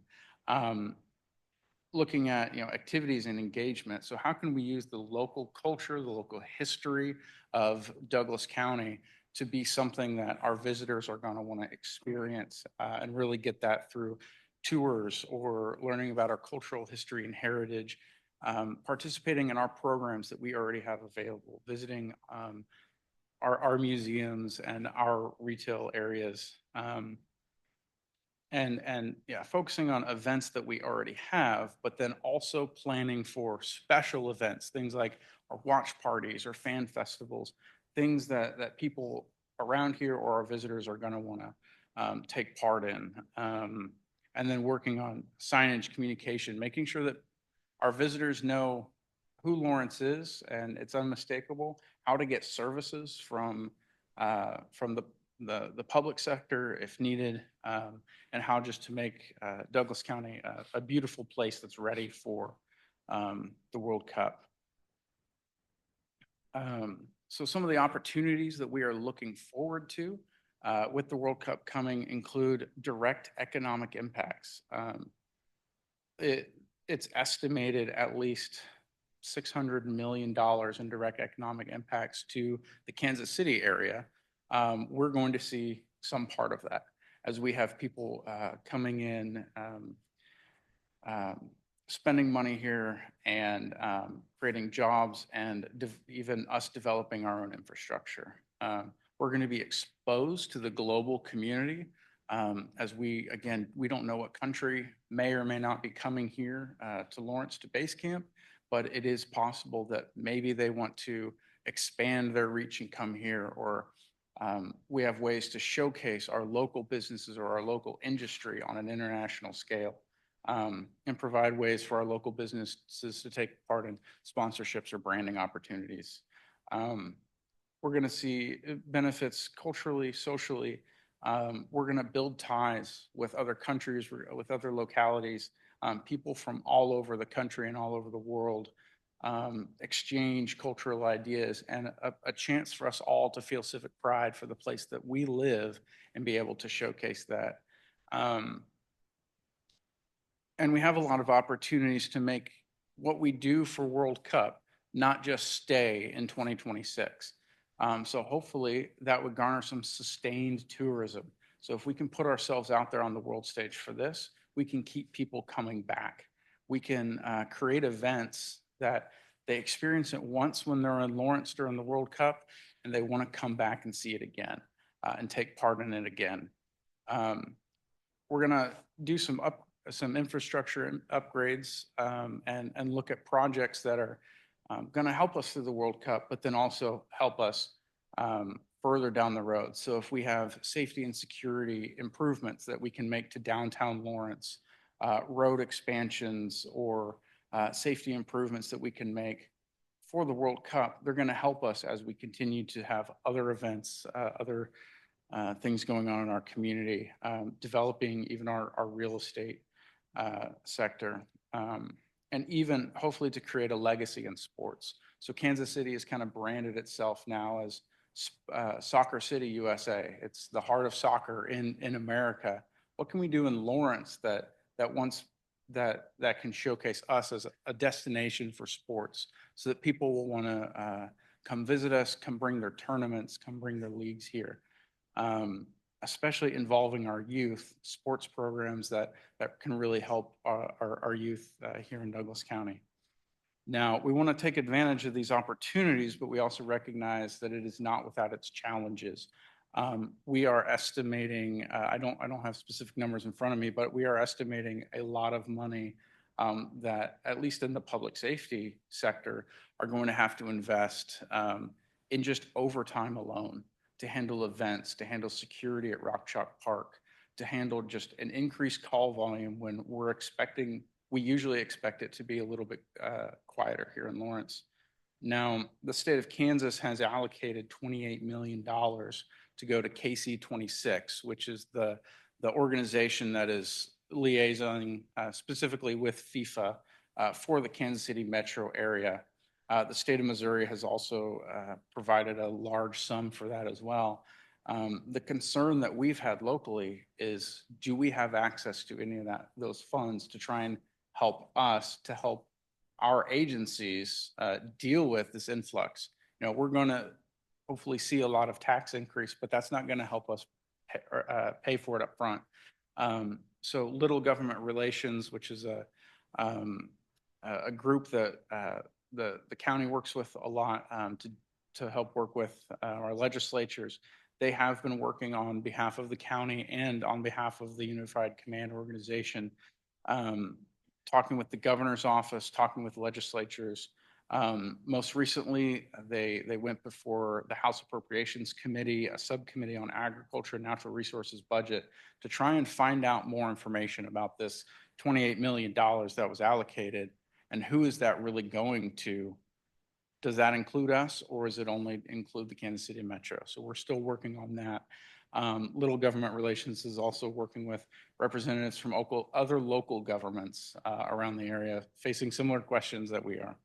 [SPEAKER 18] Looking at activities and engagement. So how can we use the local culture, the local history of Douglas County to be something that our visitors are going to want to experience, and really get that through tours or learning about our cultural history and heritage, participating in our programs that we already have available, visiting our museums and our retail areas, and yeah, focusing on events that we already have, but then also planning for special events, things like our watch parties or fan festivals, things that people around here or our visitors are going to want to take part in. And then working on signage communication, making sure that our visitors know who Lawrence is and it's unmistakable, how to get services from the public sector if needed, and how just to make Douglas County a beautiful place that's ready for the World Cup. So some of the opportunities that we are looking forward to with the World Cup coming include direct economic impacts. It's estimated at least $600 million in direct economic impacts to the Kansas City area. We're going to see some part of that as we have people coming in, spending money here and creating jobs, and even us developing our own infrastructure. We're going to be exposed to the global community as we don't know what country may or may not be coming here to Lawrence to base camp, but it is possible that maybe they want to expand their reach and come here, or we have ways to showcase our local businesses or our local industry on an international scale, and provide ways for our local businesses to take part in sponsorships or branding opportunities. We're going to see benefits culturally, socially. We're going to build ties with other countries, with other localities, people from all over the country and all over the world, exchange cultural ideas, and a chance for us all to feel civic pride for the place that we live and be able to showcase that. And we have a lot of opportunities to make what we do for World Cup not just stay in 2026. So hopefully that would garner some sustained tourism. So if we can put ourselves out there on the world stage for this, we can keep people coming back. We can create events that They experience it once when they're in Lawrence during the World Cup, and they want to come back and see it again and take part in it again. We're going to do some infrastructure upgrades and look at projects that are going to help us through the World Cup, but then also help us further down the road. So if we have safety and security improvements that we can make to downtown Lawrence, road expansions or safety improvements that we can make for the World Cup, they're going to help us as we continue to have other events, other things going on in our community, developing even our real estate sector, and even hopefully to create a legacy in sports. So Kansas City has kind of branded itself now as Soccer City USA. It's the heart of soccer in America. What can we do in Lawrence that can showcase us as a destination for sports so that people will want to come visit us, come bring their tournaments, come bring their leagues here, especially involving our youth, sports programs that can really help our youth here in Douglas County. Now, we want to take advantage of these opportunities, but we also recognize that it is not without its challenges. We are estimating, I don't have specific numbers in front of me, but we are estimating a lot of money that, at least in the public safety sector, are going to have to invest in just overtime alone to handle events, to handle security at Rock Chalk Park, to handle just an increased call volume when we usually expect it to be a little bit quieter here in Lawrence. Now, the state of Kansas has allocated $28 million to go to KC26, which is the organization that is liaisoning specifically with FIFA for the Kansas City metro area. The state of Missouri has also provided a large sum for that as well. The concern that we've had locally is, do we have access to any of those funds to try and help us to help our agencies deal with this influx? We're going to hopefully see a lot of tax increase, but that's not going to help us pay for it up front. So Little Government Relations, which is a group that the county works with a lot to help work with our legislatures, they have been working on behalf of the county and on behalf of the Unified Command Organization, talking with the governor's office, talking with legislatures. Most recently, they went before the House Appropriations Committee, a subcommittee on agriculture and natural resources budget, to try and find out more information about this $28 million that was allocated and who is that really going to. Does that include us, or is it only include the Kansas City Metro? So we're still working on that. Little Government Relations is also working with representatives from other local governments around the area facing similar questions that we are.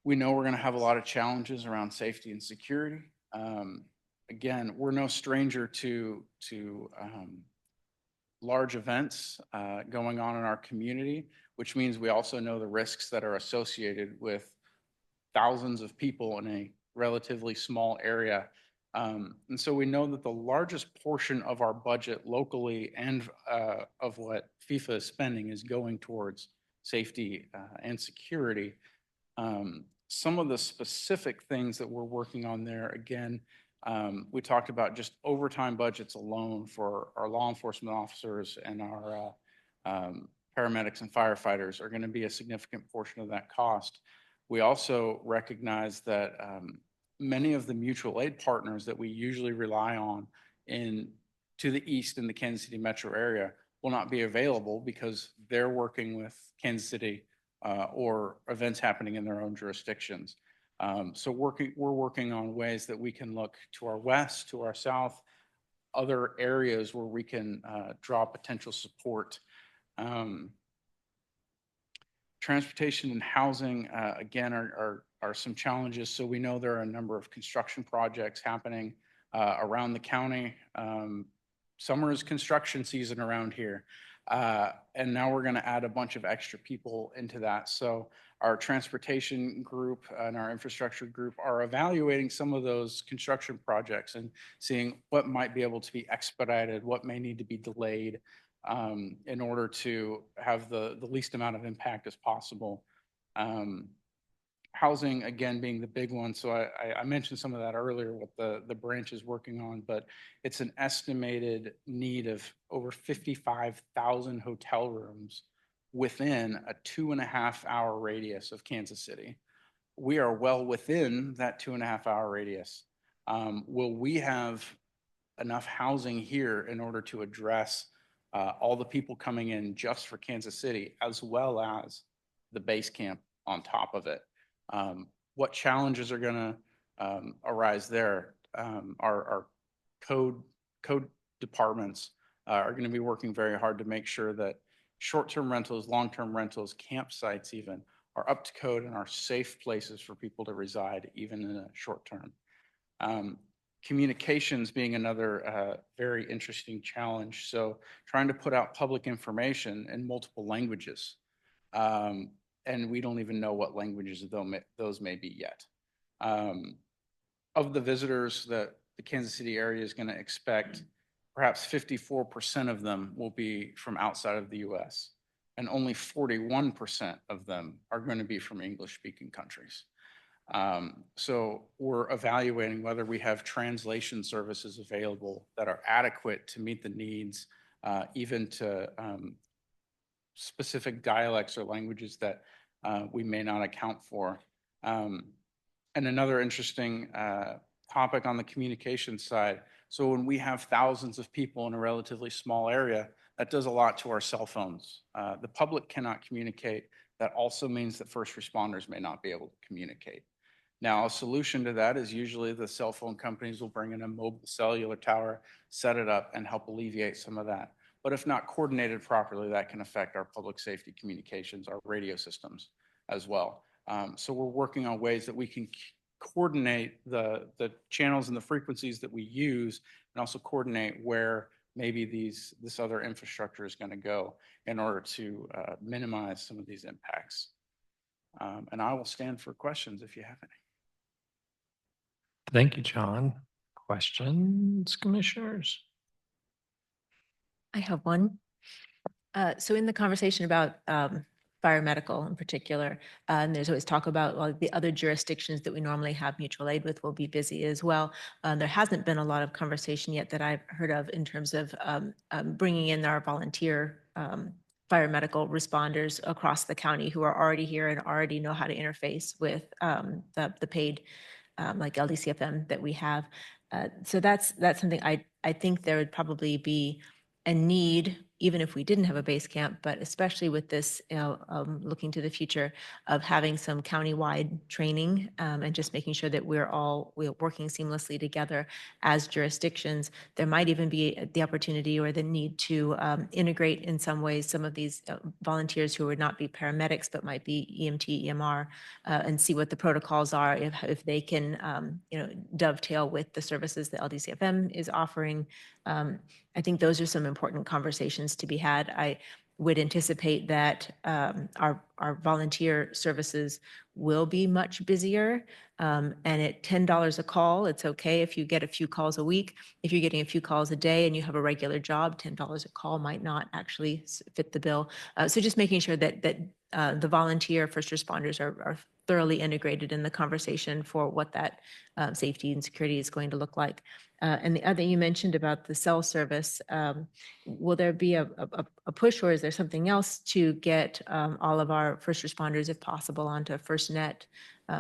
[SPEAKER 18] We know we're going to have a lot of challenges around safety and security. Again, we're no stranger to large events going on in our community, which means we also know the risks that are associated with thousands of people in a relatively small area. And so we know that the largest portion of our budget locally and of what FIFA is spending is going towards safety and security. Some of the specific things that we're working on there, again, we talked about just overtime budgets alone for our law enforcement officers and our paramedics and firefighters are going to be a significant portion of that cost. We also recognize that many of the mutual aid partners that we usually rely on to the east in the Kansas City metro area will not be available because they're working with Kansas City or events happening in their own jurisdictions. So we're working on ways that we can look to our west, to our south, other areas where we can draw potential support. Transportation and housing, again, are some challenges. So we know there are a number of construction projects happening around the county. Summer is construction season around here. And now we're going to add a bunch of extra people into that. So our transportation group and our infrastructure group are evaluating some of those construction projects and seeing what might be able to be expedited, what may need to be delayed. in order to have the least amount of impact as possible. Housing, again, being the big one. So I mentioned some of that earlier, what the branch is working on, but it's an estimated need of over 55,000 hotel rooms within a 2.5 hour radius of Kansas City. We are well within that 2.5 hour radius. Will we have enough housing here in order to address all the people coming in just for Kansas City, as well as the base camp on top of it? What challenges are going to arise there? Our code departments are going to be working very hard to make sure that short-term rentals, long-term rentals, campsites even are up to code and are safe places for people to reside, even in a short term. Communications being another very interesting challenge. So trying to put out public information in multiple languages. And we don't even know what languages those may be yet. Of the visitors that the Kansas City area is going to expect, perhaps 54% of them will be from outside of the US, and only 41% of them are going to be from English-speaking countries. So we're evaluating whether we have translation services available that are adequate to meet the needs, even to specific dialects or languages that we may not account for. And another interesting topic on the communication side. So when we have thousands of people in a relatively small area, that does a lot to our cell phones. The public cannot communicate. That also means that first responders may not be able to communicate. Now, a solution to that is usually the cell phone companies will bring in a mobile cellular tower, set it up, and help alleviate some of that. But if not coordinated properly, that can affect our public safety communications, our radio systems as well. So we're working on ways that we can coordinate the channels and the frequencies that we use, and also coordinate where maybe this other infrastructure is going to go in order to minimize some of these impacts. And I will stand for questions if you have any.
[SPEAKER 1] Thank you, John. Questions, commissioners?
[SPEAKER 3] I have one. So in the conversation about fire medical in particular, and there's always talk about well, the other jurisdictions that we normally have mutual aid with will be busy as well. There hasn't been a lot of conversation yet that I've heard of in terms of bringing in our volunteer fire medical responders across the county who are already here and already know how to interface with the paid like LDCFM that we have. So that's something I think there would probably be a need, even if we didn't have a base camp, but especially with this, looking to the future of having some countywide training and just making sure that we're working seamlessly together as jurisdictions. There might even be the opportunity or the need to integrate in some ways some of these volunteers who would not be paramedics, but might be EMT, EMR, and see what the protocols are if they can, dovetail with the services that LDCFM is offering. I think those are some important conversations to be had. I would anticipate that our volunteer services will be much busier. And at $10 a call, it's okay if you get a few calls a week. If you're getting a few calls a day and you have a regular job, $10 a call might not actually fit the bill. So just making sure that the volunteer first responders are thoroughly integrated in the conversation for what that safety and security is going to look like. And the other you mentioned about the cell service, will there be a push or is there something else to get all of our first responders, if possible, onto FirstNet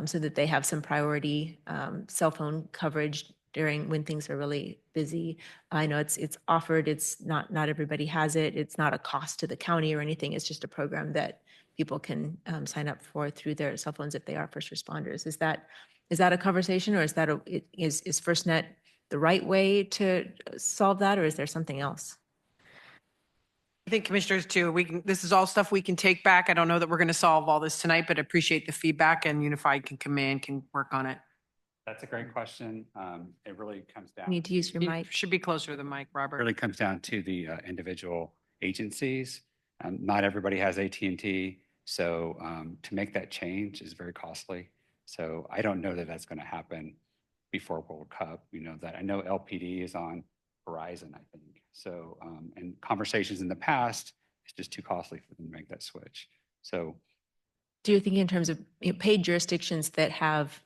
[SPEAKER 3] so that they have some priority cell phone coverage during when things are really busy? I know it's offered, it's not everybody has it. It's not a cost to the county or anything. It's just a program that people can sign up for through their cell phones if they are first responders. Is that a conversation, or is FirstNet the right way to solve that, or is there something else?
[SPEAKER 10] I think commissioners too, this is all stuff we can take back. I don't know that we're going to solve all this tonight, but appreciate the feedback, and Unified can come in, can work on it.
[SPEAKER 17] That's a great question. It really comes down.
[SPEAKER 3] You need to use your mic.
[SPEAKER 10] Should be closer to the mic, Robert.
[SPEAKER 17] Really comes down to the individual agencies. Not everybody has AT&T, so to make that change is very costly. So I don't know that that's going to happen before World Cup. You know that. I know LPD is on Verizon, I think. So, and conversations in the past, it's just too costly for them to make that switch. So
[SPEAKER 3] Do you think in terms of paid jurisdictions that have,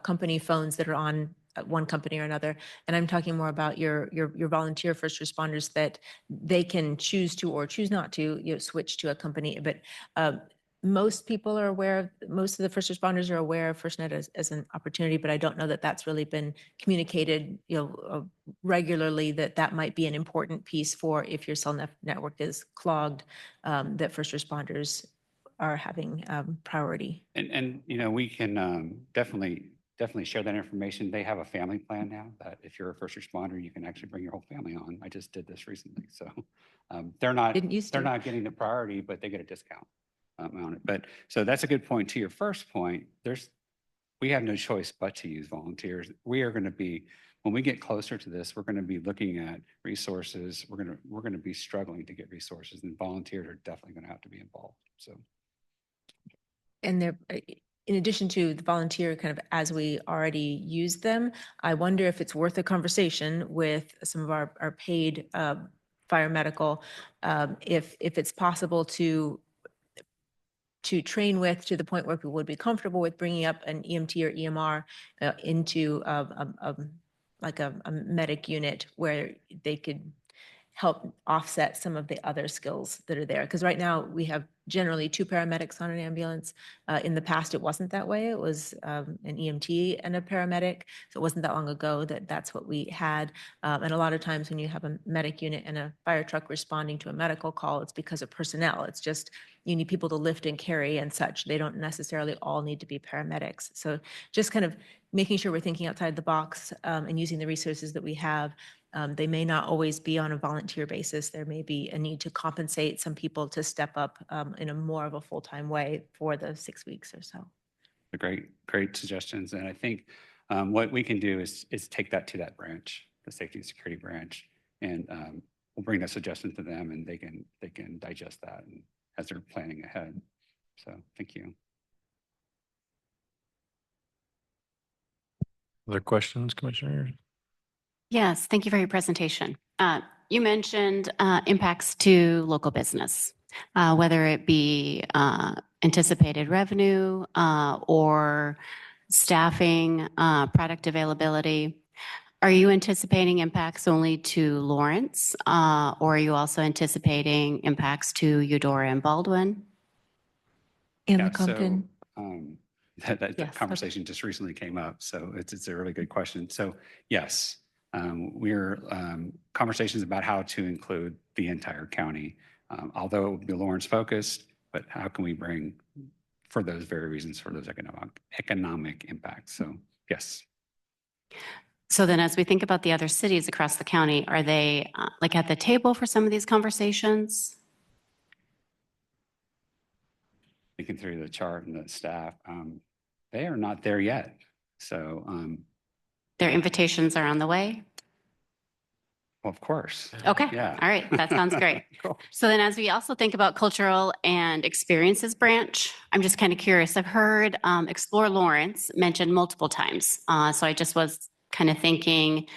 [SPEAKER 3] company phones that are on one company or another? And I'm talking more about your volunteer first responders that they can choose to or choose not to, switch to a company. But most people are aware of, most of the first responders are aware of FirstNet as an opportunity, but I don't know that that's really been communicated, regularly, that might be an important piece for if your cell network is clogged, that first responders are having priority.
[SPEAKER 17] And we can definitely share that information. They have a family plan now that if you're a first responder, you can actually bring your whole family on. I just did this recently, so they're not getting the priority, but they get a discount on it. But so that's a good point. To your first point, we have no choice but to use volunteers. We are going to be, when we get closer to this, we're going to be looking at resources. We're going to be struggling to get resources, and volunteers are definitely going to have to be involved. So.
[SPEAKER 3] And they're, in addition to the volunteer, kind of as we already use them, I wonder if it's worth a conversation with some of our paid fire medical, if it's possible to train with, to the point where people would be comfortable with bringing up an EMT or EMR into like a medic unit where they could help offset some of the other skills that are there. Because right now we have generally 2 paramedics on an ambulance. In the past, it wasn't that way. It was an EMT and a paramedic. So it wasn't that long ago that's what we had. And a lot of times when you have a medic unit and a fire truck responding to a medical call, it's because of personnel. It's just you need people to lift and carry and such. They don't necessarily all need to be paramedics. So just kind of making sure we're thinking outside the box and using the resources that we have. They may not always be on a volunteer basis. There may be a need to compensate some people to step up in a more of a full-time way for the 6 weeks or so.
[SPEAKER 17] Great suggestions. And I think what we can do is take that to that branch, the safety and security branch, and we'll bring that suggestion to them, and they can digest that as they're planning ahead. So thank you.
[SPEAKER 1] Other questions, Commissioners?
[SPEAKER 14] Yes, thank you for your presentation. You mentioned impacts to local business, whether it be anticipated revenue or staffing, product availability. Are you anticipating impacts only to Lawrence, or are you also anticipating impacts to Eudora and Baldwin?
[SPEAKER 3] And Lecompton?
[SPEAKER 17] That conversation just recently came up, so it's a really good question. So yes, we're conversations about how to include the entire county, although it will be Lawrence focused, but how can we bring, for those very reasons, for those economic impacts? So yes.
[SPEAKER 14] So then as we think about the other cities across the county, are they like at the table for some of these conversations?
[SPEAKER 17] Thinking through the chart and the staff, they are not there yet. So
[SPEAKER 14] their invitations are on the way?
[SPEAKER 17] Well, of course.
[SPEAKER 14] Okay.
[SPEAKER 17] Yeah.
[SPEAKER 14] All right. That sounds great.
[SPEAKER 17] Cool.
[SPEAKER 14] So then as we also think about cultural and experiences branch, I'm just kind of curious. I've heard Explore Lawrence mentioned multiple times. So I just was kind of thinking,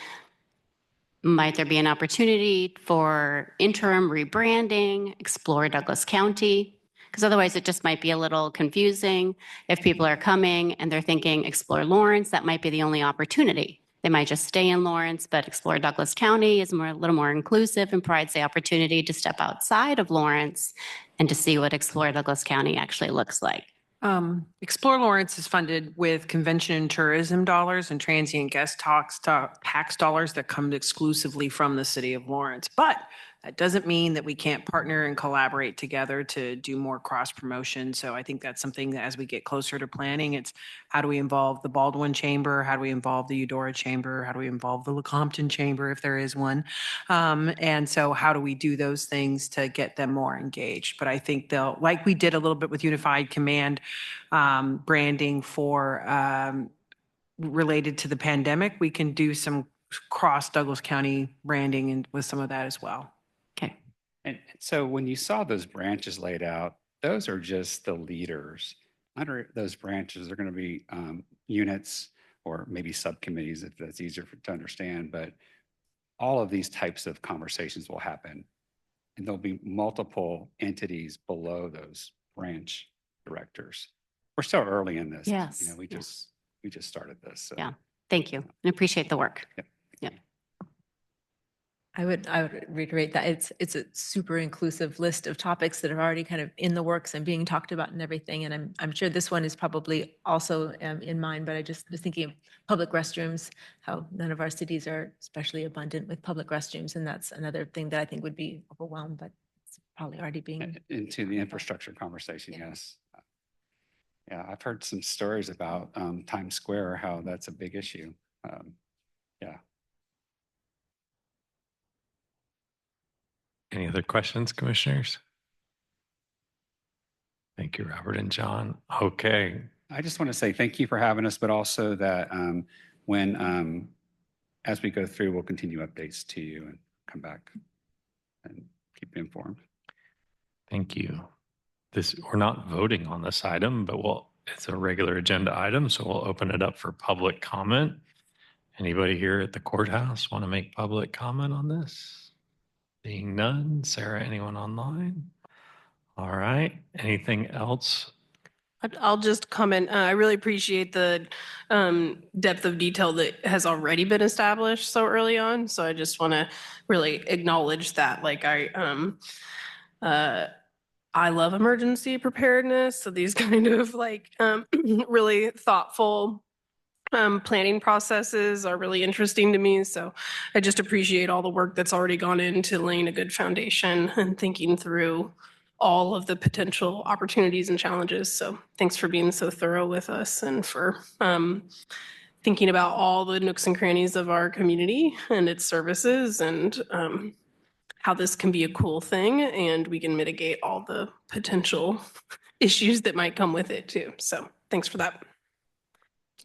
[SPEAKER 14] might there be an opportunity for interim rebranding, Explore Douglas County? Because otherwise it just might be a little confusing. If people are coming and they're thinking Explore Lawrence, that might be the only opportunity. They might just stay in Lawrence, but Explore Douglas County is a little more inclusive and provides the opportunity to step outside of Lawrence and to see what Explore Douglas County actually looks like.
[SPEAKER 10] Explore Lawrence is funded with convention and tourism dollars and transient guest tax dollars that come exclusively from the city of Lawrence. But that doesn't mean that we can't partner and collaborate together to do more cross promotion. So I think that's something that as we get closer to planning, it's how do we involve the Baldwin Chamber? How do we involve the Eudora Chamber? How do we involve the Lecompton Chamber if there is one? And so how do we do those things to get them more engaged? But I think they'll, like we did a little bit with Unified Command branding for related to the pandemic, we can do some cross Douglas County branding and with some of that as well.
[SPEAKER 14] Okay.
[SPEAKER 17] And so when you saw those branches laid out, those are just the leaders. Under those branches are going to be units or maybe subcommittees if that's easier to understand. But all of these types of conversations will happen. And there'll be multiple entities below those branch directors. We're still early in this.
[SPEAKER 14] Yes,
[SPEAKER 17] You know, we
[SPEAKER 14] yeah.
[SPEAKER 17] just started this. So.
[SPEAKER 14] Yeah, thank you. And appreciate the work.
[SPEAKER 17] Yep.
[SPEAKER 14] Yeah.
[SPEAKER 3] I would reiterate that it's a super inclusive list of topics that are already kind of in the works and being talked about and everything. And I'm sure this one is probably also in mind, but I just was thinking of public restrooms, how none of our cities are especially abundant with public restrooms. And that's another thing that I think would be overwhelmed, but it's probably already being.
[SPEAKER 17] Into the infrastructure conversation, yes. Yeah, I've heard some stories about Times Square, how that's a big issue. Yeah.
[SPEAKER 1] Any other questions, commissioners? Thank you, Robert and John. Okay.
[SPEAKER 17] I just want to say thank you for having us, but also that when, as we go through, we'll continue updates to you and come back and keep you informed.
[SPEAKER 1] Thank you. We're not voting on this item, but it's a regular agenda item, so we'll open it up for public comment. Anybody here at the courthouse want to make public comment on this? Being none. Sarah, anyone online? All right. Anything else?
[SPEAKER 2] I'll just comment. I really appreciate the depth of detail that has already been established so early on. So I just want to really acknowledge that. Like I love emergency preparedness. So these kind of like really thoughtful planning processes are really interesting to me. So I just appreciate all the work that's already gone into laying a good foundation and thinking through all of the potential opportunities and challenges. So thanks for being so thorough with us and for thinking about all the nooks and crannies of our community and its services and how this can be a cool thing and we can mitigate all the potential issues that might come with it too. So thanks for that.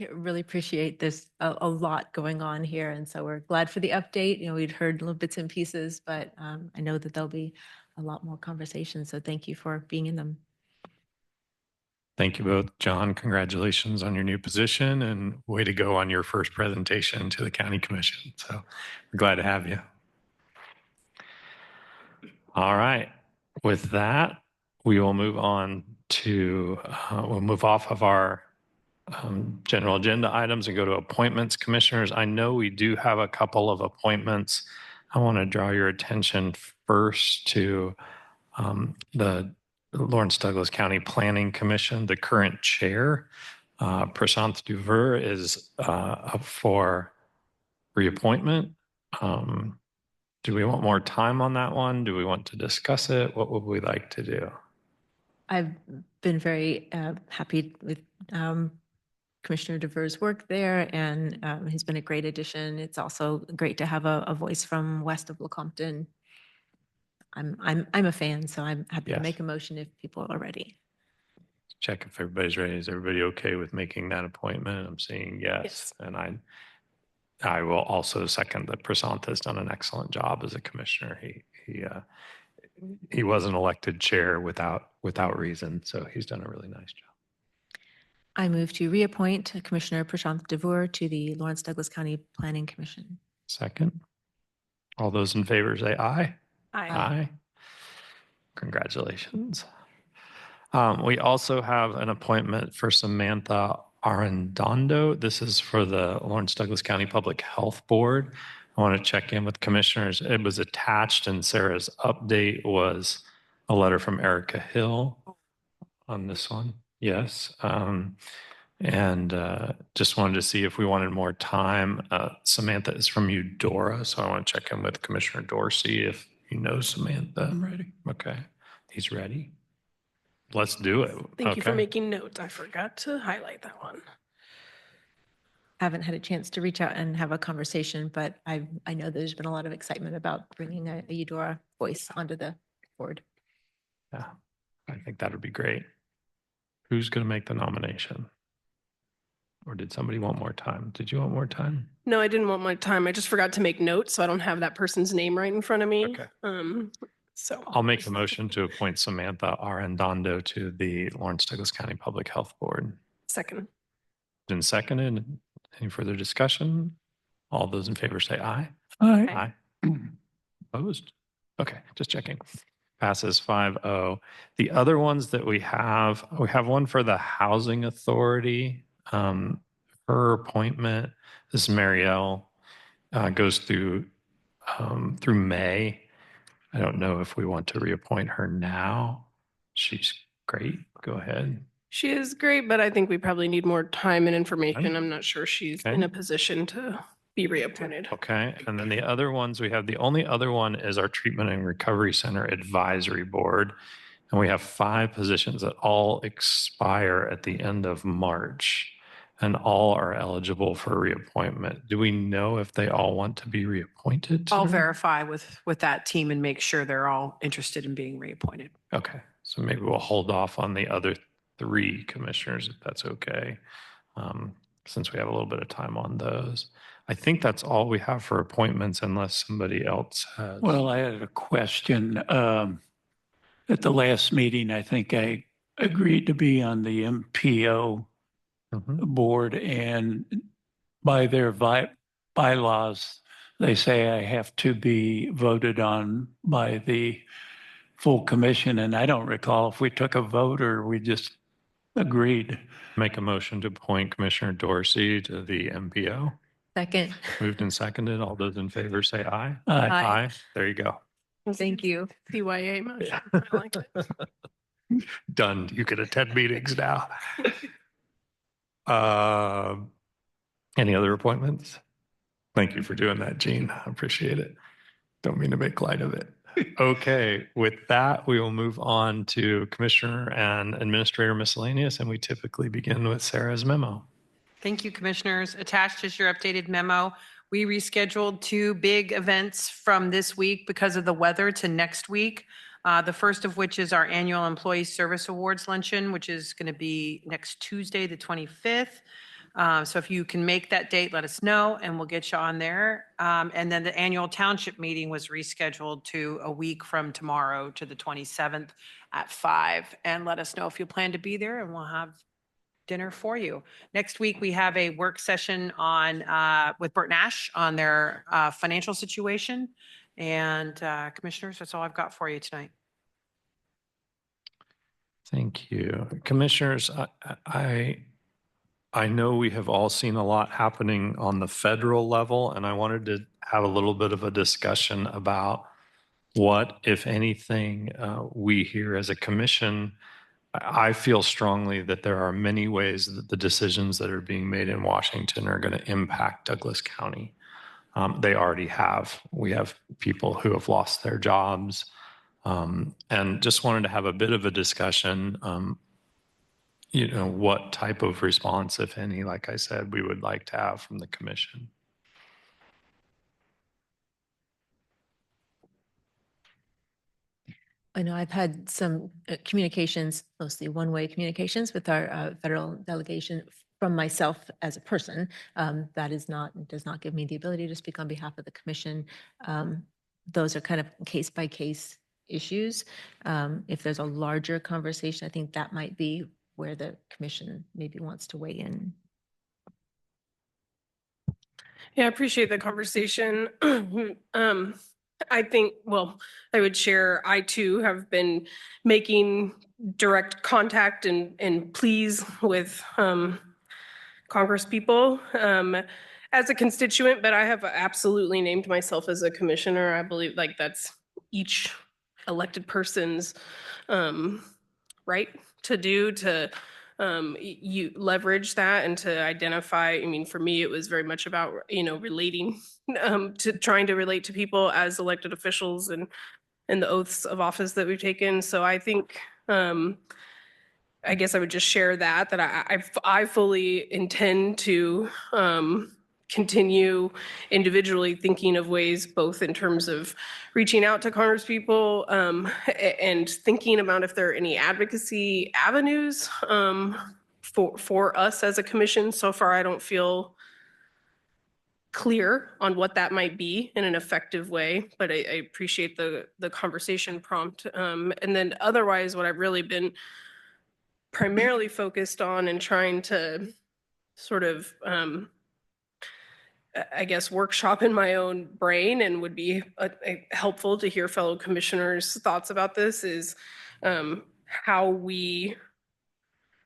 [SPEAKER 3] I really appreciate this, a lot going on here. And so we're glad for the update. You know, we'd heard little bits and pieces, but I know that there'll be a lot more conversations. So thank you for being in them.
[SPEAKER 1] Thank you both. John, congratulations on your new position and way to go on your first presentation to the County Commission. So we're glad to have you. All right. With that, we will move on to, we'll move off of our general agenda items and go to appointments. Commissioners, I know we do have a couple of appointments. I want to draw your attention first to the Lawrence Douglas County Planning Commission. The current chair, Prashant Duver, is up for reappointment. Do we want more time on that one? Do we want to discuss it? What would we like to do?
[SPEAKER 3] I've been very happy with Commissioner DeVere's work there, and he's been a great addition. It's also great to have a voice from west of Lecompton. I'm a fan, so I'm happy to make a motion if people are ready.
[SPEAKER 1] Check if everybody's ready. Is everybody okay with making that appointment? I'm saying yes. And I will also second that Prashant has done an excellent job as a commissioner. He wasn't elected chair without reason, so he's done a really nice job.
[SPEAKER 3] I move to reappoint Commissioner Prashant Devore to the Lawrence Douglas County Planning Commission.
[SPEAKER 1] Second. All those in favor say aye.
[SPEAKER 2] Aye.
[SPEAKER 1] Aye. Congratulations. We also have an appointment for Samantha Arredondo. This is for the Lawrence Douglas County Public Health Board. I want to check in with commissioners. It was attached in Sarah's update was a letter from Erica Hill on this one. Yes. And just wanted to see if we wanted more time. Samantha is from Eudora, so I want to check in with Commissioner Dorsey if you know Samantha. I'm ready. Okay. He's ready. Let's do it.
[SPEAKER 2] Thank you for making notes. I forgot to highlight that one.
[SPEAKER 3] Haven't had a chance to reach out and have a conversation, but I know there's been a lot of excitement about bringing a Eudora voice onto the board.
[SPEAKER 1] Yeah, I think that would be great. Who's going to make the nomination? Or did somebody want more time? Did you want more time?
[SPEAKER 2] No, I didn't want my time. I just forgot to make notes, so I don't have that person's name right in front of me.
[SPEAKER 1] Okay.
[SPEAKER 2] So
[SPEAKER 1] I'll make a motion to appoint Samantha Arredondo to the Lawrence Douglas County Public Health Board.
[SPEAKER 2] Second.
[SPEAKER 1] Been seconded. Any further discussion? All those in favor say aye.
[SPEAKER 5] Aye.
[SPEAKER 1] Aye. Opposed? Okay, just checking. Passes 5-0. The other ones that we have one for the Housing Authority. Her appointment, this is Marielle, goes through May. I don't know if we want to reappoint her now. She's great. Go ahead.
[SPEAKER 2] She is great, but I think we probably need more time and information. I'm not sure she's
[SPEAKER 1] Okay.
[SPEAKER 2] in a position to be reappointed.
[SPEAKER 1] Okay, and then the other ones we have, the only other one is our Treatment and Recovery Center Advisory Board. And we have 5 positions that all expire at the end of March and all are eligible for reappointment. Do we know if they all want to be reappointed?
[SPEAKER 10] I'll verify with that team and make sure they're all interested in being reappointed.
[SPEAKER 1] Okay, so maybe we'll hold off on the other 3 commissioners if that's okay, since we have a little bit of time on those. I think that's all we have for appointments unless somebody else has.
[SPEAKER 5] Well, I had a question. At the last meeting, I think I agreed to be on the MPO board, and by their bylaws, they say I have to be voted on by the full commission. And I don't recall if we took a vote or we just agreed.
[SPEAKER 1] Make a motion to appoint Commissioner Dorsey to the MPO.
[SPEAKER 3] Second.
[SPEAKER 1] Moved and seconded. All those in favor say aye.
[SPEAKER 5] Aye.
[SPEAKER 1] Aye. There you go.
[SPEAKER 3] Thank you.
[SPEAKER 2] CYA motion. I like it.
[SPEAKER 1] Done. You can attend meetings now. Any other appointments? Thank you for doing that, Gene. I appreciate it. Don't mean to make light of it. Okay, with that, we will move on to Commissioner and Administrator Miscellaneous, and we typically begin with Sarah's memo.
[SPEAKER 10] Thank you, Commissioners. Attached is your updated memo. We rescheduled 2 big events from this week because of the weather to next week. The first of which is our annual Employee Service Awards Luncheon, which is going to be next Tuesday, the 25th. So if you can make that date, let us know and we'll get you on there. And then the annual township meeting was rescheduled to a week from tomorrow to the 27th at 5. And let us know if you plan to be there and we'll have dinner for you. Next week, we have a work session on with Bert Nash on their financial situation. And Commissioners, that's all I've got for you tonight.
[SPEAKER 1] Thank you. Commissioners, I know we have all seen a lot happening on the federal level, and I wanted to have a little bit of a discussion about what, if anything, we here as a commission. I feel strongly that there are many ways that the decisions that are being made in Washington are going to impact Douglas County. They already have. We have people who have lost their jobs, and just wanted to have a bit of a discussion. What type of response, if any, like I said, we would like to have from the commission.
[SPEAKER 3] I know I've had some communications, mostly one-way communications with our federal delegation from myself as a person. That does not give me the ability to speak on behalf of the commission. Those are kind of case-by-case issues. If there's a larger conversation, I think that might be where the commission maybe wants to weigh in.
[SPEAKER 2] Yeah, I appreciate the conversation. I think, I would share, I too have been making direct contact and pleas with Congress people as a constituent, but I have absolutely named myself as a commissioner. I believe like that's each elected person's right to do, to you leverage that and to identify. I mean, for me, it was very much about, relating to trying to relate to people as elected officials and the oaths of office that we've taken. So I think, I guess I would just share that I fully intend to continue individually thinking of ways, both in terms of reaching out to Congress people and thinking about if there are any advocacy avenues for us as a commission. So far, I don't feel clear on what that might be in an effective way, but I appreciate the conversation prompt. And then otherwise, what I've really been primarily focused on and trying to sort of I guess, workshop in my own brain and would be helpful to hear fellow commissioners' thoughts about this is how we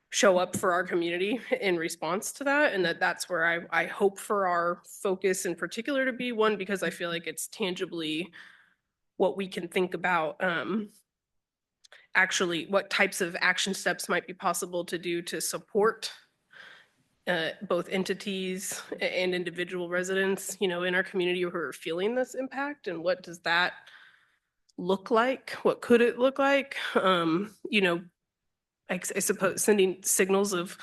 [SPEAKER 2] show up for our community in response to that. And that's where I hope for our focus in particular to be one, because I feel like it's tangibly what we can think about actually what types of action steps might be possible to do to support both entities and individual residents, you know, in our community who are feeling this impact, and what does that look like? What could it look like? You know, I suppose sending signals of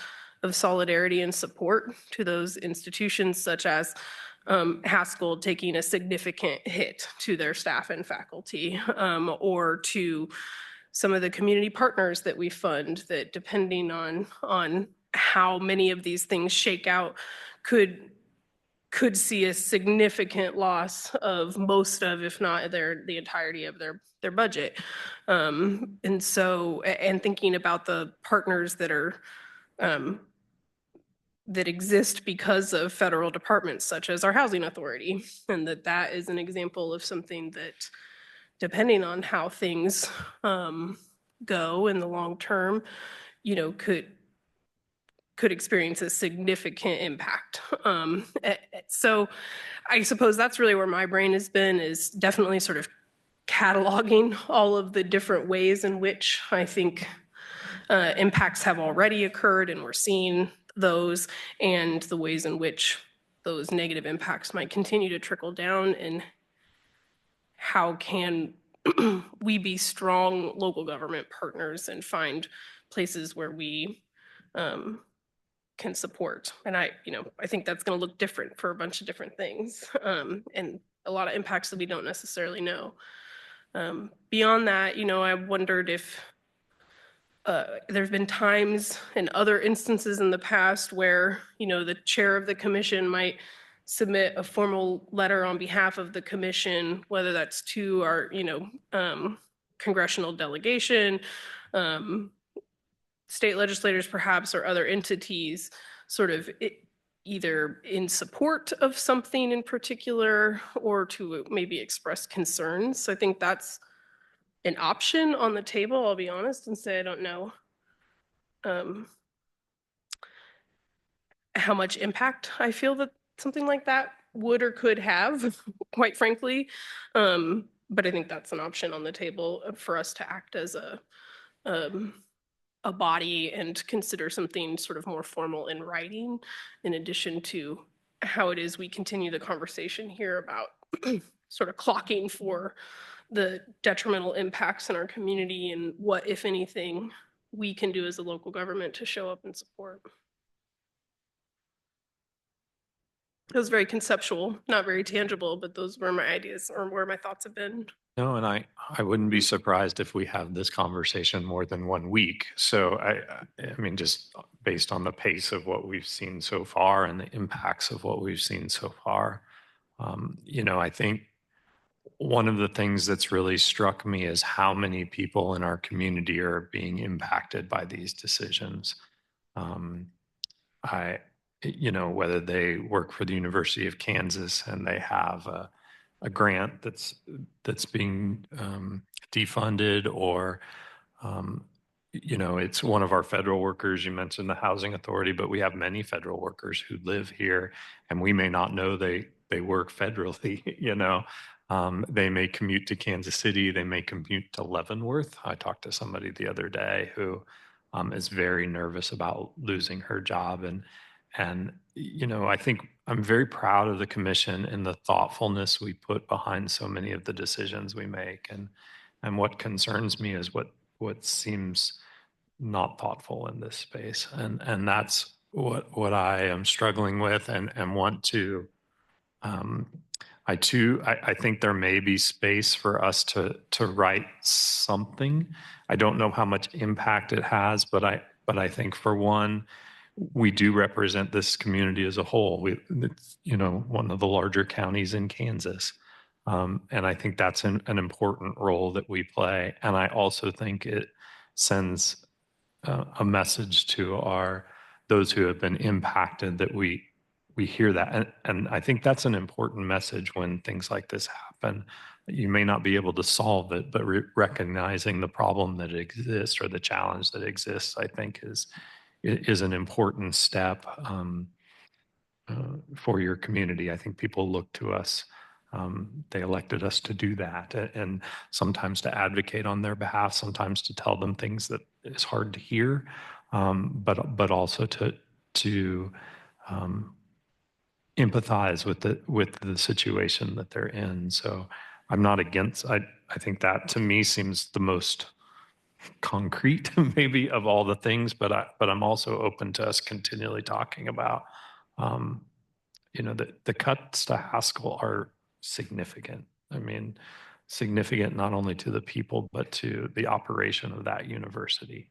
[SPEAKER 2] solidarity and support to those institutions, such as Haskell taking a significant hit to their staff and faculty, or to some of the community partners that we fund that, depending on how many of these things shake out, could see a significant loss of most of, if not the entirety of their budget. And so, and thinking about the partners that are that exist because of federal departments such as our housing authority, and that is an example of something that, depending on how things go in the long term, you know, could experience a significant impact. So I suppose that's really where my brain has been, is definitely sort of cataloging all of the different ways in which I think impacts have already occurred, and we're seeing those, and the ways in which those negative impacts might continue to trickle down, and how can we be strong local government partners and find places where we can support. And I think that's going to look different for a bunch of different things, and a lot of impacts that we don't necessarily know. Beyond that, you know, I wondered if there've been times and other instances in the past where, you know, the chair of the commission might submit a formal letter on behalf of the commission, whether that's to our, you know, congressional delegation, state legislators perhaps, or other entities, sort of either in support of something in particular or to maybe express concerns. So I think that's an option on the table, I'll be honest and say I don't know how much impact I feel that something like that would or could have, quite frankly. But I think that's an option on the table for us to act as a body and consider something sort of more formal in writing, in addition to how it is we continue the conversation here about sort of clocking for the detrimental impacts in our community, and what, if anything, we can do as a local government to show up and support. It was very conceptual, not very tangible, but those were my ideas, or where my thoughts have been.
[SPEAKER 1] No, and I wouldn't be surprised if we have this conversation more than 1 week. So I mean, just based on the pace of what we've seen so far and the impacts of what we've seen so far, you know, I think one of the things that's really struck me is how many people in our community are being impacted by these decisions. You know, whether they work for the University of Kansas and they have a grant that's being defunded, or you know, it's one of our federal workers. You mentioned the housing authority, but we have many federal workers who live here, and we may not know they work federally. You know, they may commute to Kansas City, they may commute to Leavenworth. I talked to somebody the other day who is very nervous about losing her job, and you know, I think I'm very proud of the commission and the thoughtfulness we put behind so many of the decisions we make. And what concerns me is what seems not thoughtful in this space. And that's what I am struggling with and want to, I think there may be space for us to write something. I don't know how much impact it has, but I think, for one, we do represent this community as a whole. It's, you know, one of the larger counties in Kansas. And I think that's an important role that we play. And I also think it sends a message to those who have been impacted that we we hear that. And I think that's an important message when things like this happen. You may not be able to solve it, but recognizing the problem that exists or the challenge that exists, I think is an important step for your community. I think people look to us. They elected us to do that, and sometimes to advocate on their behalf, sometimes to tell them things that is hard to hear, but also to empathize with the situation that they're in. So I'm not against. I think that to me seems the most concrete, maybe, of all the things. But I'm also open to us continually talking about. The cuts to Haskell are significant. I mean, significant not only to the people, but to the operation of that university.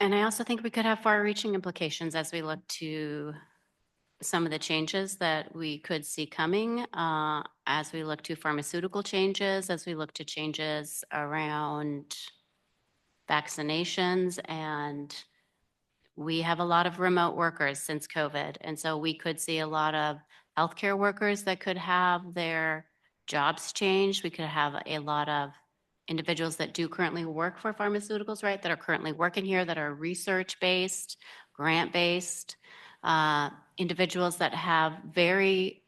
[SPEAKER 14] And I also think we could have far-reaching implications as we look to some of the changes that we could see coming, as we look to pharmaceutical changes, as we look to changes around vaccinations. And we have a lot of remote workers since COVID. And so we could see a lot of healthcare workers that could have their jobs changed. We could have a lot of individuals that do currently work for pharmaceuticals, right, that are currently working here, that are research-based, grant-based, individuals that have very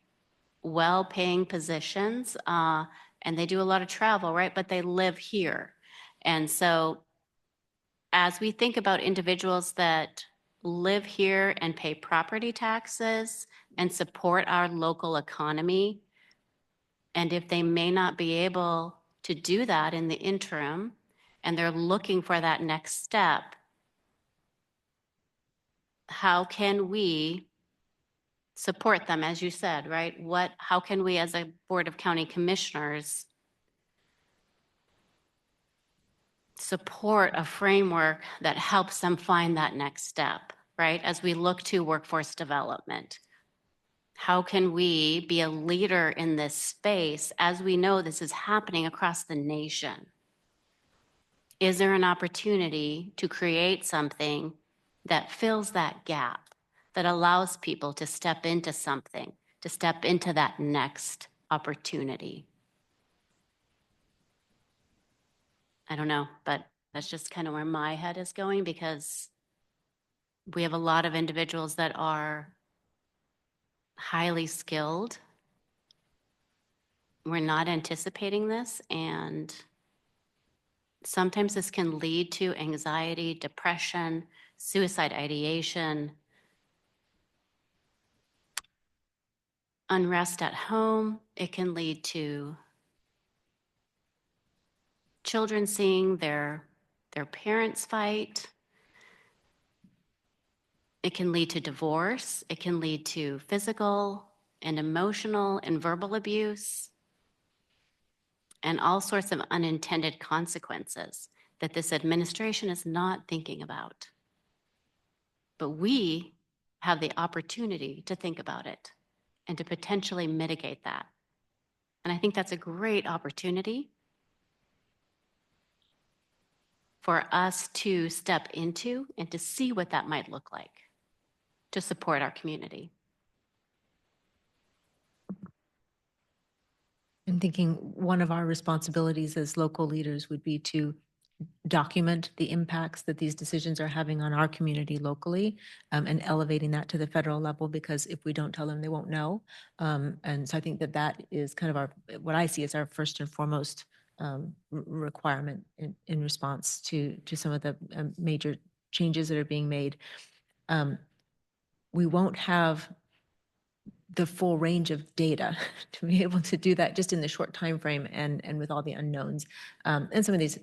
[SPEAKER 14] well-paying positions, and they do a lot of travel, right, but they live here. And so as we think about individuals that live here and pay property taxes and support our local economy, and if they may not be able to do that in the interim, and they're looking for that next step, how can we support them, as you said, right? How can we as a Board of County Commissioners support a framework that helps them find that next step, right? As we look to workforce development, how can we be a leader in this space as we know this is happening across the nation? Is there an opportunity to create something that fills that gap, that allows people to step into something, to step into that next opportunity? I don't know, but that's just kind of where my head is going, because we have a lot of individuals that are highly skilled. We're not anticipating this, and sometimes this can lead to anxiety, depression, suicide ideation, unrest at home. It can lead to children seeing their parents fight. It can lead to divorce. It can lead to physical and emotional and verbal abuse, and all sorts of unintended consequences that this administration is not thinking about. But we have the opportunity to think about it and to potentially mitigate that. And I think that's a great opportunity for us to step into and to see what that might look like to support our community.
[SPEAKER 3] I'm thinking one of our responsibilities as local leaders would be to document the impacts that these decisions are having on our community locally, and elevating that to the federal level, because if we don't tell them, they won't know. And so I think that is kind of what I see as our first and foremost requirement in response to some of the major changes that are being made. We won't have the full range of data to be able to do that just in the short time frame and with all the unknowns. And some of these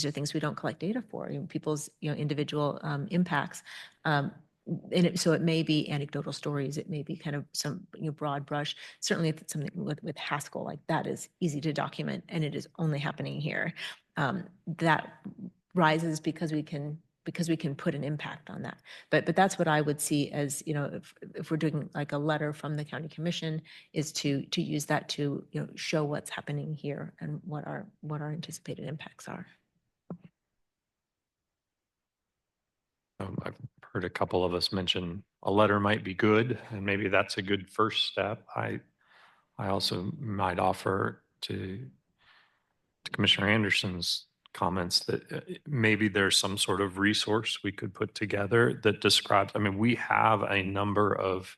[SPEAKER 3] are things we don't collect data for, people's individual impacts. So it may be anecdotal stories, it may be kind of some broad brush. Certainly if it's something with Haskell, like that is easy to document and it is only happening here. That rises because we can put an impact on that. But that's what I would see as, if we're doing like a letter from the county commission, is to use that to, show what's happening here and what our anticipated impacts are.
[SPEAKER 1] I've heard a couple of us mention a letter might be good, and maybe that's a good first step. I also might offer to Commissioner Anderson's comments that maybe there's some sort of resource we could put together that describes, I mean, we have a number of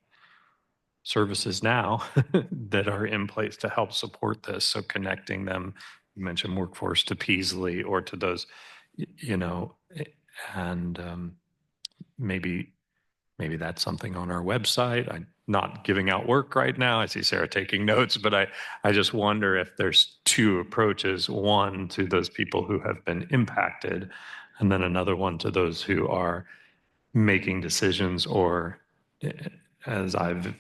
[SPEAKER 1] services now that are in place to help support this. So connecting them, you mentioned workforce to Peasley or to those, and maybe that's something on our website. I'm not giving out work right now. I see Sarah taking notes, but I just wonder if there's two approaches, one to those people who have been impacted, and then another one to those who are making decisions or, as I've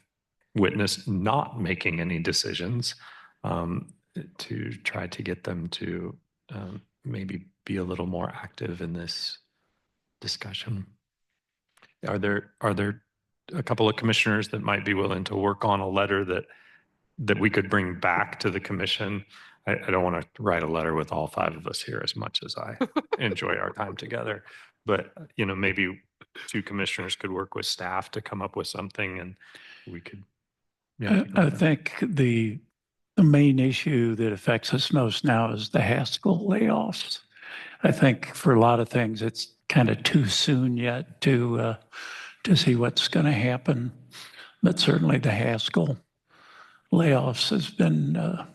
[SPEAKER 1] witnessed, not making any decisions, to try to get them to maybe be a little more active in this discussion. Are there a couple of commissioners that might be willing to work on a letter that we could bring back to the commission? I don't want to write a letter with all five of us here as much as I enjoy our time together, but maybe two commissioners could work with staff to come up with something, and we could. Yeah,
[SPEAKER 5] I think the main issue that affects us most now is the Haskell layoffs. I think for a lot of things, it's kind of too soon yet to see what's going to happen. But certainly the Haskell layoffs has been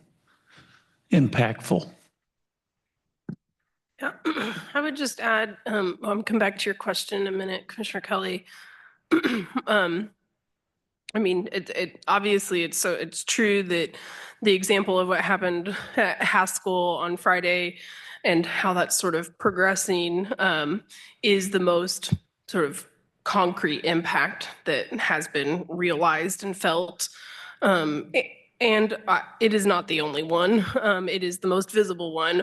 [SPEAKER 5] impactful.
[SPEAKER 2] Yeah, I would just add, I'll come back to your question in a minute, Commissioner Kelly. I mean, obviously it's true that the example of what happened at Haskell on Friday and how that's sort of progressing is the most sort of concrete impact that has been realized and felt. And it is not the only one. It is the most visible one.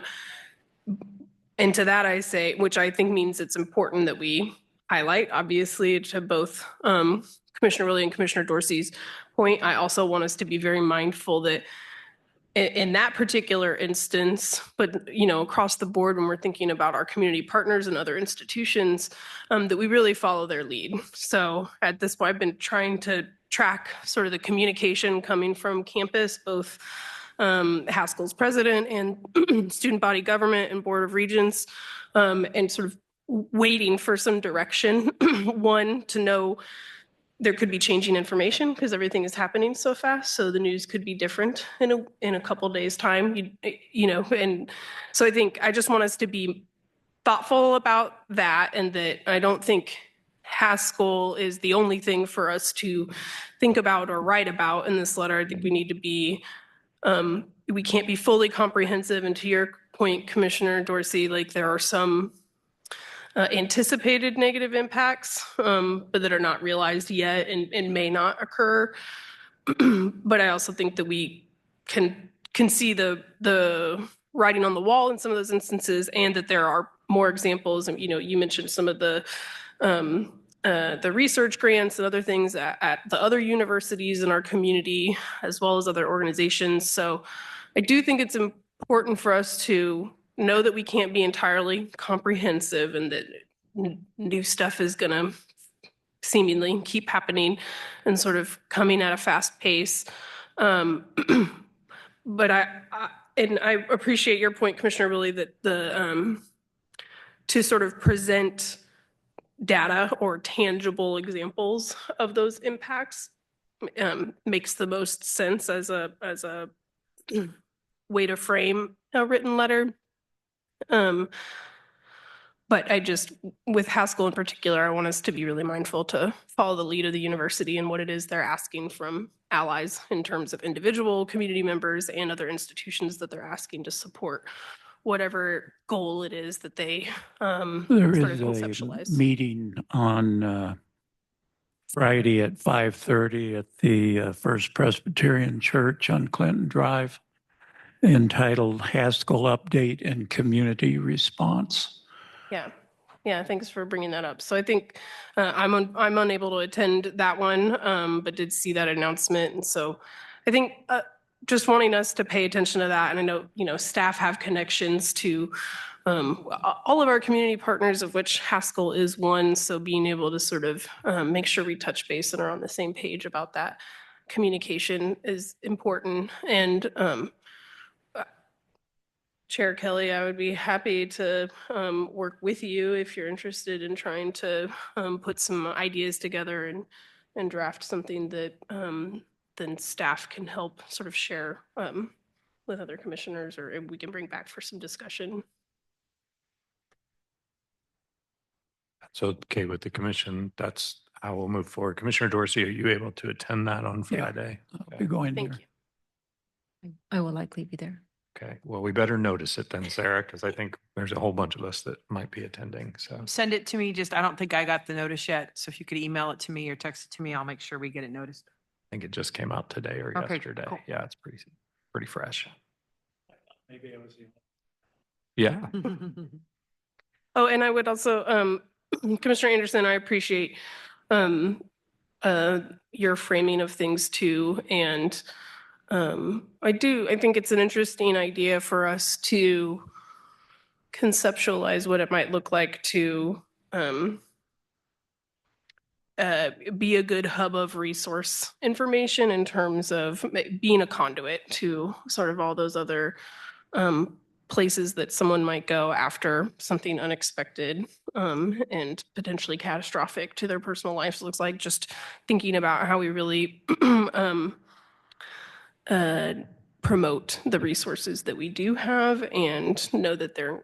[SPEAKER 2] And to that I say, which I think means it's important that we highlight, obviously, to both Commissioner Willie and Commissioner Dorsey's point, I also want us to be very mindful that in that particular instance, but across the board when we're thinking about our community partners and other institutions, that we really follow their lead. So at this point, I've been trying to track sort of the communication coming from campus, both Haskell's president and student body government and Board of Regents, and sort of waiting for some direction. One, to know there could be changing information because everything is happening so fast. So the news could be different in a couple days time, and so I think I just want us to be thoughtful about that, and that I don't think Haskell is the only thing for us to think about or write about in this letter. I think we need to be, we can't be fully comprehensive. And to your point, Commissioner Dorsey, like there are some anticipated negative impacts, but that are not realized yet and may not occur. But I also think that we can see the writing on the wall in some of those instances, and that there are more examples. And you mentioned some of the research grants and other things at the other universities in our community, as well as other organizations. So I do think it's important for us to know that we can't be entirely comprehensive, and that new stuff is going to seemingly keep happening and sort of coming at a fast pace. But I appreciate your point, Commissioner Willie, that to sort of present data or tangible examples of those impacts makes the most sense as a way to frame a written letter. But with Haskell in particular, I want us to be really mindful to follow the lead of the university and what it is they're asking from allies in terms of individual community members and other institutions that they're asking to support whatever goal it is that they
[SPEAKER 5] There
[SPEAKER 2] sort of
[SPEAKER 5] is a
[SPEAKER 2] conceptualize.
[SPEAKER 5] meeting on Friday at 5:30 at the First Presbyterian Church on Clinton Drive, entitled Haskell Update and Community Response.
[SPEAKER 2] Yeah, thanks for bringing that up. So I think I'm unable to attend that one, but did see that announcement. And so I think just wanting us to pay attention to that. And I know, staff have connections to all of our community partners, of which Haskell is one. So being able to sort of make sure we touch base and are on the same page about that communication is important. And Chair Kelly, I would be happy to work with you if you're interested in trying to put some ideas together and draft something that then staff can help sort of share with other commissioners, or we can bring back for some discussion.
[SPEAKER 1] So, okay, with the commission, that's how we'll move forward. Commissioner Dorsey, are you able to attend that on
[SPEAKER 5] Yeah.
[SPEAKER 1] Friday?
[SPEAKER 5] I'll be going
[SPEAKER 2] Thank
[SPEAKER 5] there.
[SPEAKER 2] you.
[SPEAKER 3] I will likely be there.
[SPEAKER 1] Okay, well, we better notice it then, Sarah, because I think there's a whole bunch of us that might be attending, so.
[SPEAKER 10] Send it to me. I don't think I got the notice yet. So if you could email it to me or text it to me, I'll make sure we get it noticed.
[SPEAKER 1] I think it just came out today or
[SPEAKER 10] Okay,
[SPEAKER 1] yesterday.
[SPEAKER 10] cool.
[SPEAKER 1] Yeah, it's pretty fresh.
[SPEAKER 5] Maybe I was.
[SPEAKER 1] Yeah,
[SPEAKER 2] Oh, and I would also, Commissioner Anderson, I appreciate your framing of things too. And I think it's an interesting idea for us to conceptualize what it might look like to be a good hub of resource information in terms of being a conduit to sort of all those other places that someone might go after something unexpected and potentially catastrophic to their personal lives looks like. Just thinking about how we really promote the resources that we do have and know that they're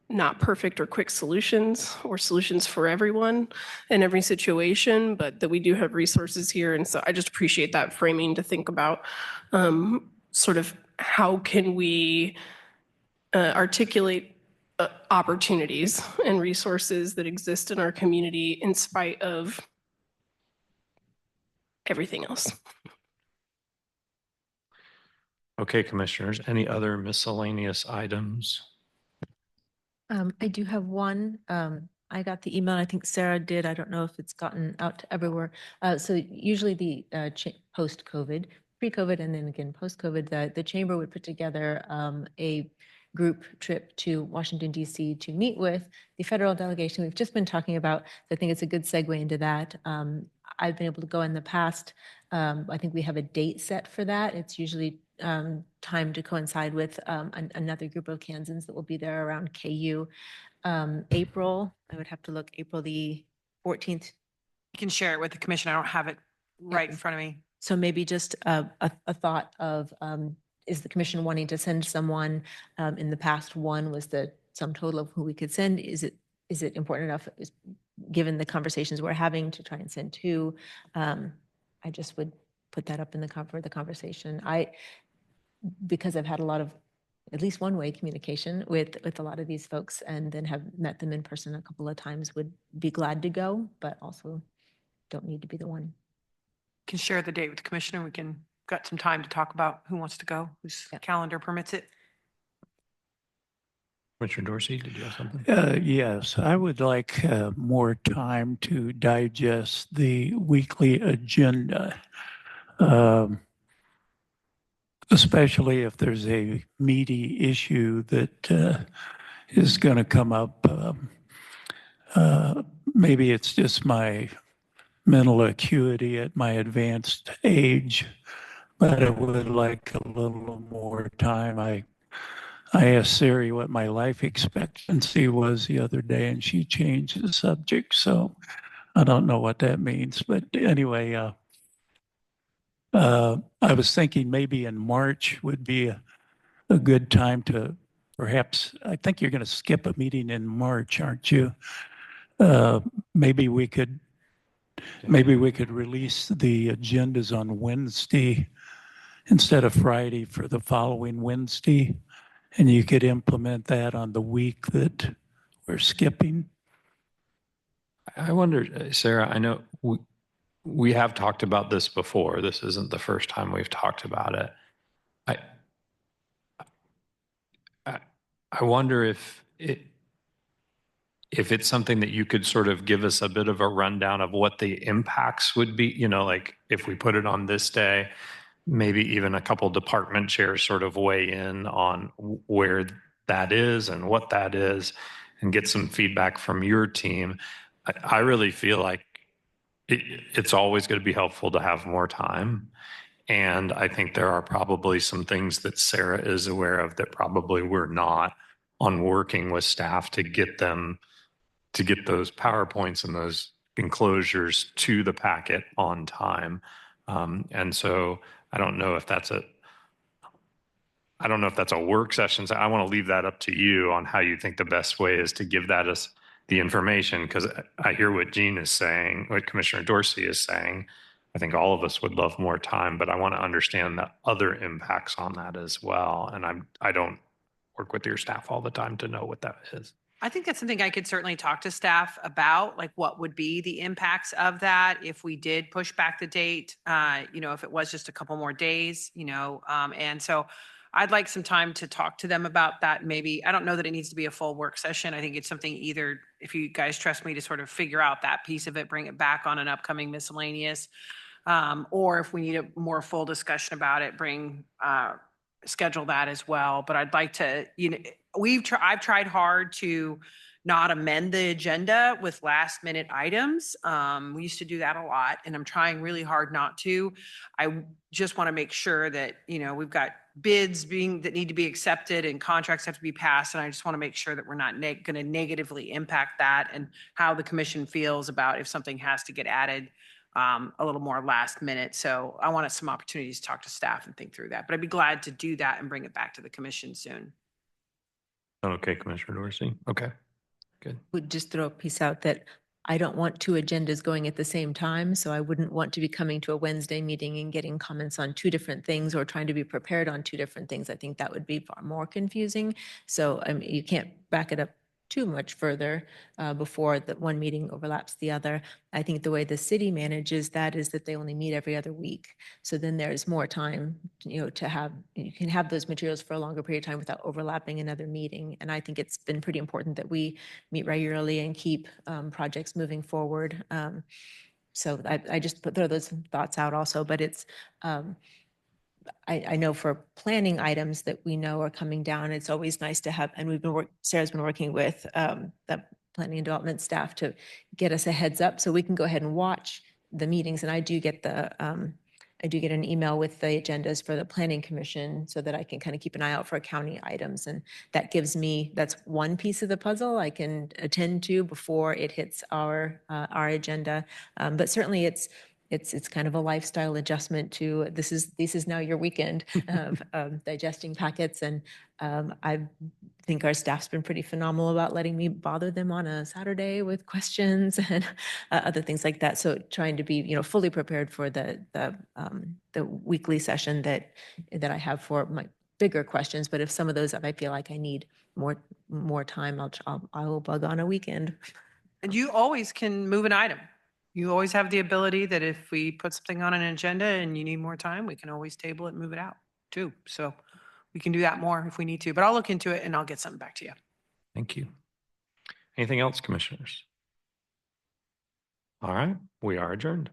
[SPEAKER 2] not perfect or quick solutions or solutions for everyone in every situation, but that we do have resources here. And so I just appreciate that framing to think about sort of how can we articulate opportunities and resources that exist in our community in spite of everything else.
[SPEAKER 1] okay, commissioners, any other miscellaneous items?
[SPEAKER 3] I do have one. I got the email. I think Sarah did. I don't know if it's gotten out to everywhere. So usually the post-COVID, pre-COVID, and then again post-COVID, the chamber would put together a group trip to Washington, D.C. to meet with the federal delegation. We've just been talking about, I think it's a good segue into that. I've been able to go in the past. I think we have a date set for that. It's usually time to coincide with another group of Kansans that will be there around KU. April, I would have to look, April the 14th.
[SPEAKER 10] You can share it with the commission. I don't have it right in front of me.
[SPEAKER 3] So maybe just a thought of, is the commission wanting to send someone? In the past, one was the sum total of who we could send. Is it important enough, given the conversations we're having, to try and send two? I just would put that up in the conversation. Because I've had a lot of at least one-way communication with a lot of these folks and then have met them in person a couple of times, would be glad to go, but also don't need to be the one.
[SPEAKER 10] Can share the date with the commissioner. We can got some time to talk about who wants to go, whose calendar permits it.
[SPEAKER 1] Commissioner Dorsey, did you have something?
[SPEAKER 5] Yes, I would like more time to digest the weekly agenda. Especially if there's a meaty issue that is going to come up. Maybe it's just my mental acuity at my advanced age, but I would like a little more time. I asked Siri what my life expectancy was the other day, and she changed the subject. So I don't know what that means. But anyway, I was thinking maybe in March would be a good time to perhaps, I think you're going to skip a meeting in March, aren't you? Maybe we could release the agendas on Wednesday instead of Friday for the following Wednesday. And you could implement that on the week that we're skipping.
[SPEAKER 1] I wonder, Sarah, I know we have talked about this before. This isn't the first time we've talked about it. I wonder if it's something that you could sort of give us a bit of a rundown of what the impacts would be, like if we put it on this day, maybe even a couple department chairs sort of weigh in on where that is and what that is and get some feedback from your team. I really feel like it's always going to be helpful to have more time. And I think there are probably some things that Sarah is aware of that probably we're not, on working with staff to get them, to get those PowerPoints and those enclosures to the packet on time. And so I don't know if that's a work session. So I want to leave that up to you on how you think the best way is to give that us the information, because I hear what Jean is saying, what Commissioner Dorsey is saying. I think all of us would love more time, but I want to understand the other impacts on that as well. And I don't work with your staff all the time to know what that is.
[SPEAKER 10] I think that's something I could certainly talk to staff about, like what would be the impacts of that if we did push back the date, if it was just a couple more days, and so I'd like some time to talk to them about that. Maybe, I don't know that it needs to be a full work session. I think it's something either, if you guys trust me to sort of figure out that piece of it, bring it back on an upcoming miscellaneous, or if we need a more full discussion about it, schedule that as well. But I'd like to, I've tried hard to not amend the agenda with last minute items. We used to do that a lot, and I'm trying really hard not to. I just want to make sure that, we've got bids that need to be accepted and contracts have to be passed. And I just want to make sure that we're not going to negatively impact that, and how the commission feels about if something has to get added a little more last minute. So I wanted some opportunities to talk to staff and think through that, but I'd be glad to do that and bring it back to the commission soon.
[SPEAKER 1] Okay, Commissioner Dorsey. Okay, good.
[SPEAKER 3] Would just throw a piece out that I don't want two agendas going at the same time. So I wouldn't want to be coming to a Wednesday meeting and getting comments on two different things, or trying to be prepared on two different things. I think that would be far more confusing. So you can't back it up too much further before the one meeting overlaps the other. I think the way the city manages that is that they only meet every other week. So then there's more time, to have, you can have those materials for a longer period of time without overlapping another meeting. And I think it's been pretty important that we meet regularly and keep projects moving forward. So I just throw those thoughts out also, but it's, I know for planning items that we know are coming down, it's always nice to have, and Sarah's been working with the planning and development staff to get us a heads up so we can go ahead and watch the meetings. And I do get an email with the agendas for the planning commission so that I can kind of keep an eye out for county items. And that gives me, that's one piece of the puzzle I can attend to before it hits our agenda. But certainly it's kind of a lifestyle adjustment to this is now your weekend of digesting packets. And I think our staff's been pretty phenomenal about letting me bother them on a Saturday with questions and other things like that. So trying to be, fully prepared for the weekly session that I have for my bigger questions. But if some of those I feel like I need more time, I will bug on a weekend.
[SPEAKER 10] And you always can move an item. You always have the ability that if we put something on an agenda and you need more time, we can always table it and move it out too. So we can do that more if we need to, but I'll look into it and I'll get something back to you.
[SPEAKER 1] Thank you. Anything else, commissioners? All right, we are adjourned.